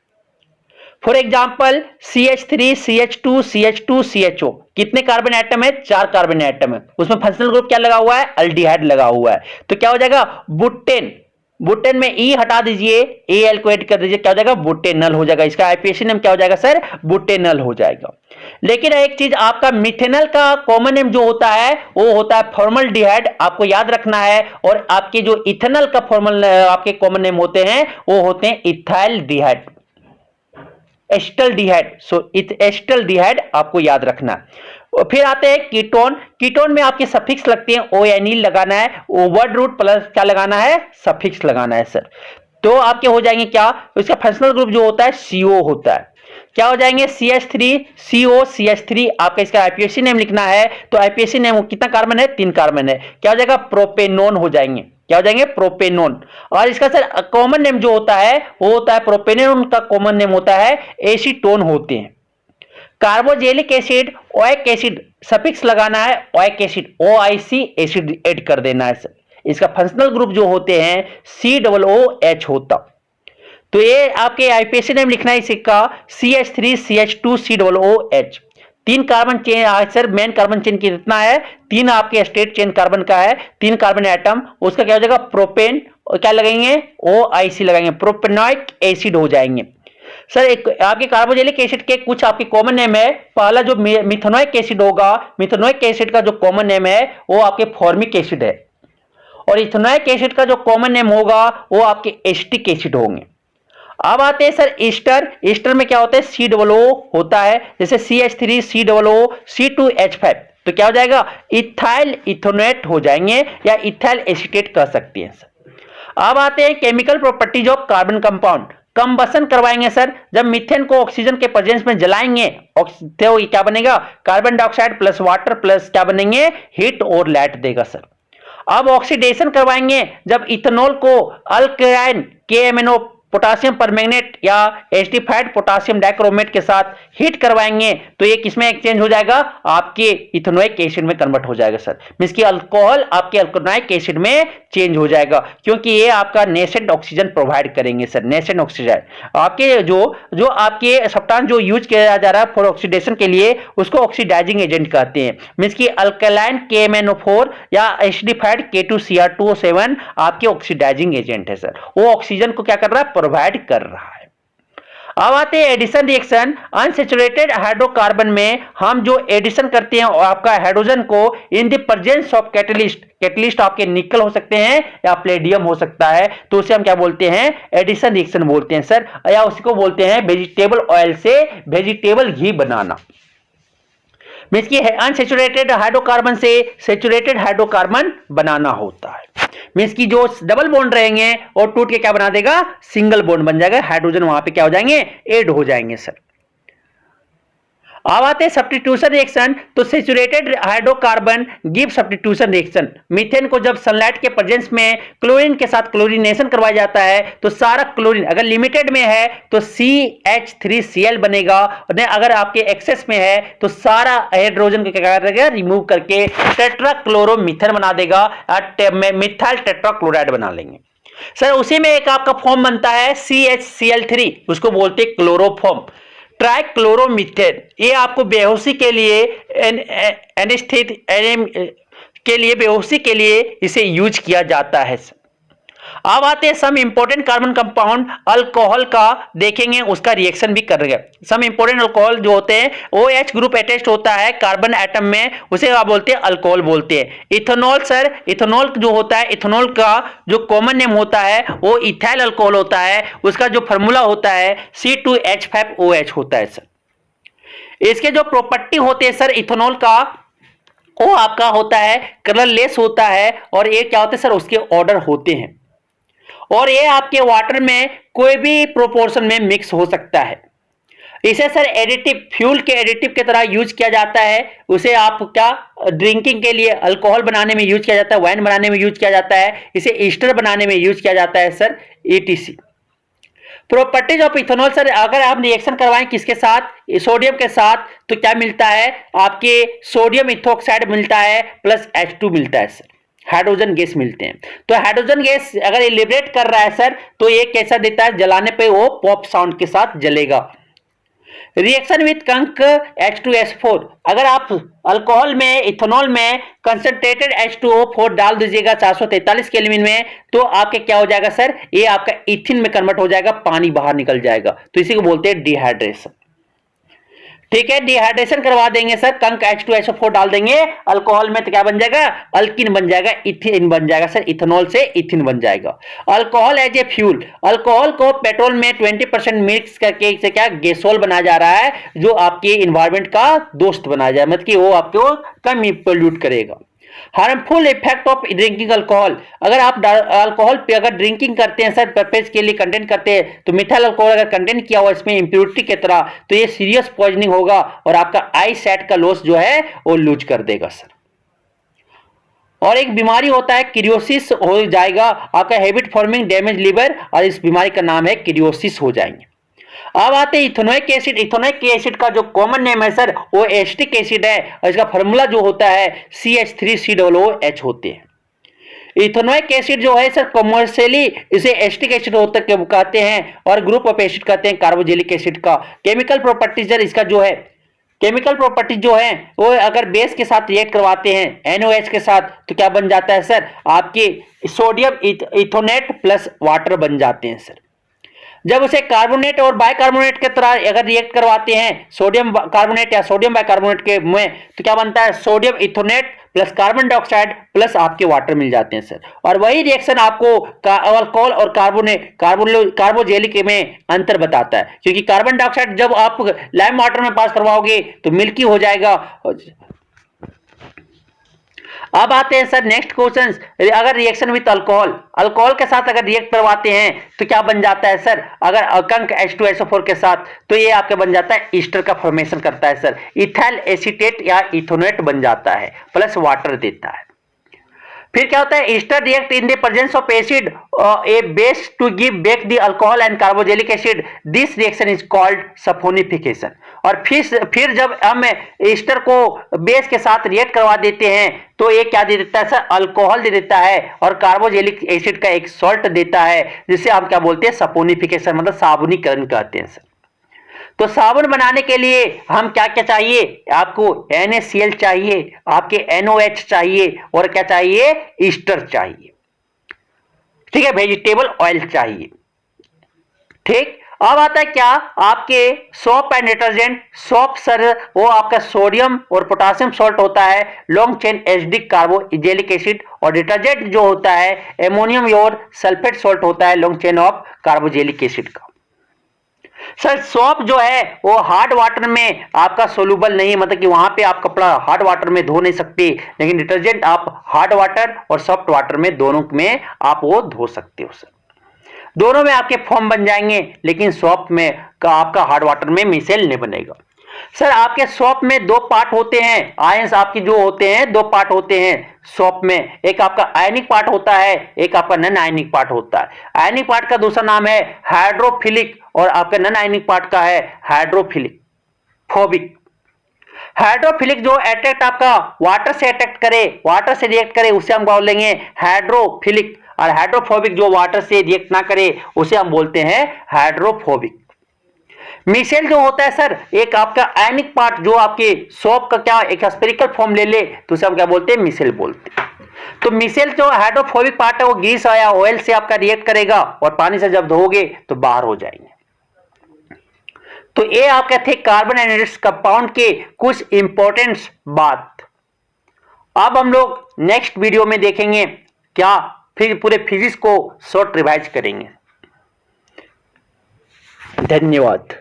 For example CH3 CH2 CH2 CHO, कितने कार्बन एटम है, 4 कार्बन एटम है, उसमें फंक्शनल ग्रुप क्या लगा हुआ है, अल्डिहाइड लगा हुआ है, तो क्या हो जाएगा, बुटेन, बुटेन में E हटा दीजिए, AL को ऐड कर दीजिए, क्या हो जाएगा, बुटेनल हो जाएगा, इसका IPAC नेम क्या हो जाएगा सर, बुटेनल हो जाएगा। लेकिन एक चीज, आपका मिथेनल का कॉमन नेम जो होता है वो होता है फॉर्मल्डिहाइड, आपको याद रखना है, और आपके जो इथेनॉल का फॉर्मल आपके कॉमन नेम होते हैं वो होते हैं इथाइलडिहाइड, एस्टल्डिहाइड, सो एस्टल्डिहाइड आपको याद रखना है। फिर आते हैं कीटोन, कीटोन में आपके सफिक्स लगते हैं, ONE लगाना है, वर्ड रूट प्लस क्या लगाना है, सफिक्स लगाना है सर, तो आपके हो जाएंगे क्या, इसका फंक्शनल ग्रुप जो होता है CO होता है, क्या हो जाएंगे, CH3 CO CH3, आपका इसका IPAC नेम लिखना है तो IPAC नेम कितना कार्बन है, 3 कार्बन है, क्या हो जाएगा, प्रोपेनोन हो जाएंगे, क्या हो जाएंगे, प्रोपेनोन। और इसका सर कॉमन नेम जो होता है वो होता है, प्रोपेनोन का कॉमन नेम होता है एसीटोन होते हैं। Carboxylic acid, oic acid, suffix लगाना है oic acid, OIC acid add कर देना है सर, इसका फंक्शनल ग्रुप जो होते हैं COOH होता, तो ये आपके IPAC नेम लिखना है इसका CH3 CH2 COOH। 3 carbon chain sir, main carbon chain कितना है, 3 आपके स्टेट चेन कार्बन का है, 3 कार्बन एटम, उसका क्या हो जाएगा, प्रोपेन, और क्या लगाएंगे, OIC लगाएंगे, प्रोपेनोइक एसिड हो जाएंगे सर। एक आपके कार्बोजेलिक एसिड के कुछ आपके कॉमन नेम है, पहला जो मिथेनोइक एसिड होगा, मिथेनोइक एसिड का जो कॉमन नेम है वो आपके फॉर्मिक एसिड है, और इथेनोइक एसिड का जो कॉमन नेम होगा वो आपके एसिटिक एसिड होंगे। अब आते हैं सर ईस्टर, ईस्टर में क्या होता है, COO होता है, जैसे CH3 COO C2H5, तो क्या हो जाएगा, इथाइल इथोनेट हो जाएंगे या इथाइल एसीटेट कह सकते हैं सर। अब आते हैं chemical properties of carbon compound, combustion करवाएंगे सर, जब मीथेन को ऑक्सीजन के प्रेजेंस में जलाएंगे तो क्या बनेगा, carbon dioxide plus water plus क्या बनेंगे, हीट और लाइट देगा सर। अब ऑक्सीडेशन करवाएंगे, जब इथेनॉल को अल्काइन KMNO पोटासियम परमैंगनेट या एसिडिफाइड पोटासियम डाइक्रोमेट के साथ हीट करवाएंगे तो ये किसमें एक्सचेंज हो जाएगा, आपके इथेनोइक एसिड में कन्वर्ट हो जाएगा सर, मींस की अल्कोहल आपके अल्कोनोइक एसिड में चेंज हो जाएगा, क्योंकि ये आपका नेसेंट ऑक्सीजन प्रोवाइड करेंगे सर, नेसेंट ऑक्सीजन। आपके जो आपके सब्सटेंस जो यूज किया जा रहा है फॉर ऑक्सीडेशन के लिए उसको ऑक्सीडाइजिंग एजेंट कहते हैं, मींस की अल्कलाइन KMNO4 या एसिडिफाइड K2Cr2O7 आपके ऑक्सीडाइजिंग एजेंट है सर, वो ऑक्सीजन को क्या कर रहा है, प्रोवाइड कर रहा है। अब आते हैं एडिशन रिएक्शन, अनसैचुरेटेड हाइड्रोकार्बन में हम जो एडिशन करते हैं आपका हाइड्रोजन को इन the presence of catalyst, catalyst आपके निकल हो सकते हैं या प्लेडियम हो सकता है, तो उसे हम क्या बोलते हैं, एडिशन रिएक्शन बोलते हैं सर, या उसको बोलते हैं वेजिटेबल ऑयल से वेजिटेबल घी बनाना, मींस की अनसैचुरेटेड हाइड्रोकार्बन से सैचुरेटेड हाइड्रोकार्बन बनाना होता है, मींस की जो डबल बॉन्ड रहेंगे और टूट के क्या बना देगा, सिंगल बॉन्ड बन जाएगा, हाइड्रोजन वहां पे क्या हो जाएंगे, ऐड हो जाएंगे सर। अब आते हैं सब्स्टिट्यूशन रिएक्शन, तो saturated hydrocarbon give substitution reaction, methane को जब सनलाइट के प्रेजेंस में क्लोरीन के साथ क्लोरीनेशन करवाया जाता है तो सारा क्लोरीन अगर लिमिटेड में है तो CH3Cl बनेगा, और अगर आपके एक्सेस में है तो सारा हाइड्रोजन को क्या करेगा, रिमूव करके टेट्राक्लोरोमीथेन बना देगा, मिथाइल टेट्राक्लोराइड बना लेंगे। सर उसी में एक आपका फॉर्म बनता है CHCl3, उसको बोलते हैं क्लोरोफॉर्म, ट्राइक्लोरोमीथेन। ये आपको बेहोशी के लिए के लिए बेहोशी के लिए इसे यूज किया जाता है। अब आते हैं some important carbon compound alcohol का, देखेंगे उसका रिएक्शन भी कर रहे हैं। सम इंपॉर्टेंट अल्कोहल जो होते हैं, OH ग्रुप अटैच्ड होता है कार्बन एटम में, उसे आप बोलते हैं अल्कोहल बोलते हैं। इथेनॉल सर, इथेनॉल जो होता है, इथेनॉल का जो कॉमन नेम होता है वो इथाइल अल्कोहल होता है, उसका जो फॉर्मूला होता है C2H5OH होता है सर। इसके जो प्रॉपर्टी होते हैं सर इथेनॉल का, वो आपका होता है कलरलेस होता है, और ये क्या होते हैं सर, उसके ऑर्डर होते हैं, और ये आपके वाटर में कोई भी प्रोपोर्शन में मिक्स हो सकता है। इसे सर एडिटिव, फ्यूल के एडिटिव की तरह यूज किया जाता है। उसे आप क्या ड्रिंकिंग के लिए, अल्कोहल बनाने में यूज किया जाता है, वाइन बनाने में यूज किया जाता है, इसे ईस्टर बनाने में यूज किया जाता है sir, ETC। Properties of ethanol sir, अगर आप रिएक्शन करवाएं किसके साथ, सोडियम के साथ, तो क्या मिलता है आपके, सोडियम इथोक्साइड मिलता है प्लस H2 मिलता है सर, हाइड्रोजन गैस मिलते हैं। तो हाइड्रोजन गैस अगर ये लिबरेट कर रहा है सर, तो ये कैसा देता है, जलाने पे वो पॉप साउंड के साथ जलेगा। रिएक्शन विथ कंक H2S4, अगर आप अल्कोहल में, इथेनॉल में कंसंट्रेटेड H2O4 डाल दीजिएगा 443 केल्विन में, तो आपके क्या हो जाएगा सर, ये आपका इथिन में कन्वर्ट हो जाएगा, पानी बाहर निकल जाएगा, तो इसी को बोलते हैं डिहाइड्रेशन। ठीक है, डिहाइड्रेशन करवा देंगे सर, कंक H2SO4 डाल देंगे अल्कोहल में, तो क्या बन जाएगा, अल्किन बन जाएगा, इथिन बन जाएगा सर, इथेनॉल से इथिन बन जाएगा। Alcohol as a fuel, alcohol को पेट्रोल में 20% मिक्स करके इसे क्या गैसोल बनाया जा रहा है, जो आपके इन्वायरमेंट का दोस्त बनाया जाए, मतलब कि वो आपको कम पोल्यूट करेगा। Harmful effect of drinking alcohol, अगर आप अल्कोहल पे अगर ड्रिंकिंग करते हैं सर, पर्पज के लिए कंटेंट करते हैं, तो मिथाइल अल्कोहल अगर कंटेंट किया हुआ इसमें इंप्योरिटी की तरह, तो ये सीरियस पॉइजनिंग होगा, और आपका आई सेट का लॉस जो है वो लूज कर देगा सर। और एक बीमारी होता है क्रियोसिस हो जाएगा, आपका हैबिट फॉर्मिंग डैमेज लिवर, और इस बीमारी का नाम है क्रियोसिस हो जाएंगे। अब आते हैं इथेनोइक एसिड। इथेनोइक एसिड का जो कॉमन नेम है सर, वो एस्टिक एसिड है, और इसका फॉर्मूला जो होता है CH3COOH होते हैं। इथेनोइक एसिड जो है सर, कमर्शियली इसे एस्टिक एसिड होता कहते हैं, और ग्रुप ऑफ एसिड कहते हैं कार्बोजेलिक एसिड का। केमिकल प्रॉपर्टीज इसका जो है, केमिकल प्रॉपर्टीज जो है वो अगर बेस के साथ रिएक्ट करवाते हैं NOH के साथ, तो क्या बन जाता है सर, आपके सोडियम इथोनेट प्लस वाटर बन जाते हैं सर। जब उसे कार्बोनेट और बाइकार्बोनेट के तरह अगर रिएक्ट करवाते हैं, सोडियम कार्बोनेट या सोडियम बाइकार्बोनेट के में, तो क्या बनता है, sodium ethanoate plus carbon dioxide plus आपके वाटर मिल जाते हैं सर। और वही रिएक्शन आपको अल्कोहल और कार्बोजेलिक में अंतर बताता है, क्योंकि कार्बन डाइऑक्साइड जब आप लाइम वाटर में पास करवाओगे तो मिल्की हो जाएगा। अब आते हैं सर नेक्स्ट क्वेश्चन, अगर रिएक्शन विद अल्कोहल, अल्कोहल के साथ अगर रिएक्ट करवाते हैं तो क्या बन जाता है सर, अगर कंक H2SO4 के साथ, तो ये आपके बन जाता है ईस्टर का फॉर्मेशन करता है सर, इथाइल एसीटेट या इथोनेट बन जाता है, प्लस वाटर देता है। फिर क्या होता है, ester react in the presence of acid a base to give back the alcohol and carboxylic acid, this reaction is called saponification. और फिर जब हम ईस्टर को बेस के साथ रिएक्ट करवा देते हैं, तो ये क्या दे देता है सर, अल्कोहल दे देता है, और कार्बोजेलिक एसिड का एक सॉल्ट देता है, जिसे हम क्या बोलते हैं, सफोनिफिकेशन, मतलब साबुनीकरण कहते हैं सर। तो साबुन बनाने के लिए हम क्या क्या चाहिए, आपको NaCl चाहिए, आपके NOH चाहिए, और क्या चाहिए, ईस्टर चाहिए, ठीक है, वेजिटेबल ऑयल चाहिए। ठीक, अब आता है क्या, आपके soap and detergent. Soap sir वो आपका सोडियम और पोटासियम सॉल्ट होता है, long chain acidic carboxylic acid, और डिटर्जेंट जो होता है एमोनियम और सल्फेट सॉल्ट होता है, long chain of carboxylic acid का। सर सोप जो है वो हार्ड वाटर में आपका सोल्यूबल नहीं, मतलब कि वहां पे आप कपड़ा हार्ड वाटर में धो नहीं सकते, लेकिन डिटर्जेंट आप हार्ड वाटर और सॉफ्ट वाटर में, दोनों में आप वो धो सकते हो सर। दोनों में आपके फॉर्म बन जाएंगे, लेकिन सोप में का आपका हार्ड वाटर में मिसेल नहीं बनेगा। सर आपके सोप में दो पार्ट होते हैं, आयंस आपके जो होते हैं, दो पार्ट होते हैं सोप में, एक आपका आयनिक पार्ट होता है, एक आपका नॉन आयनिक पार्ट होता है। आयनिक पार्ट का दूसरा नाम है हाइड्रोफिलिक, और आपका नॉन आयनिक पार्ट का है हाइड्रोफिलिक फोबिक। हाइड्रोफिलिक जो अट्रैक्ट आपका वाटर से अट्रैक्ट करे, वाटर से रिएक्ट करे, उसे हम बोलेंगे हाइड्रोफिलिक। और हाइड्रोफोबिक जो वाटर से रिएक्ट ना करे उसे हम बोलते हैं हाइड्रोफोबिक। मिसेल जो होता है सर, एक आपका आयनिक पार्ट जो आपके सोप का क्या एक स्फेरिकल फॉर्म ले ले तो उसे हम क्या बोलते हैं, मिसेल बोलते हैं। तो मिसेल जो हाइड्रोफोबिक पार्ट है वो ग्रीस या ऑयल से आपका रिएक्ट करेगा और पानी से जब धोओगे तो बाहर हो जाएंगे। तो ये आपके थे कार्बन एनालिसिस कंपाउंड के कुछ इंपॉर्टेंट बात। अब हम लोग नेक्स्ट वीडियो में देखेंगे क्या, फिर पूरे फिजिक्स को शॉर्ट रिवाइज करेंगे। धन्यवाद।